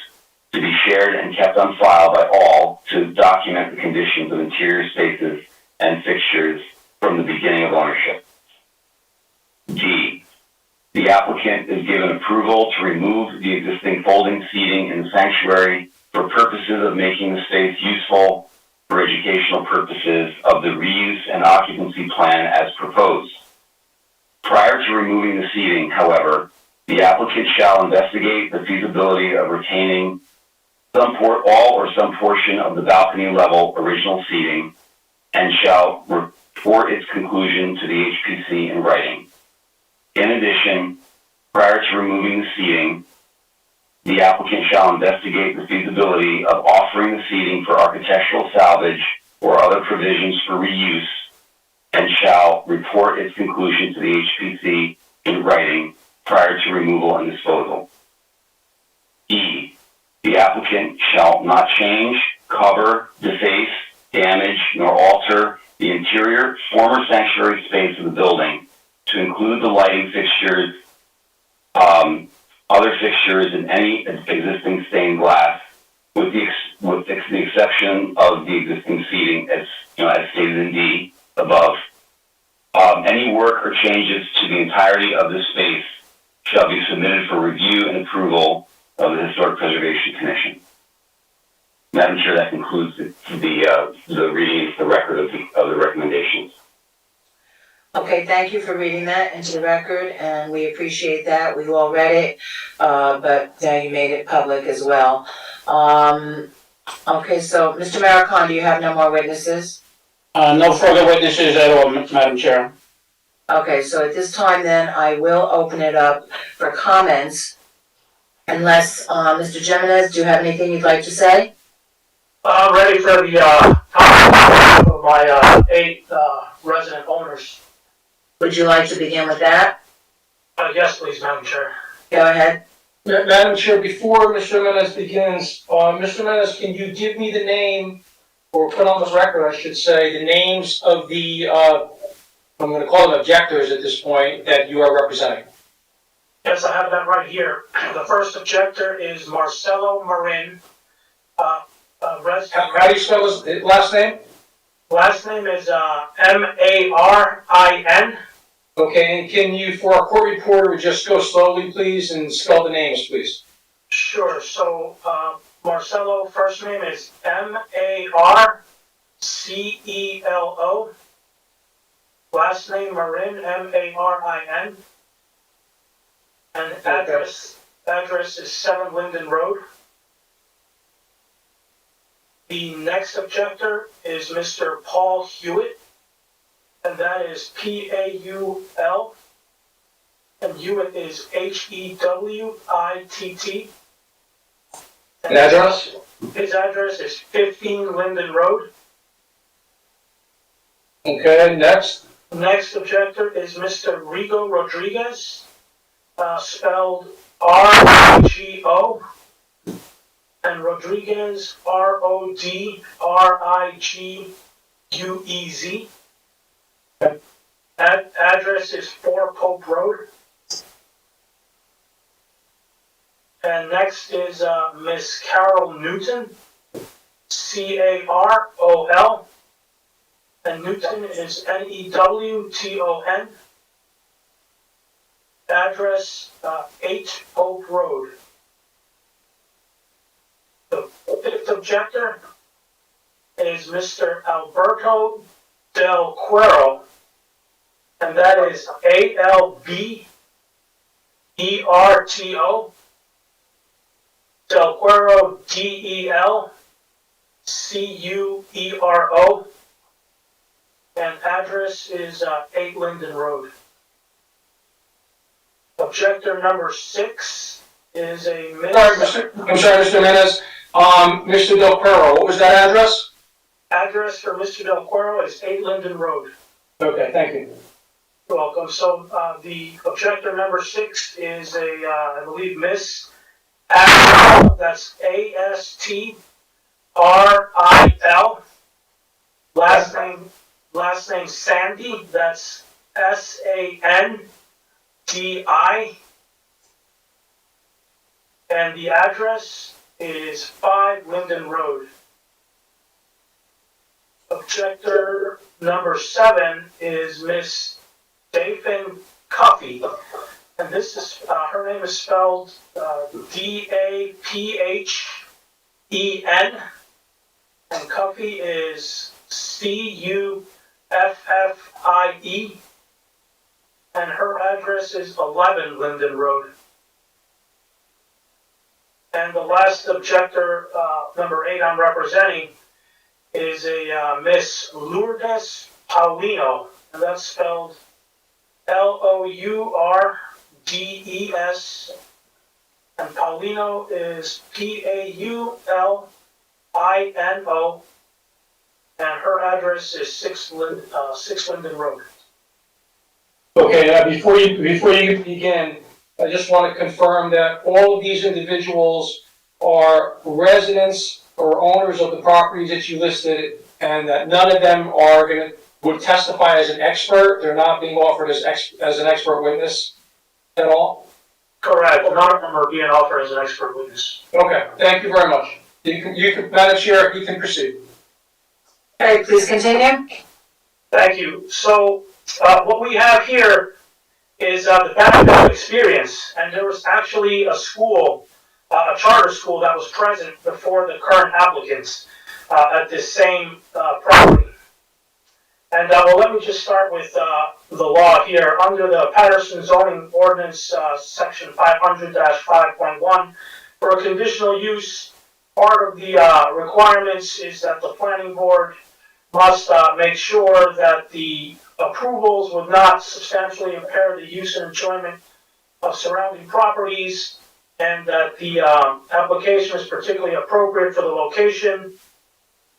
to be shared and kept on file by all to document the conditions of interior spaces and fixtures from the beginning of ownership. D. The applicant is given approval to remove the existing folding seating in the sanctuary for purposes of making the space useful for educational purposes of the reuse and occupancy plan as proposed. Prior to removing the seating, however, the applicant shall investigate the feasibility of retaining all or some portion of the balcony level original seating and shall report its conclusion to the HPC in writing. In addition, prior to removing the seating, the applicant shall investigate the feasibility of offering the seating for architectural salvage or other provisions for reuse and shall report its conclusion to the HPC in writing prior to removal and disposal. E. The applicant shall not change, cover, deface, damage, nor alter the interior former sanctuary space of the building to include the lighting fixtures, other fixtures, and any existing stained glass, with the exception of the existing seating, as stated in D above. Any work or changes to the entirety of this space shall be submitted for review and approval of the Historic Preservation Commission. Madam Chair, that concludes the reading, the record of the recommendations. Okay, thank you for reading that into the record, and we appreciate that. We've all read it, but now you made it public as well. Okay, so Mr. Maricon, do you have no more witnesses? No further witnesses at all, Madam Chair. Okay, so at this time then, I will open it up for comments. Unless, Mr. Jimenez, do you have anything you'd like to say? I'm ready for the, comment of my, 8, resident owners. Would you like to begin with that? Yes, please, Madam Chair. Go ahead. Madam Chair, before Mr. Menes begins, Mr. Menes, can you give me the name, or put on the record, I should say, the names of the, I'm gonna call them objectors at this point, that you are representing? Yes, I have that right here. The first objector is Marcelo Marin, How do you spell his last name? Last name is, Marin. Okay, and can you, for our court reporter, just go slowly, please, and spell the names, please? Sure, so, Marcelo, first name is Marcelo. Last name Marin, Marin. And address is 7 Linden Road. The next objector is Mr. Paul Hewitt, and that is Paul, and Hewitt is Hewitt. And address? His address is 15 Linden Road. Okay, next. Next objector is Mr. Rigo Rodriguez, spelled R-I-G-O, and Rodriguez, R-O-D-R-I-G-U-E-Z. Address is 4 Pope Road. And next is Miss Carol Newton, C-A-R-O-L, and Newton is N-E-W-T-O-N. Address 8 Pope Road. The fifth objector is Mr. Alberto Del Cuero, and that is A-L-B-E-R-T-O, Del Cuero, D-E-L-C-U-E-R-O, and address is 8 Linden Road. Objector number 6 is a Miss... I'm sorry, Mr. Menes. Mr. Del Cuero, what was that address? Address for Mr. Del Cuero is 8 Linden Road. Okay, thank you. You're welcome. So, the objector number 6 is I believe, Miss Astril, that's A-S-T-R-I-L. Last name Sandy, that's S-A-N-D-I. And the address is 5 Linden Road. Objector number 7 is Miss Dathan Cuffey, and this is her name is spelled D-A-P-H-E-N, and Cuffey is C-U-F-F-I-E, and her address is 11 Linden Road. And the last objector, number 8 I'm representing, is a Miss Lourdes Paulino, and that's spelled L-O-U-R-D-E-S, and Paulino is P-A-U-L-I-N-O, and her address is 6 Linden Road. Okay, before you begin, I just want to confirm that all of these individuals are residents or owners of the properties that you listed, and that none of them would testify as an expert. They're not being offered as an expert witness at all? Correct. None of them are being offered as an expert witness. Okay, thank you very much. You can, Madam Chair, you can proceed. Okay, please continue. Thank you. So, what we have here is the benefit of experience, and there was actually a school, a charter school that was present before the current applicants at this same property. And well, let me just start with the law here. Under the Paterson zoning ordinance, section 500-5.1, for a conditional use, part of the requirements is that the planning board must make sure that the approvals would not substantially impair the use and enjoyment of surrounding properties, and that the application is particularly appropriate for the location,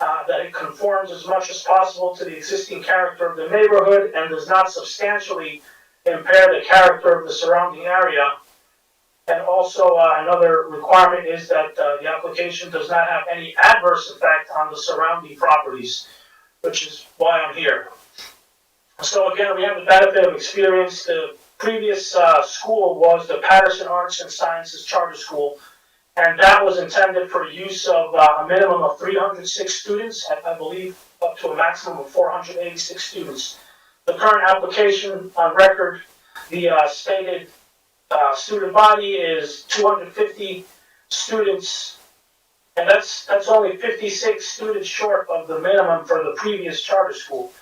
that it conforms as much as possible to the existing character of the neighborhood and does not substantially impair the character of the surrounding area. And also, another requirement is that the application does not have any adverse effect on the surrounding properties, which is why I'm here. So again, we have the benefit of experience. The previous school was the Paterson Arts and Sciences Charter School, and that was intended for use of a minimum of 306 students, I believe up to a maximum of 486 students. The current application on record, the stated student body is 250 students, and that's only 56 students short of the minimum for the previous charter school.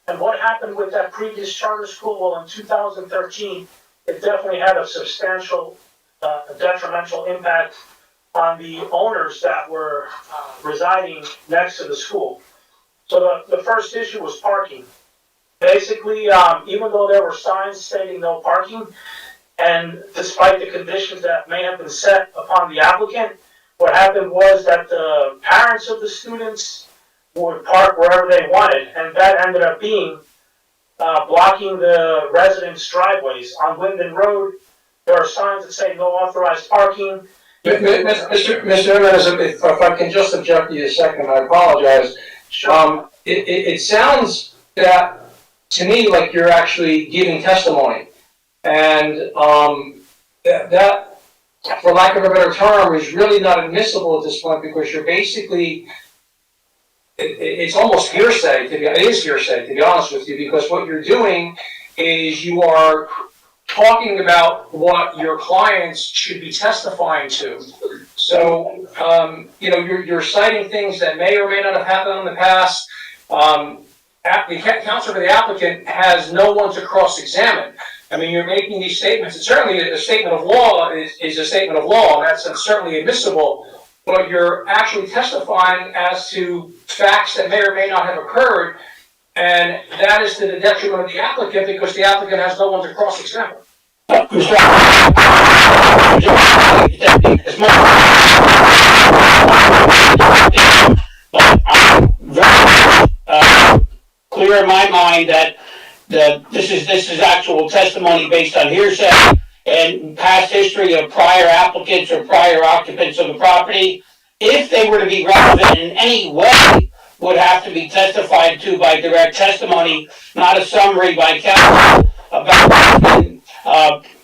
And what happened with that previous charter school? Well, in 2013, it definitely had a substantial detrimental impact on the owners that were residing next to the school. So the first issue was parking. Basically, even though there were signs stating no parking, and despite the conditions that may have been set upon the applicant, what happened was that the parents of the students would park wherever they wanted, and that ended up being blocking the residents' driveways. On Linden Road, there are signs that say no authorized parking. Mr. Hernandez, if I can just object to you a second, I apologize. Sure. It sounds that, to me, like you're actually giving testimony. And that, for lack of a better term, is really not admissible at this point, because you're basically, it's almost hearsay, it is hearsay, to be honest with you, because what you're doing is you are talking about what your clients should be testifying to. So, you're citing things that may or may not have happened in the past. The counsel for the applicant has no one to cross-examine. I mean, you're making these statements, and certainly a statement of law is a statement of law, and that's certainly admissible, but you're actually testifying as to facts that may or may not have occurred, and that is to the detriment of the applicant, because the applicant has no one to cross-examine. Clear in my mind that this is actual testimony based on hearsay and past history of prior applicants or prior occupants of the property. If they were to be relevant in any way, would have to be testified to by direct testimony, not a summary by counsel about what's been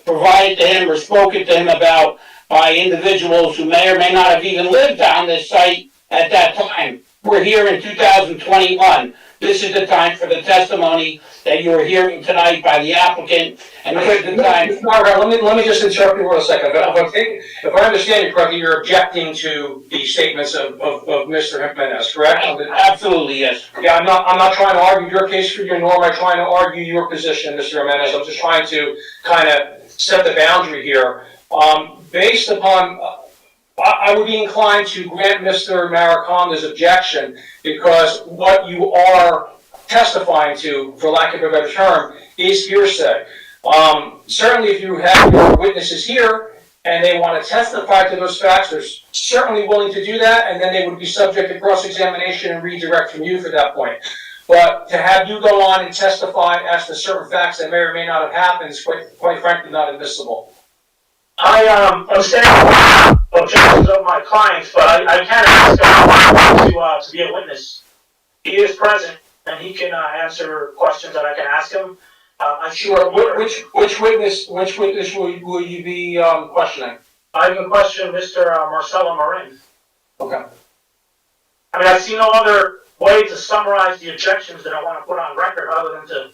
provided to him or spoken to him about by individuals who may or may not have even lived on this site at that time. We're here in 2021. This is the time for the testimony that you are hearing tonight by the applicant, and this is the time. Let me just interrupt you for a second. If I understand you correctly, you're objecting to the statements of Mr. Jimenez, correct? Absolutely, yes. Yeah, I'm not trying to argue your case for you, nor am I trying to argue your position, Mr. Jimenez. I'm just trying to kind of set the boundary here. Based upon, I would be inclined to grant Mr. Mariconda's objection, because what you are testifying to, for lack of a better term, is hearsay. Certainly if you have your witnesses here and they want to testify to those facts, they're certainly willing to do that, and then they would be subject to cross-examination and redirect from you for that point. But to have you go on and testify as to certain facts that may or may not have happened is quite frankly not admissible. I understand objections of my clients, but I can't ask him to be a witness. He is present, and he can answer questions that I can ask him. I'm sure. Which witness will you be questioning? I can question Mr. Marcelo Marin. Okay. I mean, I see no other way to summarize the objections that I want to put on record other than to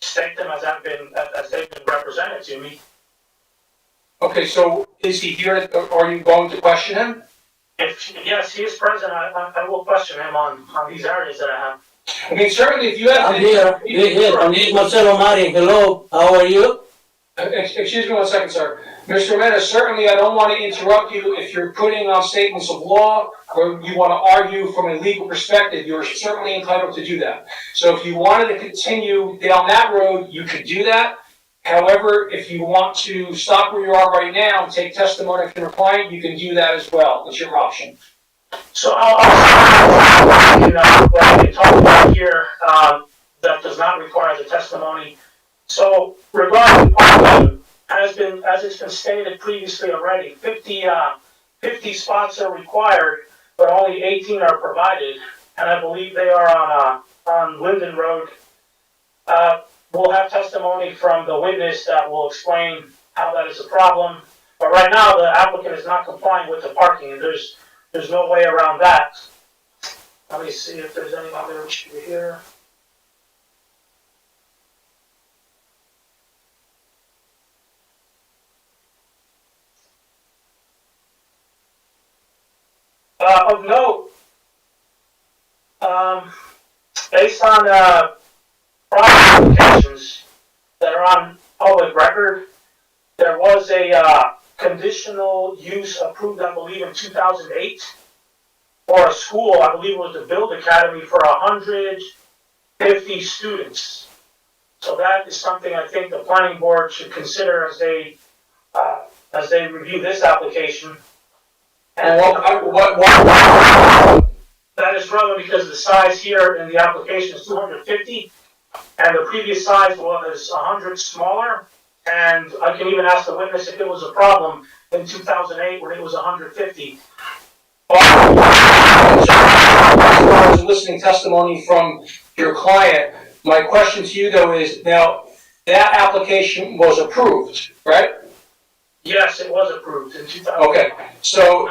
state them as they've been represented to me. Okay, so is he here? Are you going to question him? Yes, he is present. I will question him on these areas that I have. I mean, certainly if you have... I'm here. I'm here. Marcelo Marin. Hello. How are you? Excuse me one second, sir. Mr. Mena, certainly I don't want to interrupt you if you're putting on statements of law or you want to argue from a legal perspective. You're certainly entitled to do that. So if you wanted to continue down that road, you could do that. However, if you want to stop where you are right now and take testimony from your client, you can do that as well. It's your option. So I'll what I can talk about here, that does not require the testimony. So regarding parking, as it's been stated previously already, 50 spots are required, but only 18 are provided, and I believe they are on Linden Road. We'll have testimony from the witness that will explain how that is a problem. But right now, the applicant is not complying with the parking, and there's no way around that. Let me see if there's any other issue here. Of note, based on prior applications that are on public record, there was a conditional use approved, I believe, in 2008 for a school. I believe it was the Build Academy for 150 students. So that is something I think the planning board should consider as they review this application. And that is relevant because the size here in the application is 250, and the previous size was 100 smaller. And I can even ask the witness if it was a problem in 2008 when it was 150. I was listening testimony from your client. My question to you though is, now, that application was approved, right? Yes, it was approved in 2000. Okay, so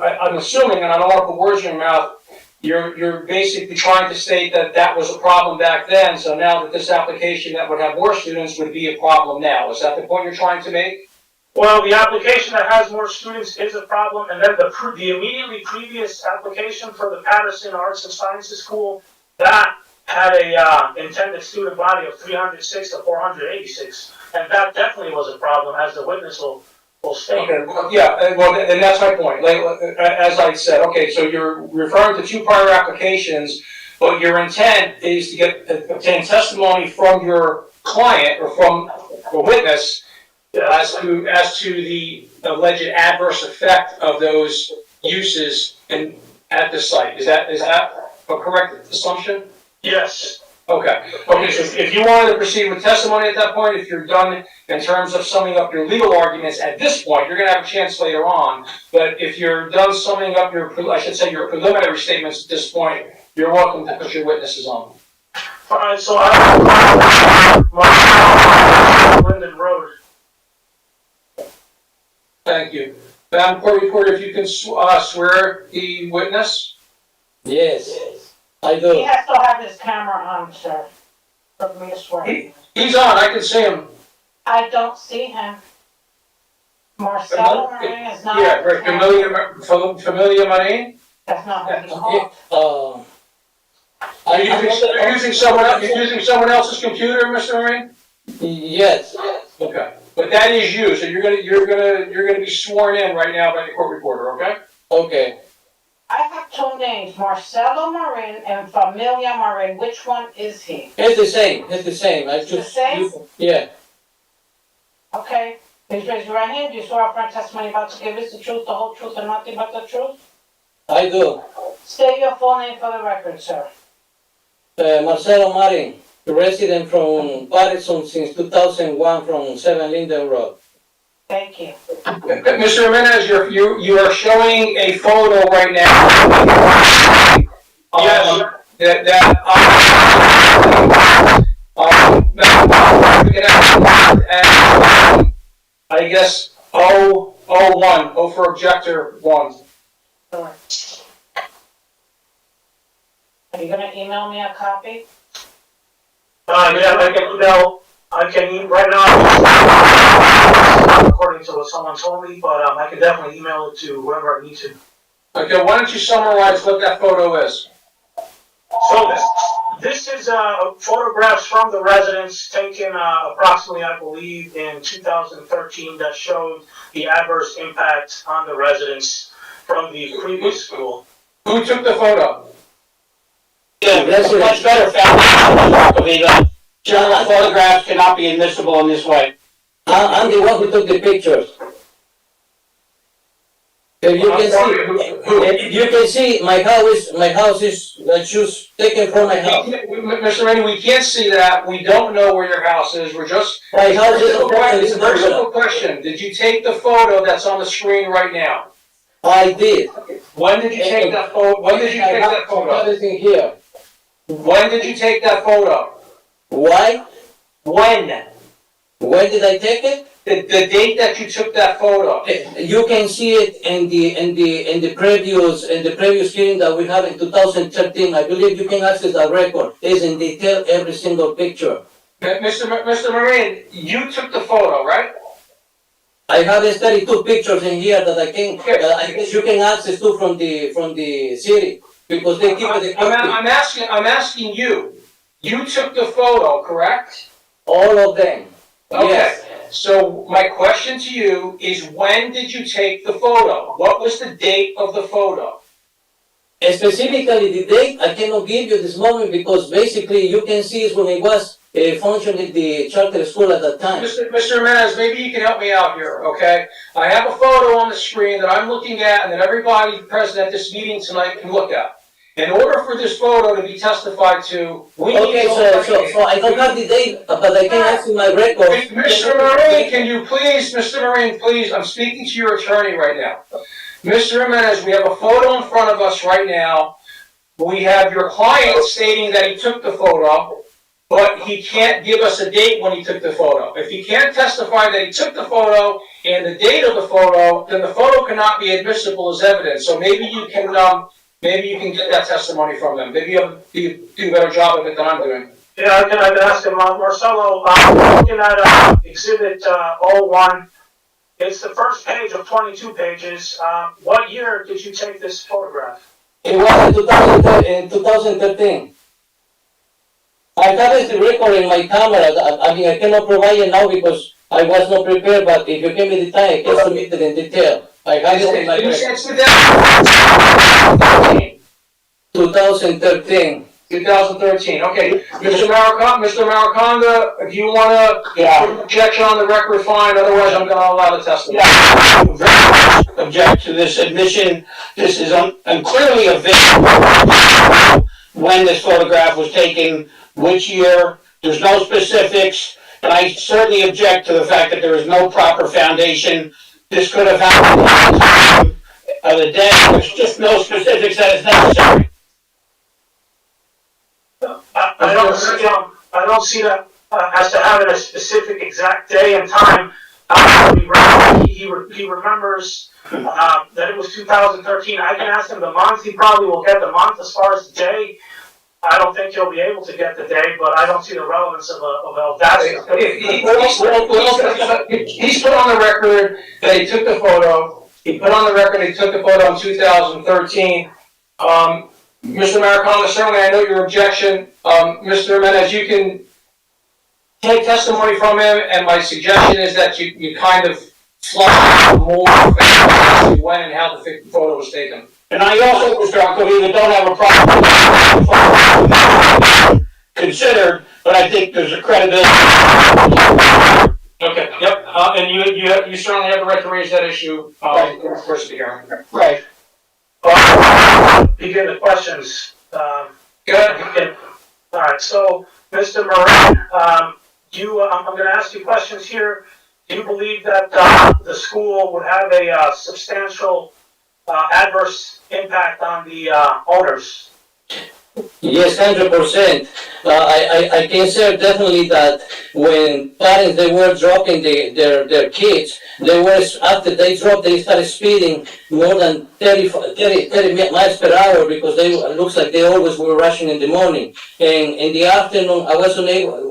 I'm assuming, and I don't want to put words in your mouth, you're basically trying to state that that was a problem back then, so now that this application that would have more students would be a problem now. Is that the point you're trying to make? Well, the application that has more students is a problem, and then the immediately previous application for the Paterson Arts and Sciences School, that had a intended student body of 306 to 486, and that definitely was a problem, as the witness will state. Okay, well, yeah, well, and that's my point. Like, as I said, okay, so you're referring to two prior applications, but your intent is to obtain testimony from your client or from the witness as to the alleged adverse effect of those uses at the site. Is that a correct assumption? Yes. Okay, so if you wanted to proceed with testimony at that point, if you're done in terms of summing up your legal arguments at this point, you're gonna have a chance later on, but if you're done summing up your preliminary statements at this point, you're welcome to put your witnesses on. Alright, so I Linden Road. Thank you. Madam Court Reporter, if you can swear the witness? Yes, I He do. has to have his camera on, sir, for me to swear. He's on, I can see him. I don't see him. Marcelo Marin is not. Yeah, right, Familia Marin? That's not what he's called. You're using someone else's computer, Mr. Marin? Yes. Okay, but that is you, so you're gonna be sworn in right now by the court reporter, okay? Okay. I have two names, Marcelo Marin and Familia Marin. Which one is he? It's the same. It's the same. I just. The same? Yeah. Okay. Please raise your right hand. Do you swear affirm testimony about to give is the truth, the whole truth, and nothing but the truth? I do. State your full name for the record, sir. Marcelo Marin, resident from Paterson since 2001 from 7 Linden Road. Thank you. Mr. Jimenez, you are showing a photo right now. Yes. I guess 001, O for objector 1. Sure. Are you gonna email me a copy? Yeah, I can right now, according to what someone told me, but I can definitely email it to whoever I need to. Okay, why don't you summarize what that photo is? So this is, photographs from the residents taken, approximately, I believe, in 2013 that showed the adverse impact on the residents from the previous school. Who took the photo? Yeah, that's a much better foundation. General photographs cannot be admissible in this way. I'm the one who took the pictures. If you can see, my house is just taken from my house. Mr. Rennie, we can't see that, we don't know where your house is, we're just. My house is. It's a very simple question, did you take the photo that's on the screen right now? I did. When did you take that photo, when did you take that photo? Everything here. When did you take that photo? Why? When? When did I take it? The date that you took that photo. You can see it in the previous hearing that we had in 2013. I believe you can access that record. It's in detail, every single picture. Mr. Marine, you took the photo, right? I have 32 pictures in here that I guess you can access to from the city, because they keep it. I'm asking you. You took the photo, correct? All of them. Okay. Yes. So my question to you is, when did you take the photo? What was the date of the photo? Specifically the date, I cannot give you this moment, because basically you can see is when it was functioning the charter school at that time. Mr. Jimenez, maybe you can help me out here, okay? I have a photo on the screen that I'm looking at and that everybody present at this meeting tonight can look at. In order for this photo to be testified to, we need Okay, so I don't have the date, but I can ask you my record. Mr. Marine, can you please, Mr. Marine, please, I'm speaking to your attorney right now. Mr. Jimenez, we have a photo in front of us right now. We have your client stating that he took the photo, but he can't give us a date when he took the photo. If he can't testify that he took the photo and the date of the photo, then the photo cannot be admissible as evidence. So maybe you can get that testimony from them. Maybe you do a better job of it than I'm doing. Yeah, I can ask him, Marcelo, looking at, exhibit, 01, it's the first page of 22 pages. What year did you take this photograph? It was in 2013. I have the record in my camera. I mean, I cannot provide it now because I was not prepared, but if you give me the time, I can submit it in detail. I have it in my record. 2013. 2013, okay. Mr. Mariconda, if you wanna put an objection on the record, fine, otherwise I'm gonna allow the testimony. Yeah, very much object to this admission. This is clearly a video when this photograph was taken, which year, there's no specifics, and I certainly object to the fact that there is no proper foundation. This could have happened at the time of the day, there's just no specifics that is necessary. I don't see that as to having a specific exact day and time. He remembers that it was 2013. I can ask him the month. He probably will get the month. As far as the day, I don't think he'll be able to get the day, but I don't see the relevance of that. He's put on the record that he took the photo. He put on the record he took the photo in 2013. Mr. Mariconda, certainly I know your objection. Mr. Jimenez, you can take testimony from him, and my suggestion is that you kind of flush more when and how the photo was taken. And I also, Mr. Alcovino, don't have a problem considered, but I think there's a credibility. Okay, yep, and you certainly have the right to raise that issue, in the course of the hearing. Right. Begin the questions. Good. All right, so Mr. Moran, I'm going to ask you questions here. Do you believe that the school would have a substantial adverse impact on the owners? Yes, 100%. I can say definitely that when parents, they were dropping their kids, after they dropped, they started speeding more than 30 miles per hour because looks like they always were rushing in the morning. And in the afternoon, I was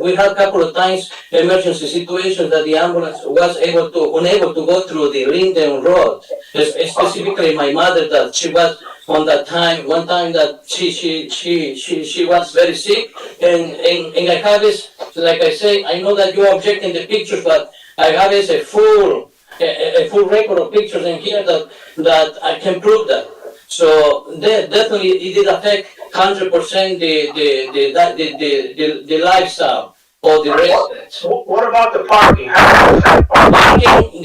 we had a couple of times emergency situations that the ambulance was unable to go through the Linden Road. Specifically my mother, that she was on that time, one time that she was very sick, and I have this, like I say, I know that you are objecting the pictures, but I have this a full record of pictures in here that I can prove that. So definitely it did affect 100% the lifestyle of the residents. What about the parking? Parking,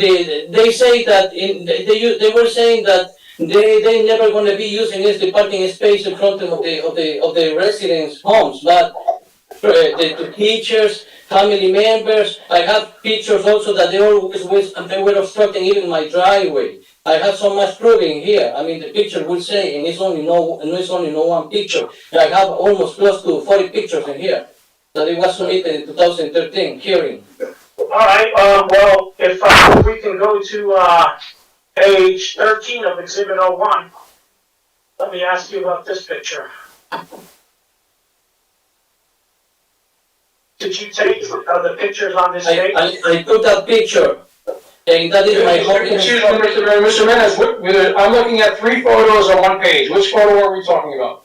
they say that they were saying that they never going to be using this the parking space in front of the residents' homes, but the teachers, family members, I have pictures also that they were obstructing even my driveway. I have so much proving here. I mean, the picture will say, and it's only no one picture. I have almost close to 40 pictures in here that it was submitted in 2013 hearing. All right, well, if we can go to page 13 of Exhibit 01, let me ask you about this picture. Did you take the pictures on this page? I took that picture, and that is my home. Excuse me, Mr. Menes, I'm looking at 3 photos on one page. Which photo are we talking about?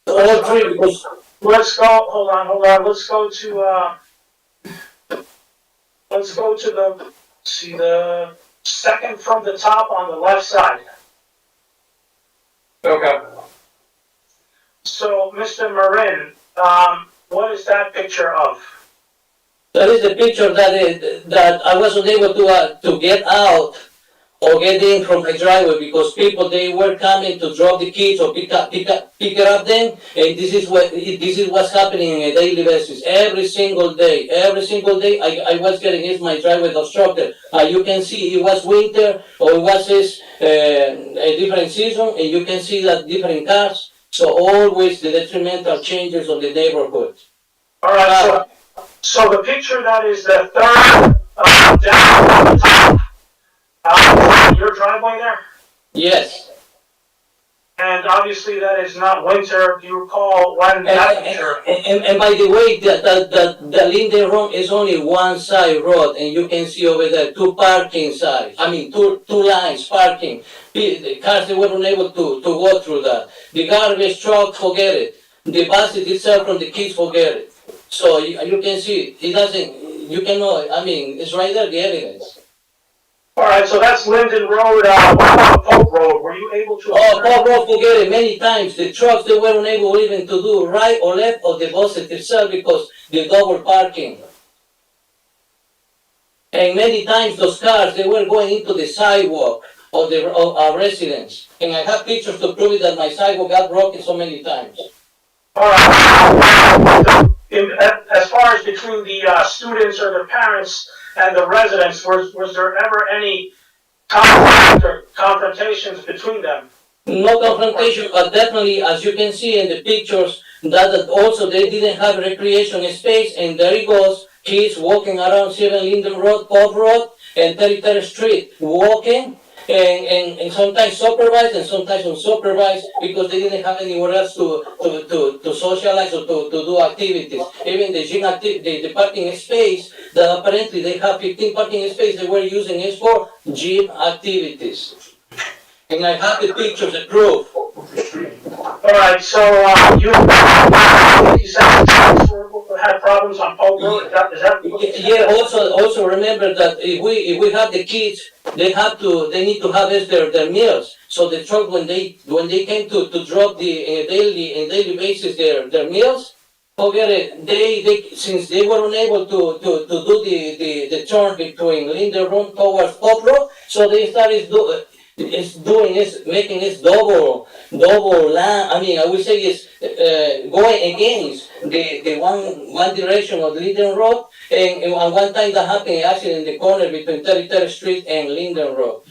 All 3, because... Let's go, hold on, let's go to the second from the top on the left side. Okay. So, Mr. Marin, what is that picture of? That is the picture that I wasn't able to get out or get in from my driveway because people, they were coming to drop the kids or pick up them, and this is what's happening on a daily basis. Every single day, I was getting in my driveway obstructed. You can see it was winter or it was a different season, and you can see that different cars. So always the detrimental changes on the neighborhood. All right, so the picture that is the third down from the top. Your driveway there? Yes. And obviously that is not winter. Do you recall when that picture? And by the way, the Linden Road is only one side road, and you can see over there 2 parking sides. I mean, two lines parking. The cars, they were unable to go through that. The garbage truck, forget it. The buses itself from the kids, forget it. So you can see it doesn't. You cannot. I mean, it's right there, the evidence. All right, so that's Linden Road. What about Polk Road? Were you able to? Oh, Polk Road, forget it. Many times the trucks, they were unable even to do right or left of the buses itself because the double parking. And many times those cars, they were going into the sidewalk of our residents. And I have pictures to prove it that my sidewalk got broken so many times. All right. As far as between the students or their parents and the residents, was there ever any conflict or confrontations between them? No confrontation, but definitely, as you can see in the pictures, that also they didn't have recreation space, and there it goes, kids walking around 7 Linden Road, Pop Road, and 33rd Street, walking, and sometimes supervised and sometimes unsupervised because they didn't have anywhere else to socialize or to do activities. Even the gym the parking space, that apparently they have 15 parking space, they were using it for gym activities. And I have the pictures that prove. All right, so you said the had problems on Polk Road. Is that Yeah. Also remember that if we have the kids, they need to harvest their meals. So the truck when they came to drop the daily basis their meals, forget it. They since they were unable to do the turn between Linden Road towards Pop Road, so they started making this double line. I mean, I would say it's going against the one direction of Linden Road, and one time that happened actually in the corner between 33rd Street and Linden Road.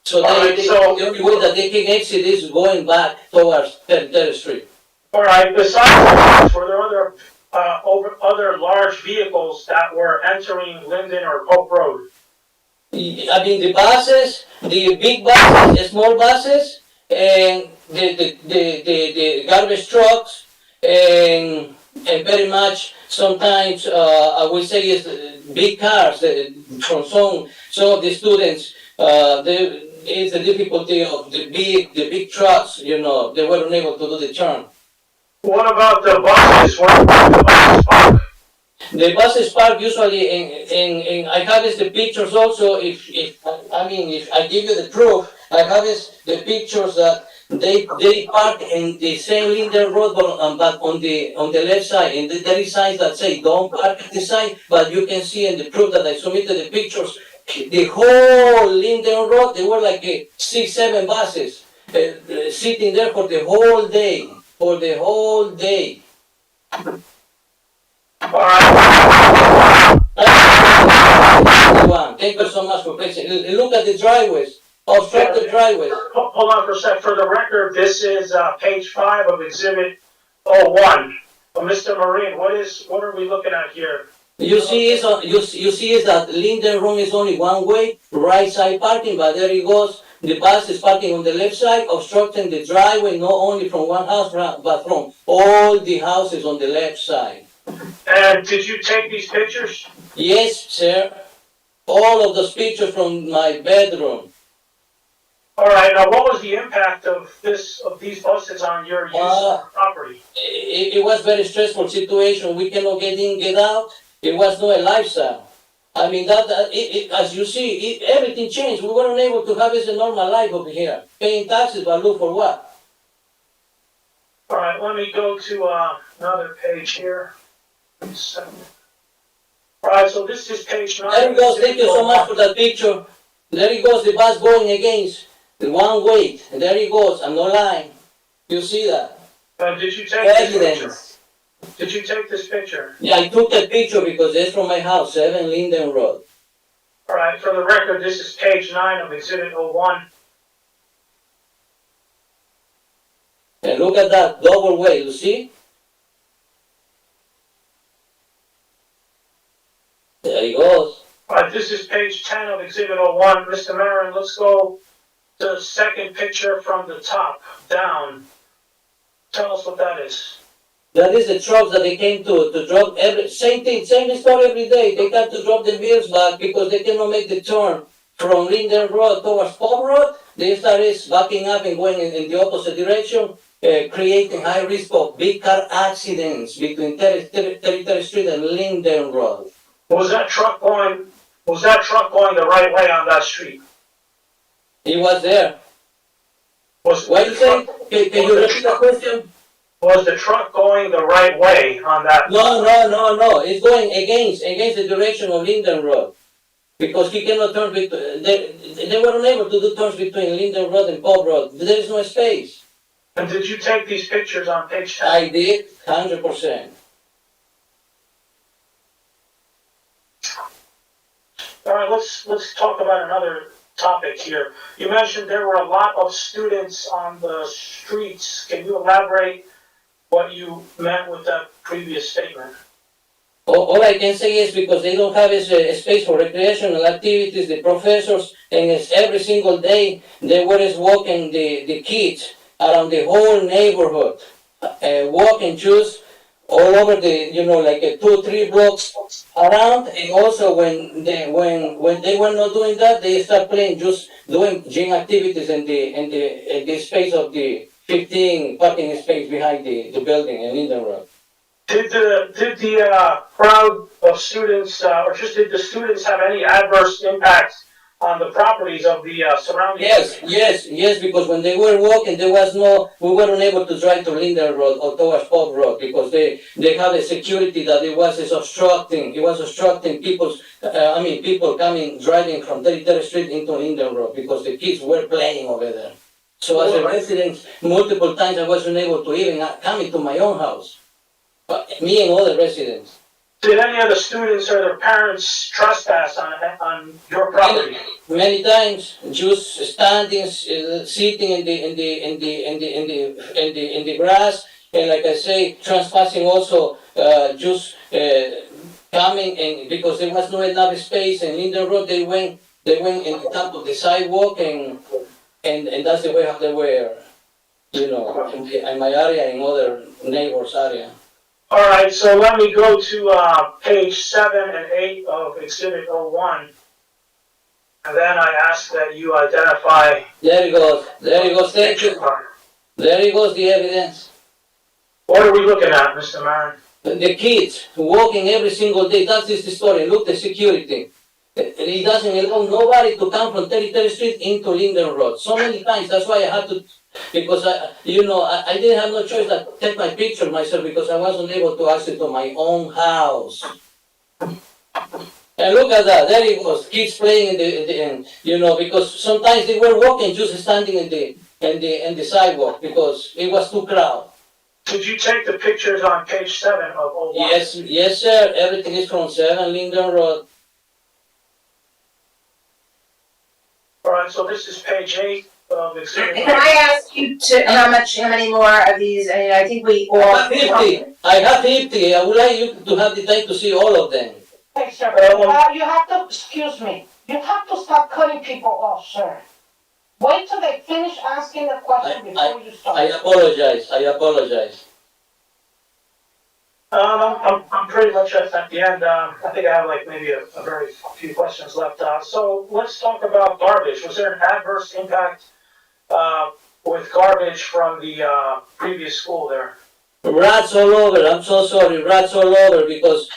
So the only way that they can exit is going back towards 33rd Street. All right. Besides, were there other large vehicles that were entering Linden or Polk Road? I mean, the buses, the big buses, the small buses, and the garbage trucks, and very much sometimes I would say is big cars from some of the students. is the difficulty of the big trucks, you know, they weren't able to do the turn. What about the buses? Where do the buses park? The buses park usually in I have is the pictures also, if I give you the proof, I have is the pictures that they park in the same Linden Road, but on the left side, and there is signs that say don't park at the side, but you can see in the proof that I submitted the pictures, the whole Linden Road, there were like 6-7 buses sitting there for the whole day, Thank you so much for patient. Look at the driveways, obstructed driveways. Hold on for a sec. For the record, this is page 5 of Exhibit 01. Mr. Marine, what are we looking at here? You see is that Linden Road is only one way, right side parking, but there it goes. The bus is parking on the left side, obstructing the driveway, not only from one house, but from all the houses on the left side. And did you take these pictures? Yes, sir. All of those pictures from my bedroom. All right. Now, what was the impact of these buses on your use of the property? It was very stressful situation. We cannot get in, get out. It was not a lifestyle. I mean, as you see, everything changed. We weren't able to have a normal life over here. Paying taxes, but look for what? All right. Let me go to another page here. All right. So this is page 9. There it goes. Thank you so much for that picture. There it goes. The bus going against the one way. And there it goes. I'm not lying. You see that? Did you take this picture? Did you take this picture? Yeah, I took that picture because it's from my house, 7 Linden Road. All right, for the record, this is page 9 of Exhibit 01. And look at that double way, you see? There he goes. All right, this is page 10 of Exhibit 01. Mr. Marin, let's go to the second picture from the top down. Tell us what that is. That is the trucks that they came to drop same thing, same story every day. They got to drop the wheels back because they cannot make the turn from Linden Road towards Pop Road. They started backing up and going in the opposite direction, creating high risk of big car accidents between 33rd Street and Linden Road. Was that truck going the right way on that street? He was there. What do you say? Can you repeat the question? Was the truck going the right way on that? No. It's going against the direction of Linden Road. Because he cannot turn between, they were unable to do turns between Linden Road and Pop Road. There is no space. And did you take these pictures on page 10? I did, 100%. All right, let's talk about another topic here. You mentioned there were a lot of students on the streets. Can you elaborate what you meant with that previous statement? All I can say is because they don't have a space for recreational activities, the professors, and it's every single day they were walking the kids around the whole neighborhood, walking just all over the, like 2-3 blocks around. And also when they were not doing that, they start playing, just doing gym activities in the space of the 15 parking space behind the building in Linden Road. Did the crowd of students, or just did the students have any adverse impacts on the properties of the surrounding? Yes, because when they were walking, we weren't able to drive to Linden Road or towards Pop Road because they had a security that it was obstructing people coming, driving from 33rd Street into Linden Road because the kids were playing over there. So as a resident, multiple times I wasn't able to even come into my own house. But me and other residents. Did any of the students or their parents trespass on your property? Many times, just standing, sitting in the grass, and like I say, trespassing also, just coming, and because there was no enough space in Linden Road, they went in the top of the sidewalk, and that's the way how they were, in my area, in other neighbors' area. All right, so let me go to page 7 and 8 of Exhibit 01. and then I ask that you identify. There he goes, thank you. There he goes, the evidence. What are we looking at, Mr. Maron? The kids walking every single day, that's his story. Look, the security. He doesn't allow nobody to come from 33rd Street into Linden Road. So many times, that's why I had to, because I didn't have no choice to take my picture myself because I wasn't able to access to my own house. And look at that, there he goes, kids playing because sometimes they were walking, just standing in the sidewalk because it was too crowded. Did you take the pictures on page 7 of 01? Yes, sir. Everything is from 7 Linden Road. All right, so this is page 8 of exhibit. Can I ask you how many more of these? I mean, I think we all. I have 50. I would like you to have the time to see all of them. Hey, sir, you have to, excuse me, you have to stop cutting people off, sir. Wait till they finish asking the question before you start. I apologize. I'm pretty much at the end. I think I have like maybe a very few questions left. So let's talk about garbage. Was there an adverse impact with garbage from the previous school there? Rats all over. I'm so sorry. Rats all over because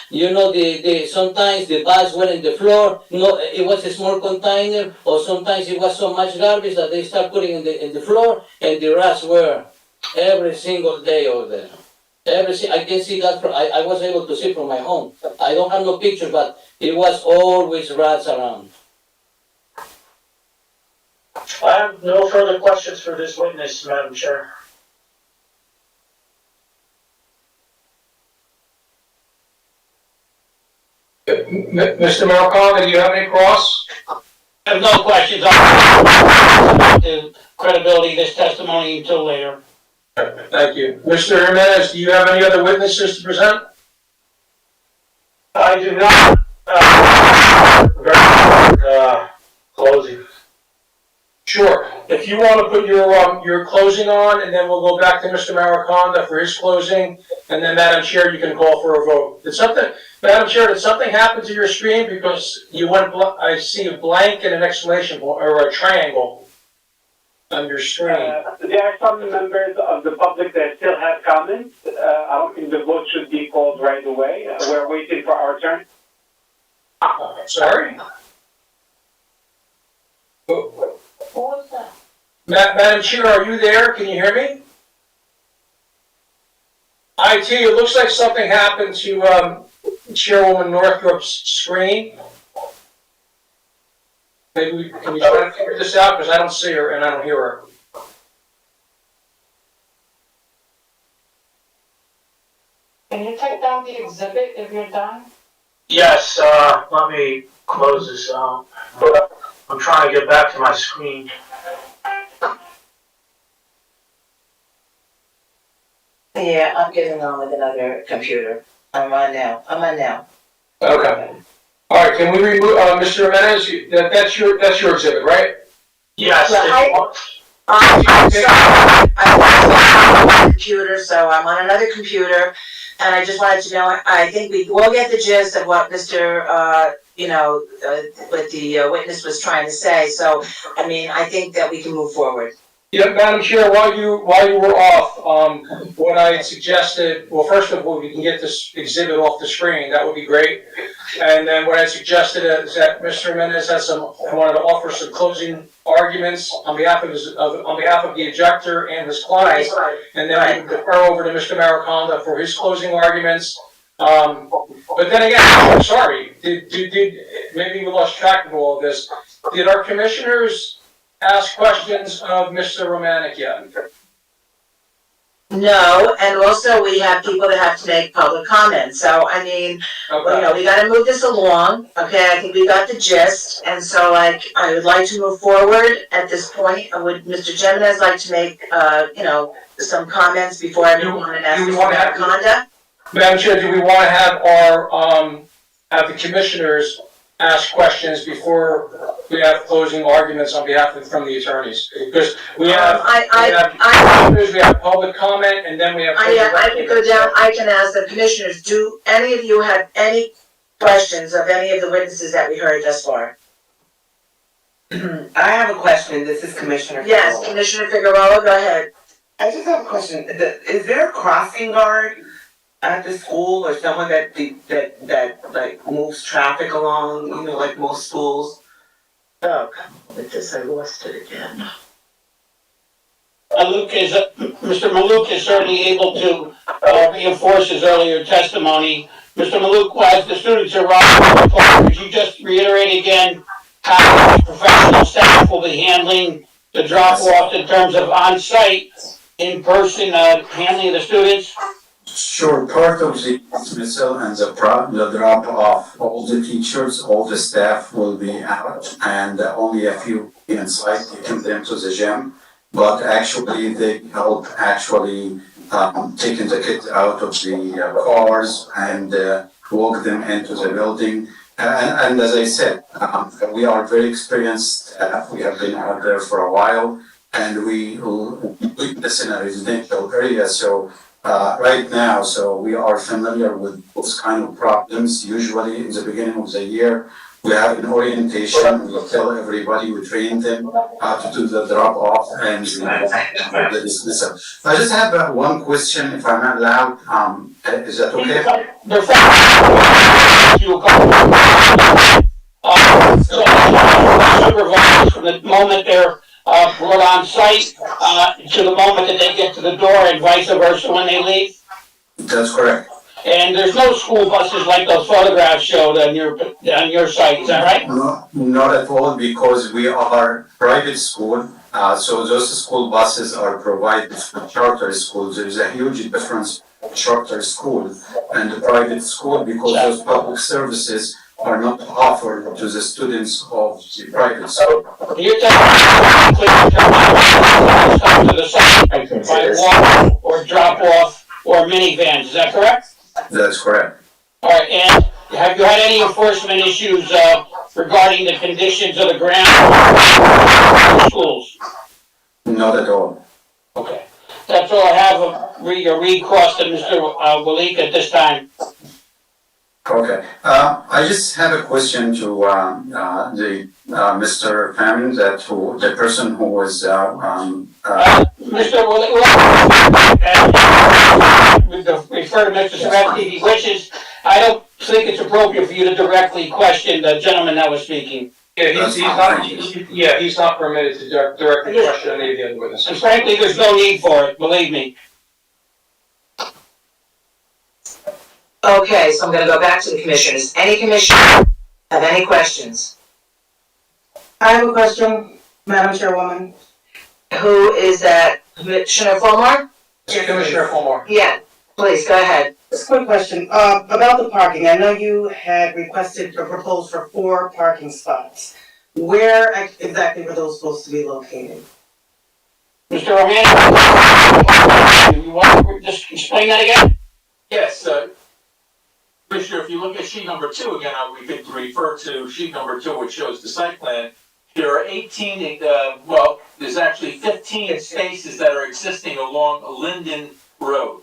sometimes the bags were in the floor. No, it was a small container, or sometimes it was so much garbage that they start putting in the floor, and the rats were every single day over there. I can see that. I was able to see from my home. I don't have no picture, but it was always rats around. I have no further questions for this witness, Madam Chair. Mr. Maricon, do you have any cross? I have no questions on the credibility of this testimony until later. Thank you. Mr. Jimenez, do you have any other witnesses to present? I do not. Closing. Sure. If you want to put your closing on, and then we'll go back to Mr. Mariconda for his closing, and then Madam Chair, you can call for a vote. Madam Chair, did something happen to your screen because you went? I see a blank and an exclamation point or a triangle on your screen. There are some members of the public that still have comments. I don't think the vote should be called right away. We're waiting for our turn. Sorry? Who was that? Madam Chair, are you there? Can you hear me? IT, it looks like something happened to Chairwoman Northrup's screen. Maybe can we try to figure this out, because I don't see her and I don't hear her. Can you take down the exhibit if you're done? Yes, let me close this out. I'm trying to get back to my screen. Yeah, I'm getting on with another computer. I'm on now. Okay. All right, can we remove, Mr. Jimenez, that's your exhibit, right? Yes. I'm sorry. I'm on my computer, so I'm on another computer, and I just wanted to know, I think we will get the gist of what Mr., what the witness was trying to say, so, I mean, I think that we can move forward. Yeah, Madam Chair, while you were off, what I had suggested, well, first of all, we can get this exhibit off the screen, that would be great. And then what I suggested is that Mr. Jimenez wanted to offer some closing arguments on behalf of the objector and his client. And then we can defer over to Mr. Mariconda for his closing arguments. But then again, I'm sorry, maybe we lost track of all of this. Did our commissioners ask questions of Mr. Romanek yet? No, and also we have people that have to make public comments, so, I mean, we gotta move this along, okay, I think we got the gist, and so, I would like to move forward at this point. Would Mr. Jimenez like to make, some comments before I move on and ask Mr. Mariconda? Madam Chair, do we want to have have the commissioners ask questions before we have closing arguments on behalf from the attorneys? Because we have public comment, and then we have. I can go down, I can ask the commissioners, do any of you have any questions of any of the witnesses that we heard thus far? I have a question. This is Commissioner. Yes, Figueroa. Commissioner Figueroa, go ahead. I just have a question. Is there a crossing guard at the school or someone that like moves traffic along, you know, like most schools? Oh, with this, I lost it again. Mr. Maluk is certainly able to reinforce his earlier testimony. Mr. Maluk, as the students arrive, could you just reiterate again how the professional staff will be handling the drop-off in terms of on-site, in-person handling of the students? Sure, part of the dismissal and the drop off, all the teachers, all the staff will be out and only a few inside taking them to the gym. But actually they help taking the kids out of the cars and walk them into the building. And as I said, we are very experienced staff. We have been out there for a while and we do this in a residential area. So right now, so we are familiar with those kind of problems. Usually in the beginning of the year, we have an orientation, we tell everybody, we train them how to do the drop off and the dismissal. I just have one question, if I'm allowed, is that okay? Supervisors from the moment they're brought on site to the moment that they get to the door and vice versa when they leave? That's correct. And there's no school buses like those photographs showed on your site, is that right? No, not at all, because we are private school. So those school buses are provided for charter schools. There is a huge difference between charter school and the private school because those public services are not offered to the students of the private school. You're telling me come to the site by walk or drop off or minivans, is that correct? That's correct. All right, and have you had any enforcement issues regarding the conditions of the ground in schools? Not at all. Okay, that's all I have. Read cross to Mr. Walik at this time. Okay, I just have a question to Mr. Famin, the person who was Mr. Walik, refer to Mr. Sebastian if he wishes. I don't think it's appropriate for you to directly question the gentleman that was speaking. Yeah, he's not permitted to directly question any of the other witnesses. And frankly, there's no need for it, believe me. Okay, so I'm gonna go back to the commissioners. Any commissioner have any questions? I have a question, Madam Chairwoman. Who is that? Commissioner Fulmar? Commissioner Fulmar. Yeah, please, go ahead. Just a quick question, about the parking. I know you had requested or proposed for 4 parking spots. Where exactly were those supposed to be located? Mr. O'Hanlon, you want to just explain that again? Yes, Commissioner, if you look at sheet number 2, again, we could refer to sheet number 2, which shows the site plan. There are 18, there's actually 15 spaces that are existing along Linden Road.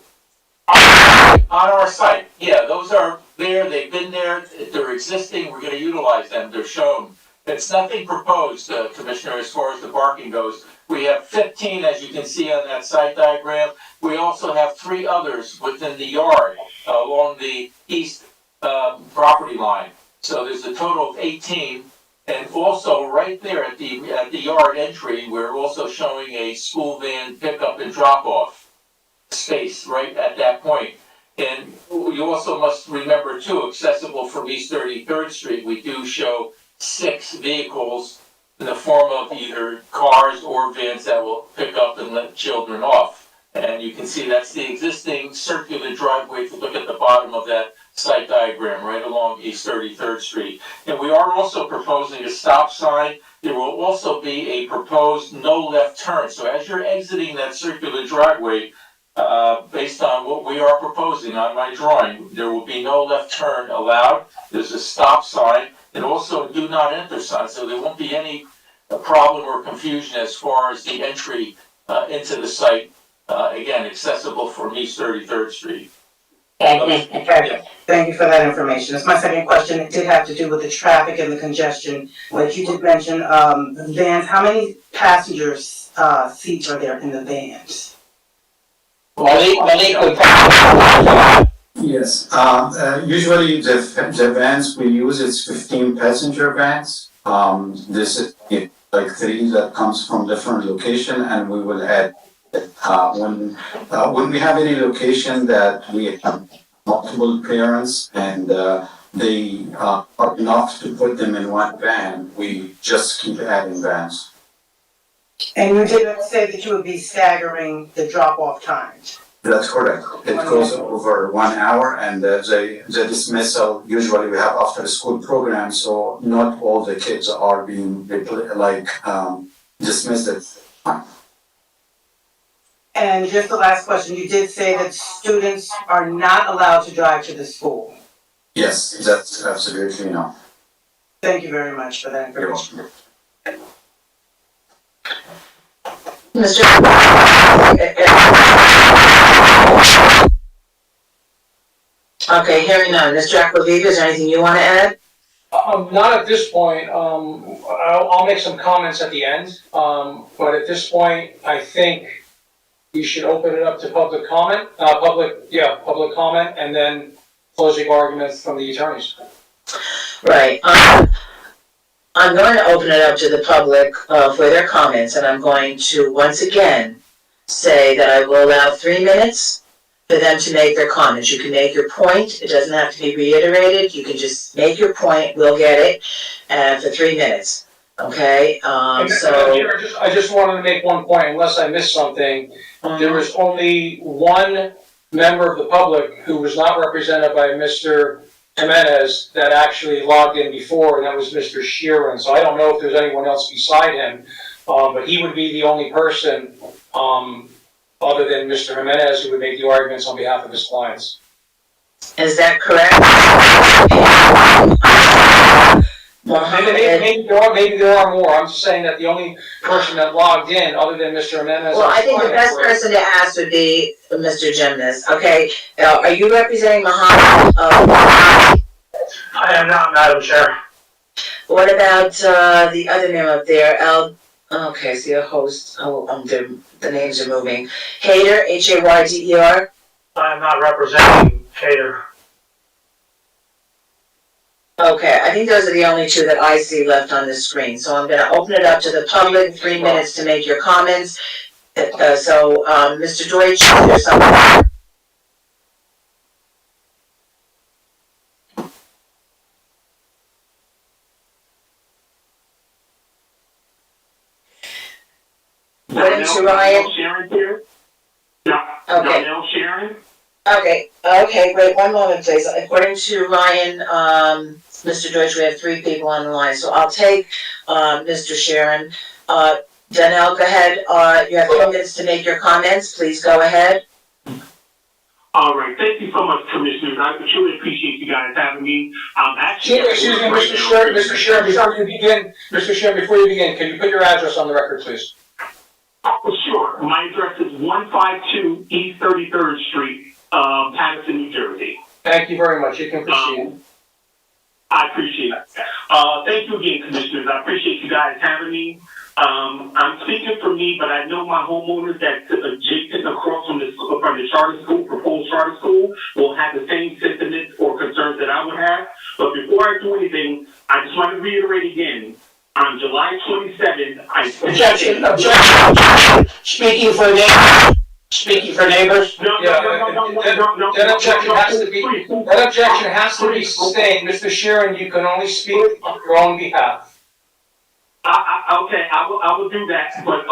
On our site, yeah, those are there, they've been there, they're existing, we're gonna utilize them, they're shown. It's nothing proposed, Commissioner, as far as the parking goes. We have 15, as you can see on that site diagram. We also have 3 others within the yard along the east property line. So there's a total of 18. And also right there at the yard entry, we're also showing a school van pickup and drop off space right at that point. And you also must remember too, accessible from East 33rd Street, we do show 6 vehicles in the form of either cars or vans that will pick up and let children off. And you can see that's the existing circular driveway if you look at the bottom of that site diagram right along East 33rd Street. And we are also proposing a stop sign. There will also be a proposed no left turn. So as you're exiting that circular driveway, based on what we are proposing on my drawing, there will be no left turn allowed. There's a stop sign and also a do not enter sign. So there won't be any problem or confusion as far as the entry into the site. Again, accessible from East 33rd Street. Okay, thank you for that information. That's my second question. It did have to do with the traffic and the congestion. Like you did mention, vans, how many passengers, seats are there in the vans? Malik would probably. Yes, usually the vans we use, it's 15 passenger vans. This is like 3 that comes from different location, and we will add, when we have any location that we have multiple parents and, they, are enough to put them in one van, we just keep adding vans. And you did say that you would be staggering the drop-off times. That's correct. It goes over 1 hour, and the dismissal, usually we have after the school program, so not all the kids are being dismissed at time. And just the last question, you did say that students are not allowed to drive to the school. Yes, that's absolutely no. Thank you very much for that You're information. welcome. Mr. Okay, hearing none. Mr. Aquavita, is there anything you wanna add? Not at this point, I'll make some comments at the end, but at this point, I think we should open it up to public comment, public comment, and then closing arguments from the attorneys. Right, I'm going to open it up to the public, for their comments, and I'm going to once again say that I will allow 3 minutes for them to make their comments. You can make your point, it doesn't have to be reiterated, you can just make your point, we'll get it, and for 3 minutes, okay? I just wanted to make one point, unless I missed something. There was only one member of the public who was not represented by Mr. Jimenez that actually logged in before, and that was Mr. Sheeran. So I don't know if there's anyone else beside him, but he would be the only person, other than Mr. Jimenez, who would make the arguments on behalf of his clients. Is that correct? Maybe there are more. I'm just saying that the only person that logged in, other than Mr. Jimenez. Well, I think the best person to ask would be Mr. Jimenez, okay? Are you representing Muhammad? I am not, Madam Chair. What about, the other name up there, okay, so your host, the names are moving. Hayder, Hayder? I am not representing Hayder. Okay, I think those are the only 2 that I see left on the screen, so I'm gonna open it up to the public, 3 minutes to make your comments. Mr. Deutsch, there's something. Ryan? Sharon here? Yeah. Okay. Darnell Sharon? Okay, wait 1 moment, please. According to Ryan, Mr. Deutsch, we have 3 people on the line, so I'll take, Mr. Sharon. Danelle, go ahead, you have 3 minutes to make your comments, please go ahead. All right, thank you so much, Commissioners. I truly appreciate you guys having me. Excuse me, Mr. Sheeran, before you begin, can you put your address on the record, please? Sure. My address is 152 East 33rd Street, Paterson, New Jersey. Thank you very much. You can proceed. I appreciate it. Thank you again, Commissioners. I appreciate you guys having me. I'm speaking for me, but I know my homeowners that's adjacent across from the charter school, proposed charter school, will have the same sentiments or concerns that I would have. But before I do anything, I just want to reiterate again. On July 27th, Objection. Speaking for neighbors. That objection has to be sustained. Mr. Sheeran, you can only speak on your own behalf. Okay, I will do that, but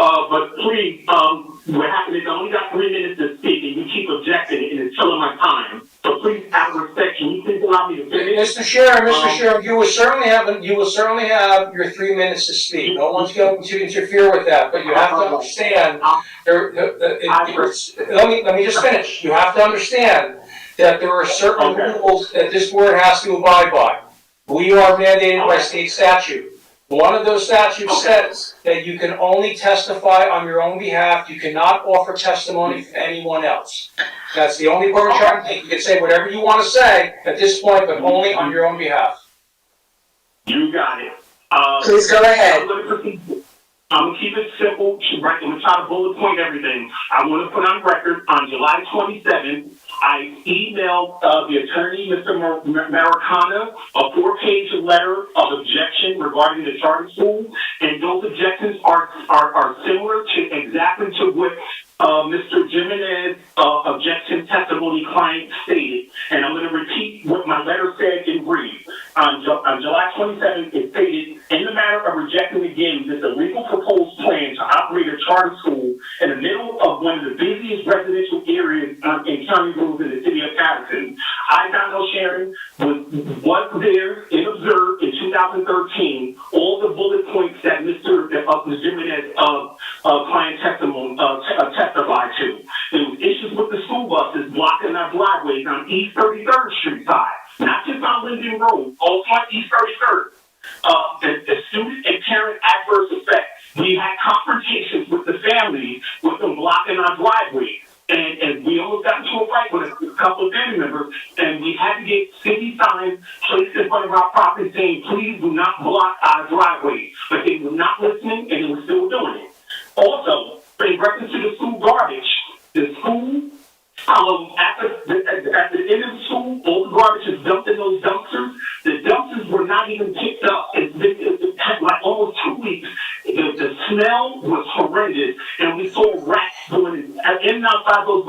please, what happened is I only got 3 minutes to speak, and you keep objecting, and it's killing my time. So please, out of respect, can you please allow me to finish? Mr. Sheeran, you will certainly have your 3 minutes to speak. No one's going to interfere with that, but you have to understand. Let me just finish. You have to understand that there are certain rules that this board has to abide by. We are mandated by state statute. One of those statutes says that you can only testify on your own behalf. You cannot offer testimony for anyone else. That's the only part we're trying to take. You can say whatever you want to say at this point, but only on your own behalf. You got it. Please go ahead. I'm gonna keep it simple, right? I'm gonna try to bullet point everything. I want to put on record on July 27th, I emailed the attorney, Mr. Maricana, a 4-page letter of objection regarding the charter school, and those objections are similar to exactly to what Mr. Jimenez objection testimony client stated. And I'm going to repeat what my letter said in brief. On July 27th, it stated, in the matter of rejecting again this illegal proposed plan to operate a charter school in the middle of one of the busiest residential areas in County Road in the city of Paterson, I, Donald Sharon, was there and observed in 2013 all the bullet points that Mr. Jimenez client testimony testified to. There was issues with the school buses blocking our driveways on East 33rd Street side, not just on Linden Road, also on East 33rd. The student and parent adverse effects. We had confrontations with the families with them blocking our driveways. And we almost got into a fight with a couple of family members, and we had to get city signs placed in front of our property saying, please do not block our driveways. But they were not listening, and they were still doing it. Also, in reference to the school garbage, the school, at the end of the school, all the garbage is dumped in those dumpsters. The dumpsters were not even picked up. It had like almost 2 weeks. The smell was horrendous, and we saw rats going in and outside those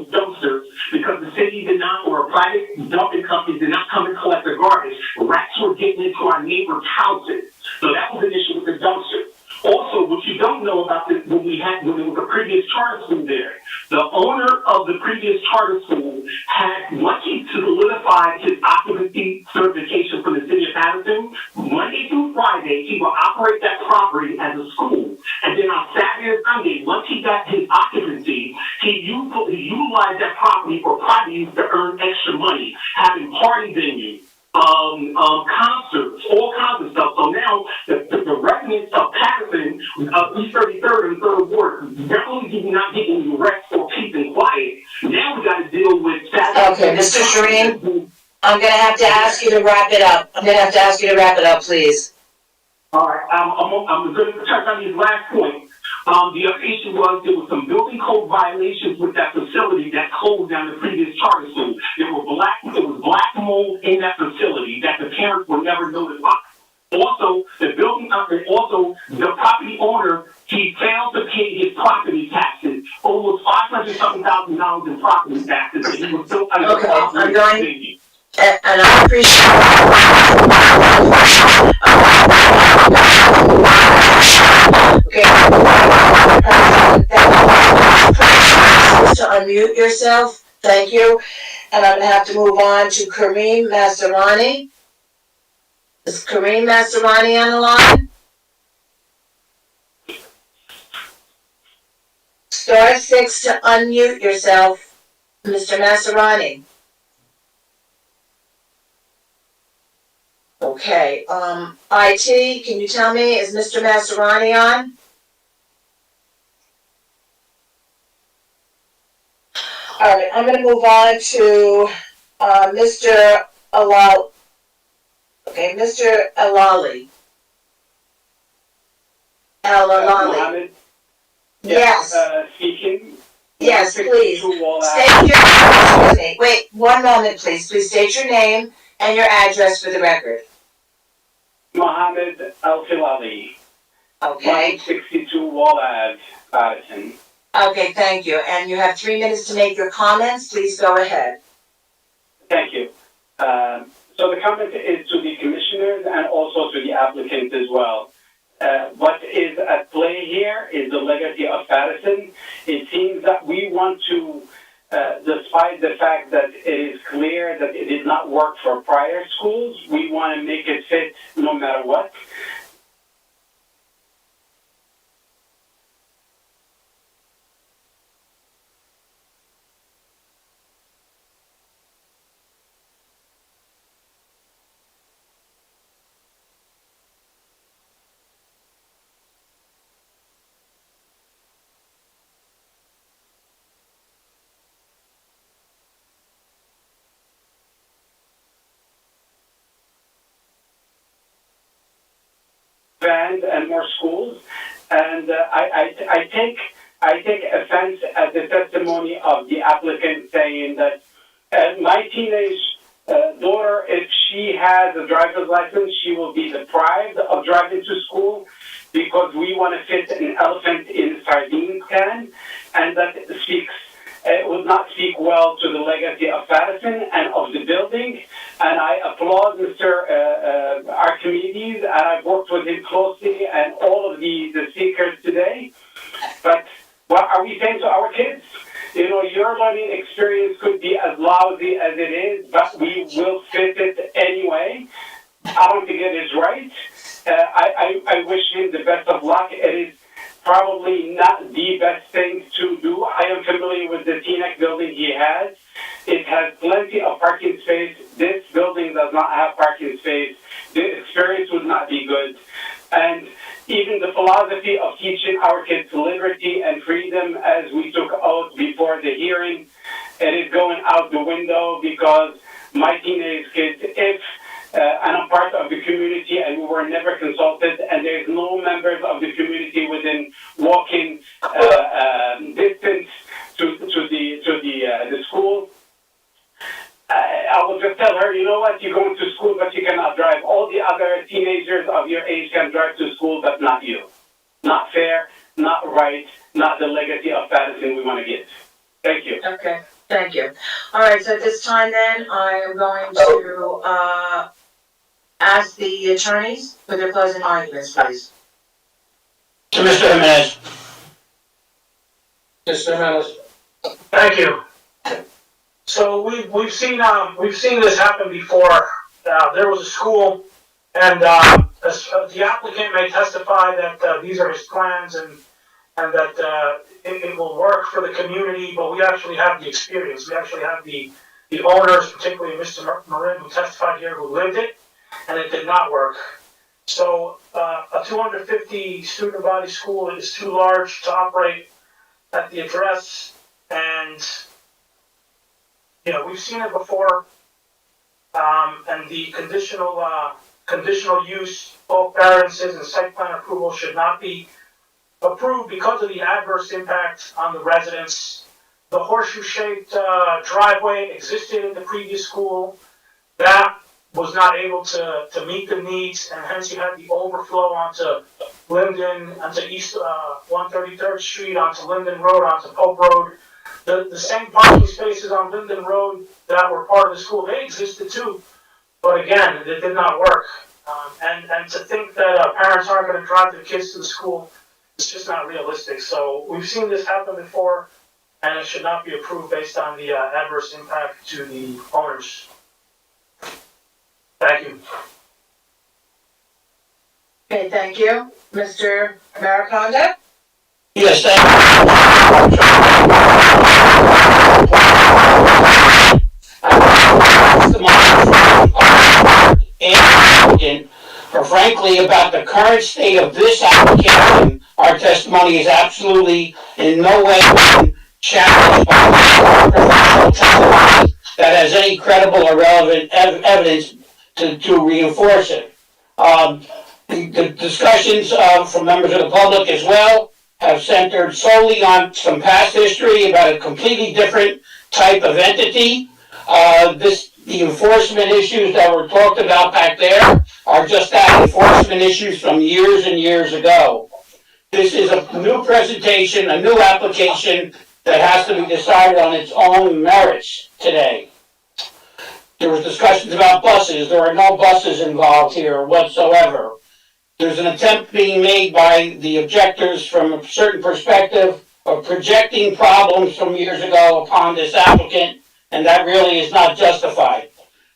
dumpsters because the city did not, or a private dumping company did not come and collect the garbage. Rats were getting into our neighbors' houses. So that was an issue with the dumpsters. Also, what you don't know about this, when there was a previous charter school there, the owner of the previous charter school had, once he solidified his occupancy certification from the city of Paterson, Monday through Friday, he will operate that property as a school. And then on Saturday or Sunday, once he got his occupancy, he utilized that property for private use to earn extra money, having party venues, concerts, all kinds of stuff. So now the residents of Paterson, East 33rd and 3rd Ward, not only do we not get any rest or peace and quiet, now we got to deal with Saturday. Okay, Mr. Shereen, I'm gonna have to ask you to wrap it up. Please. All right, I'm going to touch on these last points. The other issue was there were some building code violations with that facility that closed down the previous charter school. There was black mold in that facility that the parents were never notified. Also, the property owner, he failed to pay his property taxes, almost $500,000 in property taxes, and he was still Okay, I'm going, and I appreciate to unmute yourself. Thank you. And I'm gonna have to move on to Kareem Masterani. Is Kareem Masterani on the line? *6 to unmute yourself, Mr. Masterani. Okay, IT, can you tell me, is Mr. Masterani on? All right, I'm gonna move on to, Mr. Alal. Okay, Mr. Alali. Alalali. Yes. Speaking. Yes, please. Excuse me, wait, one moment, please. Please state your name and your address for the record. Mohammed Al-Filali. Okay. 162 Wall Ave, Paterson. Okay, thank you. And you have 3 minutes to make your comments. Please go ahead. Thank you. So the comment is to the commissioners and also to the applicant as well. What is at play here is the legacy of Paterson. It seems that we want to, despite the fact that it is clear that it did not work for prior schools, we want to make it fit no matter what. vans and more schools. And I take offense at the testimony of the applicant saying that my teenage daughter, if she has a driver's license, she will be deprived of driving to school because we want to fit an elephant in a sardine can, and that speaks. It would not speak well to the legacy of Paterson and of the building. And I applaud Mr. Archimedes, and I've worked with him closely and all of the speakers today. But what are we saying to our kids? You know, your learning experience could be as lousy as it is, but we will fit it anyway. I don't think it is right. I wish him the best of luck. It is probably not the best thing to do. I am familiar with the TNEC building he has. It has plenty of parking space. This building does not have parking space. The experience would not be good. And even the philosophy of teaching our kids liberty and freedom as we took oath before the hearing, it is going out the window because my teenage kids, and I'm part of the community, and we were never consulted, and there's no members of the community within walking distance to the school. I will just tell her, you know what, you're going to school, but you cannot drive. All the other teenagers of your age can drive to school, but not you. Not fair, not right, not the legacy of Paterson we want to give. Thank you. Okay, thank you. All right, so at this time then, I am going to ask the attorneys for their closing arguments, please. To Mr. Jimenez. Mr. Jimenez. Thank you. So we've seen this happen before. There was a school, and the applicant may testify that these are his plans and that it will work for the community. But we actually have the experience. We actually have the owners, particularly Mr. Marin, who testified here, who lived it, and it did not work. So a 250 student body school is too large to operate at the address, and you know, we've seen it before, and the conditional use, bulk variances and site plan approval should not be approved because of the adverse impact on the residents. The horseshoe-shaped driveway existed in the previous school. That was not able to meet the needs, and hence you had the overflow onto Linden, onto East 133rd Street, onto Linden Road, onto Pope Road. The same parking spaces on Linden Road that were part of the school, they existed too. But again, it did not work. And to think that parents aren't going to drive their kids to the school, it's just not realistic. So we've seen this happen before, and it should not be approved based on the adverse impact to the owners. Thank you. Okay, thank you. Mr. Mariconda? Yes, thank you. Or frankly, about the current state of this application, our testimony is absolutely in no way challenged by professional testimony that has any credible or relevant evidence to reinforce it. The discussions from members of the public as well have centered solely on some past history about a completely different type of entity. The enforcement issues that were talked about back there are just that, enforcement issues from years and years ago. This is a new presentation, a new application that has to be decided on its own merits today. There was discussions about buses. There are no buses involved here whatsoever. There's an attempt being made by the objectors from a certain perspective of projecting problems from years ago upon this applicant, and that really is not justified.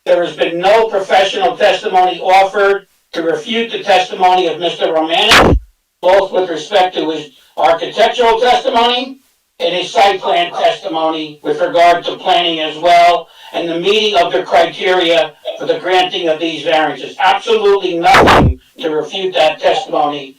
There has been no professional testimony offered to refute the testimony of Mr. Romanek, both with respect to his architectural testimony and his site plan testimony with regard to planning as well, and the meeting of the criteria for the granting of these variances. Absolutely nothing to refute that testimony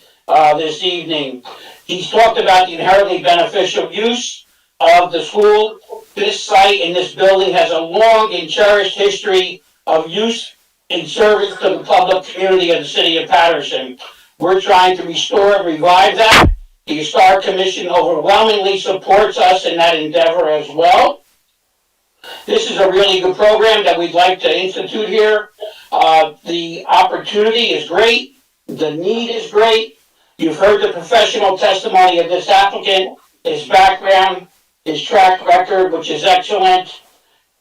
this evening. He's talked about the inherently beneficial use of the school. This site and this building has a long and cherished history of use and service to the public community of the city of Paterson. We're trying to restore and revive that. The Historic Commission overwhelmingly supports us in that endeavor as well. This is a really good program that we'd like to institute here. The opportunity is great. The need is great. You've heard the professional testimony of this applicant, his background, his track record, which is excellent.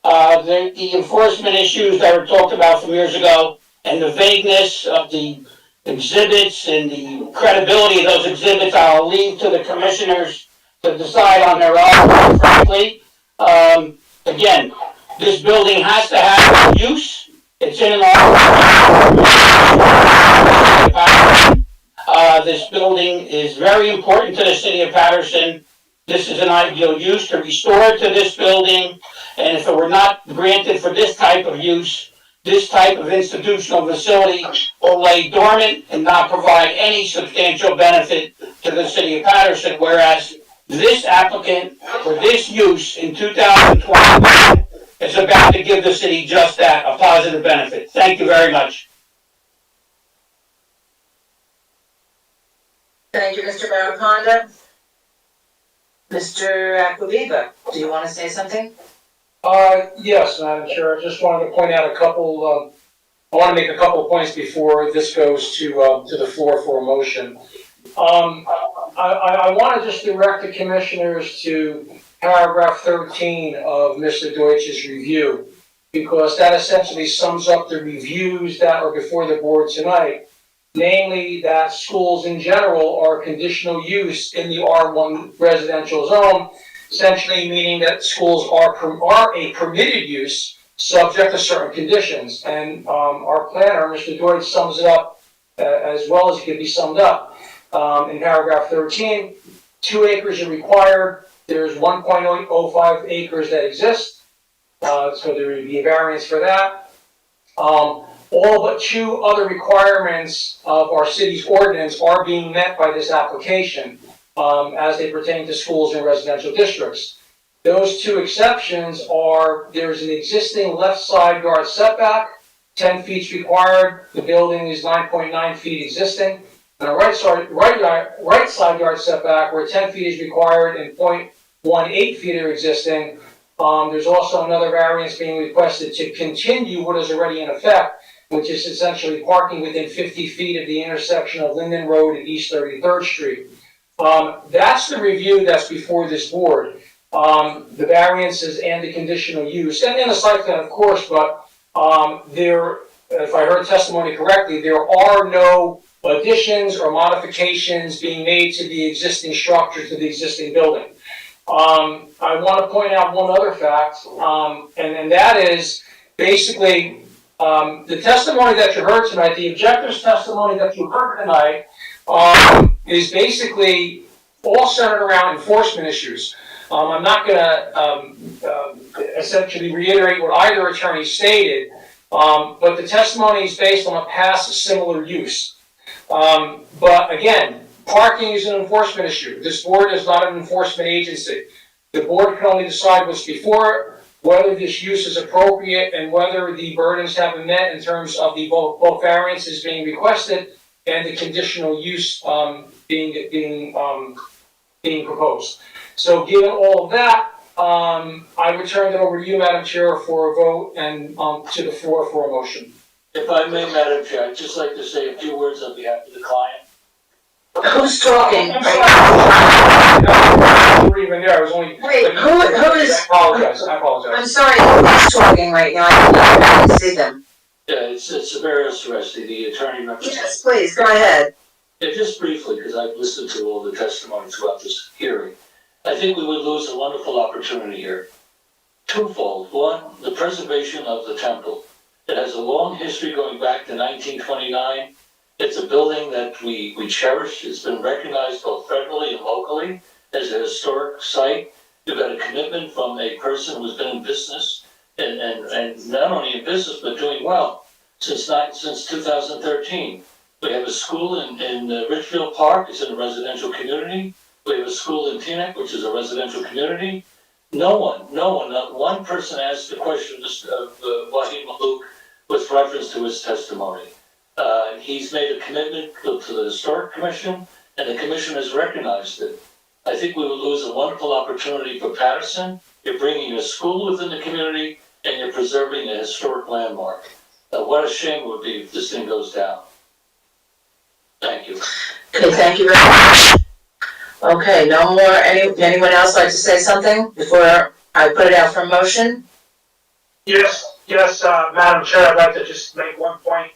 The enforcement issues that were talked about from years ago and the vagueness of the exhibits and the credibility of those exhibits, I'll leave to the commissioners to decide on their own, frankly. Again, this building has to have use. It's in an this building is very important to the city of Paterson. This is an ideal use to restore to this building. And if it were not granted for this type of use, this type of institutional facility will lay dormant and not provide any substantial benefit to the city of Paterson, whereas this applicant for this use in 2021 is about to give the city just that, a positive benefit. Thank you very much. Thank you, Mr. Maraconda. Mr. Aquaviva, do you want to say something? Yes, Madam Chair, I just wanted to point out I want to make a couple of points before this goes to the floor for a motion. I want to just direct the commissioners to paragraph 13 of Mr. Deutsch's review, because that essentially sums up the reviews that are before the board tonight, namely that schools in general are conditional use in the R1 residential zone, essentially meaning that schools are a permitted use subject to certain conditions. And our planner, Mr. Deutsch, sums it up as well as it can be summed up in paragraph 13. 2 acres are required. There's 1.05 acres that exist, so there would be a variance for that. All but 2 other requirements of our city's ordinance are being met by this application as they pertain to schools in residential districts. Those 2 exceptions are, there's an existing left side yard setback, 10 feet required. The building is 9.9 feet existing. And a right side yard setback where 10 feet is required and 0.18 feet are existing. There's also another variance being requested to continue what is already in effect, which is essentially parking within 50 feet of the intersection of Linden Road and East 33rd Street. That's the review that's before this board. The variances and the conditional use, and the site plan, of course, but if I heard testimony correctly, there are no additions or modifications being made to the existing structure, to the existing building. I want to point out one other fact, and that is basically the testimony that you heard tonight, the objector's testimony that you heard tonight, is basically all centered around enforcement issues. I'm not going to essentially reiterate what either attorney stated, but the testimony is based on a past similar use. But again, parking is an enforcement issue. This board is not an enforcement agency. The board can only decide what's before it, whether this use is appropriate, and whether the burdens have been met in terms of the both variances being requested and the conditional use being proposed. So given all of that, I would turn it over to you, Madam Chair, for a vote and to the floor for a motion. If I may, Madam Chair, I'd just like to say a few words on behalf of the client. Who's talking? I'm sorry. You weren't even there. I was only. Wait, who is? I apologize. I'm sorry, who's talking right now? I can't see them. Yeah, it's Severus Resti, the attorney representative. Yes, please, go ahead. Yeah, just briefly, because I've listened to all the testimony throughout this hearing. I think we would lose a wonderful opportunity here. Twofold. One, the preservation of the temple. It has a long history going back to 1929. It's a building that we cherish. It's been recognized both federally and locally as a historic site. You've got a commitment from a person who's been in business and not only in business but doing well since 2013. We have a school in Richfield Park. It's in a residential community. We have a school in Teaneck, which is a residential community. Not one person asked the question of Wahid Malouk with reference to his testimony. He's made a commitment to the Historic Commission, and the commission has recognized it. I think we would lose a wonderful opportunity for Paterson. You're bringing a school within the community, and you're preserving a historic landmark. What a shame it would be if this thing goes down. Thank you. Okay, thank you very much. Okay, no more, anyone else like to say something before I put it out for motion? Yes, Madam Chair, I'd like to just make one point.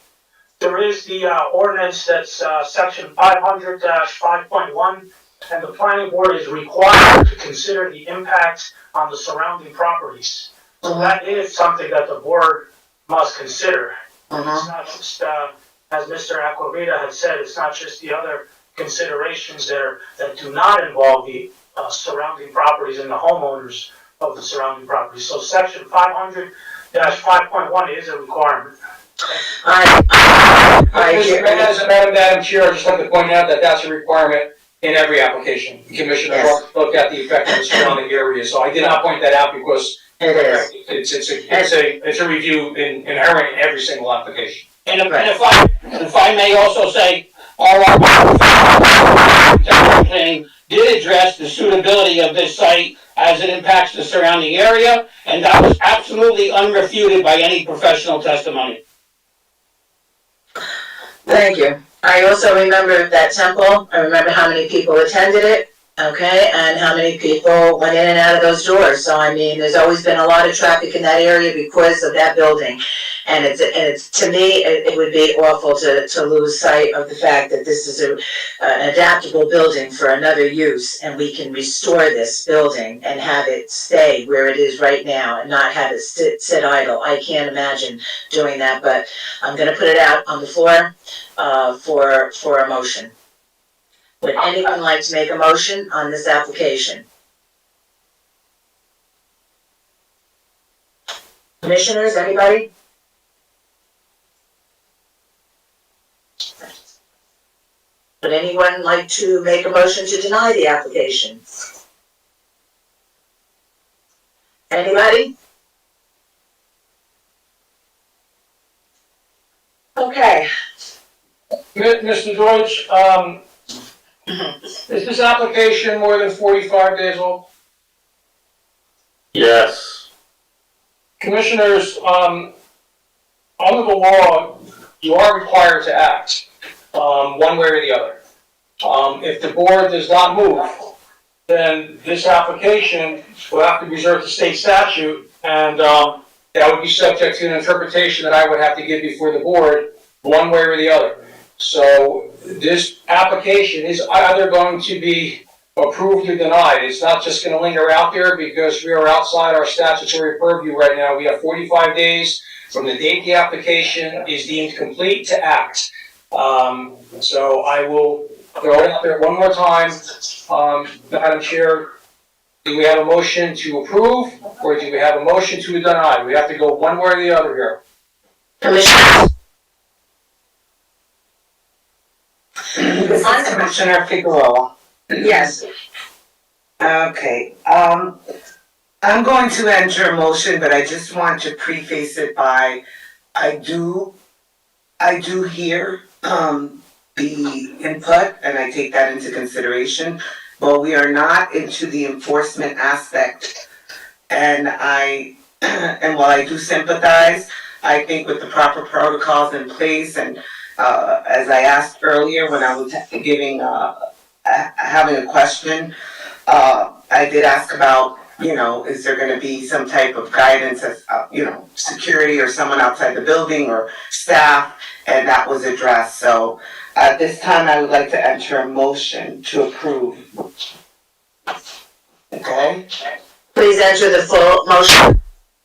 There is the ordinance that's section 500-5.1, and the planning board is required to consider the impact on the surrounding properties. So that is something that the board must consider. It's not just, as Mr. Aquavita had said, it's not just the other considerations there that do not involve the surrounding properties and the homeowners of the surrounding properties. So section 500-5.1 is a requirement. Madam Chair, I'd just like to point out that that's a requirement in every application. The commissioner looked at the effect of the surrounding area, so I did not point that out because it's a review inherent in every single application. And if I may also say, our planning did address the suitability of this site as it impacts the surrounding area, and that was absolutely unrefuted by any professional testimony. Thank you. I also remember that temple. I remember how many people attended it, okay, and how many people went in and out of those doors. So I mean, there's always been a lot of traffic in that area because of that building. And it's to me, it would be awful to lose sight of the fact that this is an adaptable building for another use, and we can restore this building and have it stay where it is right now and not have it sit idle. I can't imagine doing that, but I'm gonna put it out on the floor for a motion. Would anyone like to make a motion on this application? Commissioners, anybody? Would anyone like to make a motion to deny the application? Anybody? Okay. Mr. Deutsch, is this application more than 45 days old? Yes. Commissioners, under the law, you are required to act, one way or the other. If the board does not move, then this application will have to resort to state statute, and that would be subject to an interpretation that I would have to give before the board, one way or the other. So this application is either going to be approved or denied. It's not just going to linger out there because we are outside our statutory purview right now. We have 45 days from the date the application is deemed complete to act. So I will throw it out there one more time. Madam Chair, do we have a motion to approve or do we have a motion to deny? We have to go one way or the other here. Commissioner? This is Commissioner Figueroa. Yes. Okay, I'm going to enter a motion, but I just want to preface it by, I do hear, the input, and I take that into consideration, but we are not into the enforcement aspect. And and while I do sympathize, I think with the proper protocols in place, and as I asked earlier when I was having a question, I did ask about, is there going to be some type of guidance as, security or someone outside the building or staff, and that was addressed. So at this time, I would like to enter a motion to approve. Okay? Please enter the full motion.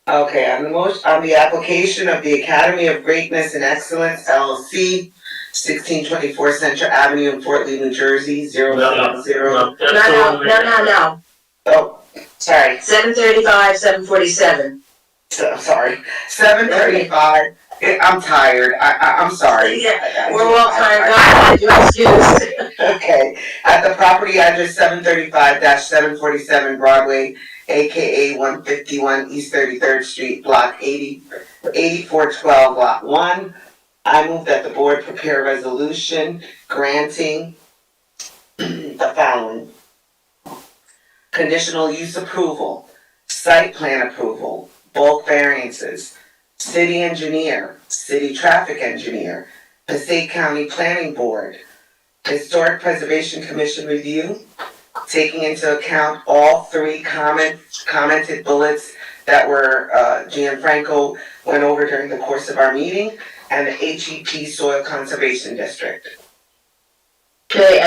Okay, on the application of the Academy of Greatness and Excellence, LLC, 1624 Center Avenue in Fort Lee, New Jersey, 070. No. Oh, sorry. 735, 747. So, sorry. 735. I'm tired. I'm sorry. Yeah, we're all tired. You're excused. Okay. At the property address 735-747 Broadway, aka 151 East 33rd Street, Block 8412, Lot 1. I move that the board prepare a resolution granting the following. Conditional use approval, site plan approval, bulk variances, city engineer, city traffic engineer, Passaic County Planning Board, Historic Preservation Commission review, taking into account all three commented bullets that were, Gianfranco went over during the course of our meeting, and the HEP Soil Conservation District. Okay,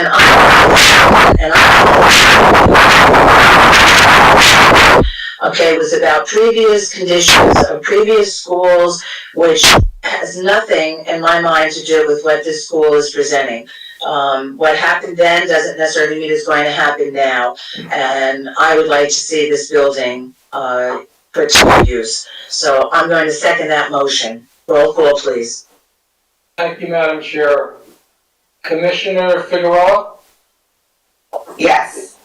okay, it was about previous conditions of previous schools, which has nothing in my mind to do with what this school is presenting. What happened then doesn't necessarily mean it's going to happen now, and I would like to see this building, put to use. So I'm going to second that motion. Roll call, please. Thank you, Madam Chair. Commissioner Figueroa? Yes.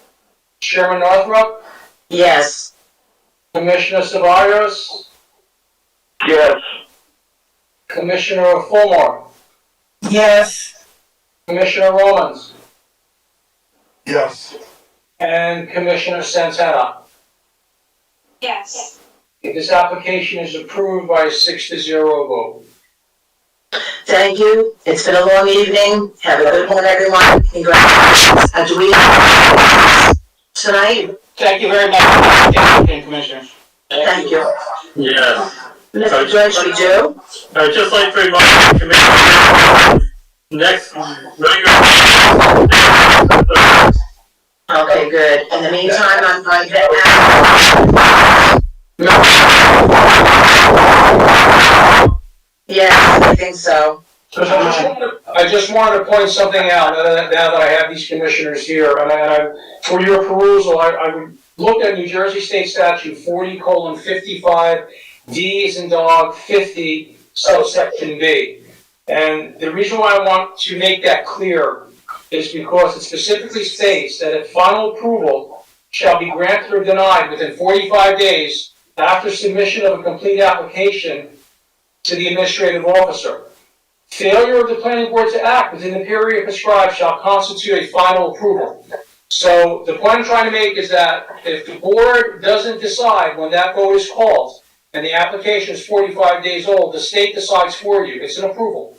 Chairman Northrup? Yes. Commissioner Ceballos? Yes. Commissioner Fulmore? Yes. Commissioner Romans? Yes. And Commissioner Santana? Yes. This application is approved by a 6-0 vote. Thank you. It's been a long evening. Have a good one, everyone. Congratulations. Do we tonight? Thank you very much, Commissioners. Thank you. Yes. Mr. Judge, we do? I'd just like to remind the commission, next regular. Okay, good. In the meantime, I'm going to ask. Yes, I think so. I just wanted to point something out now that I have these commissioners here, and for your perusal, I would look at New Jersey State Statute 40:55, D as in dog, 50, subsection B. And the reason why I want to make that clear is because it specifically states that if final approval shall be granted or denied within 45 days after submission of a complete application to the administrative officer. Failure of the planning board to act within the period prescribed shall constitute a final approval. So the point I'm trying to make is that if the board doesn't decide when that vote is called and the application is 45 days old, the state decides for you. It's an approval.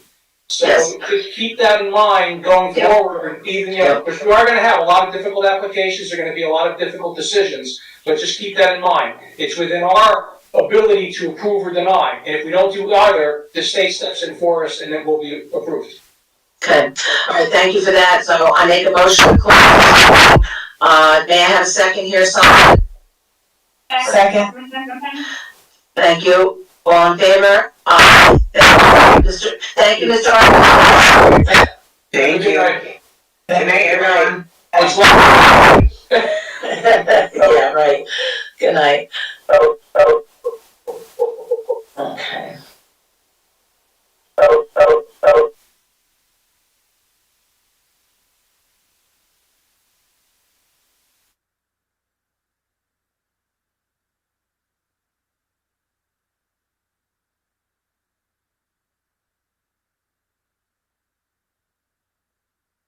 So just keep that in mind going forward, even, because we are going to have a lot of difficult applications, there are going to be a lot of difficult decisions, but just keep that in mind. It's within our ability to approve or deny, and if we don't do either, the state steps in for us and it will be approved. Okay. All right, thank you for that. So I make a motion to close. May I have a second here, someone? Second. Thank you. All in favor? Thank you, Mr. Arthur. Thank you. Good night, everyone. Yeah, right. Good night. Oh.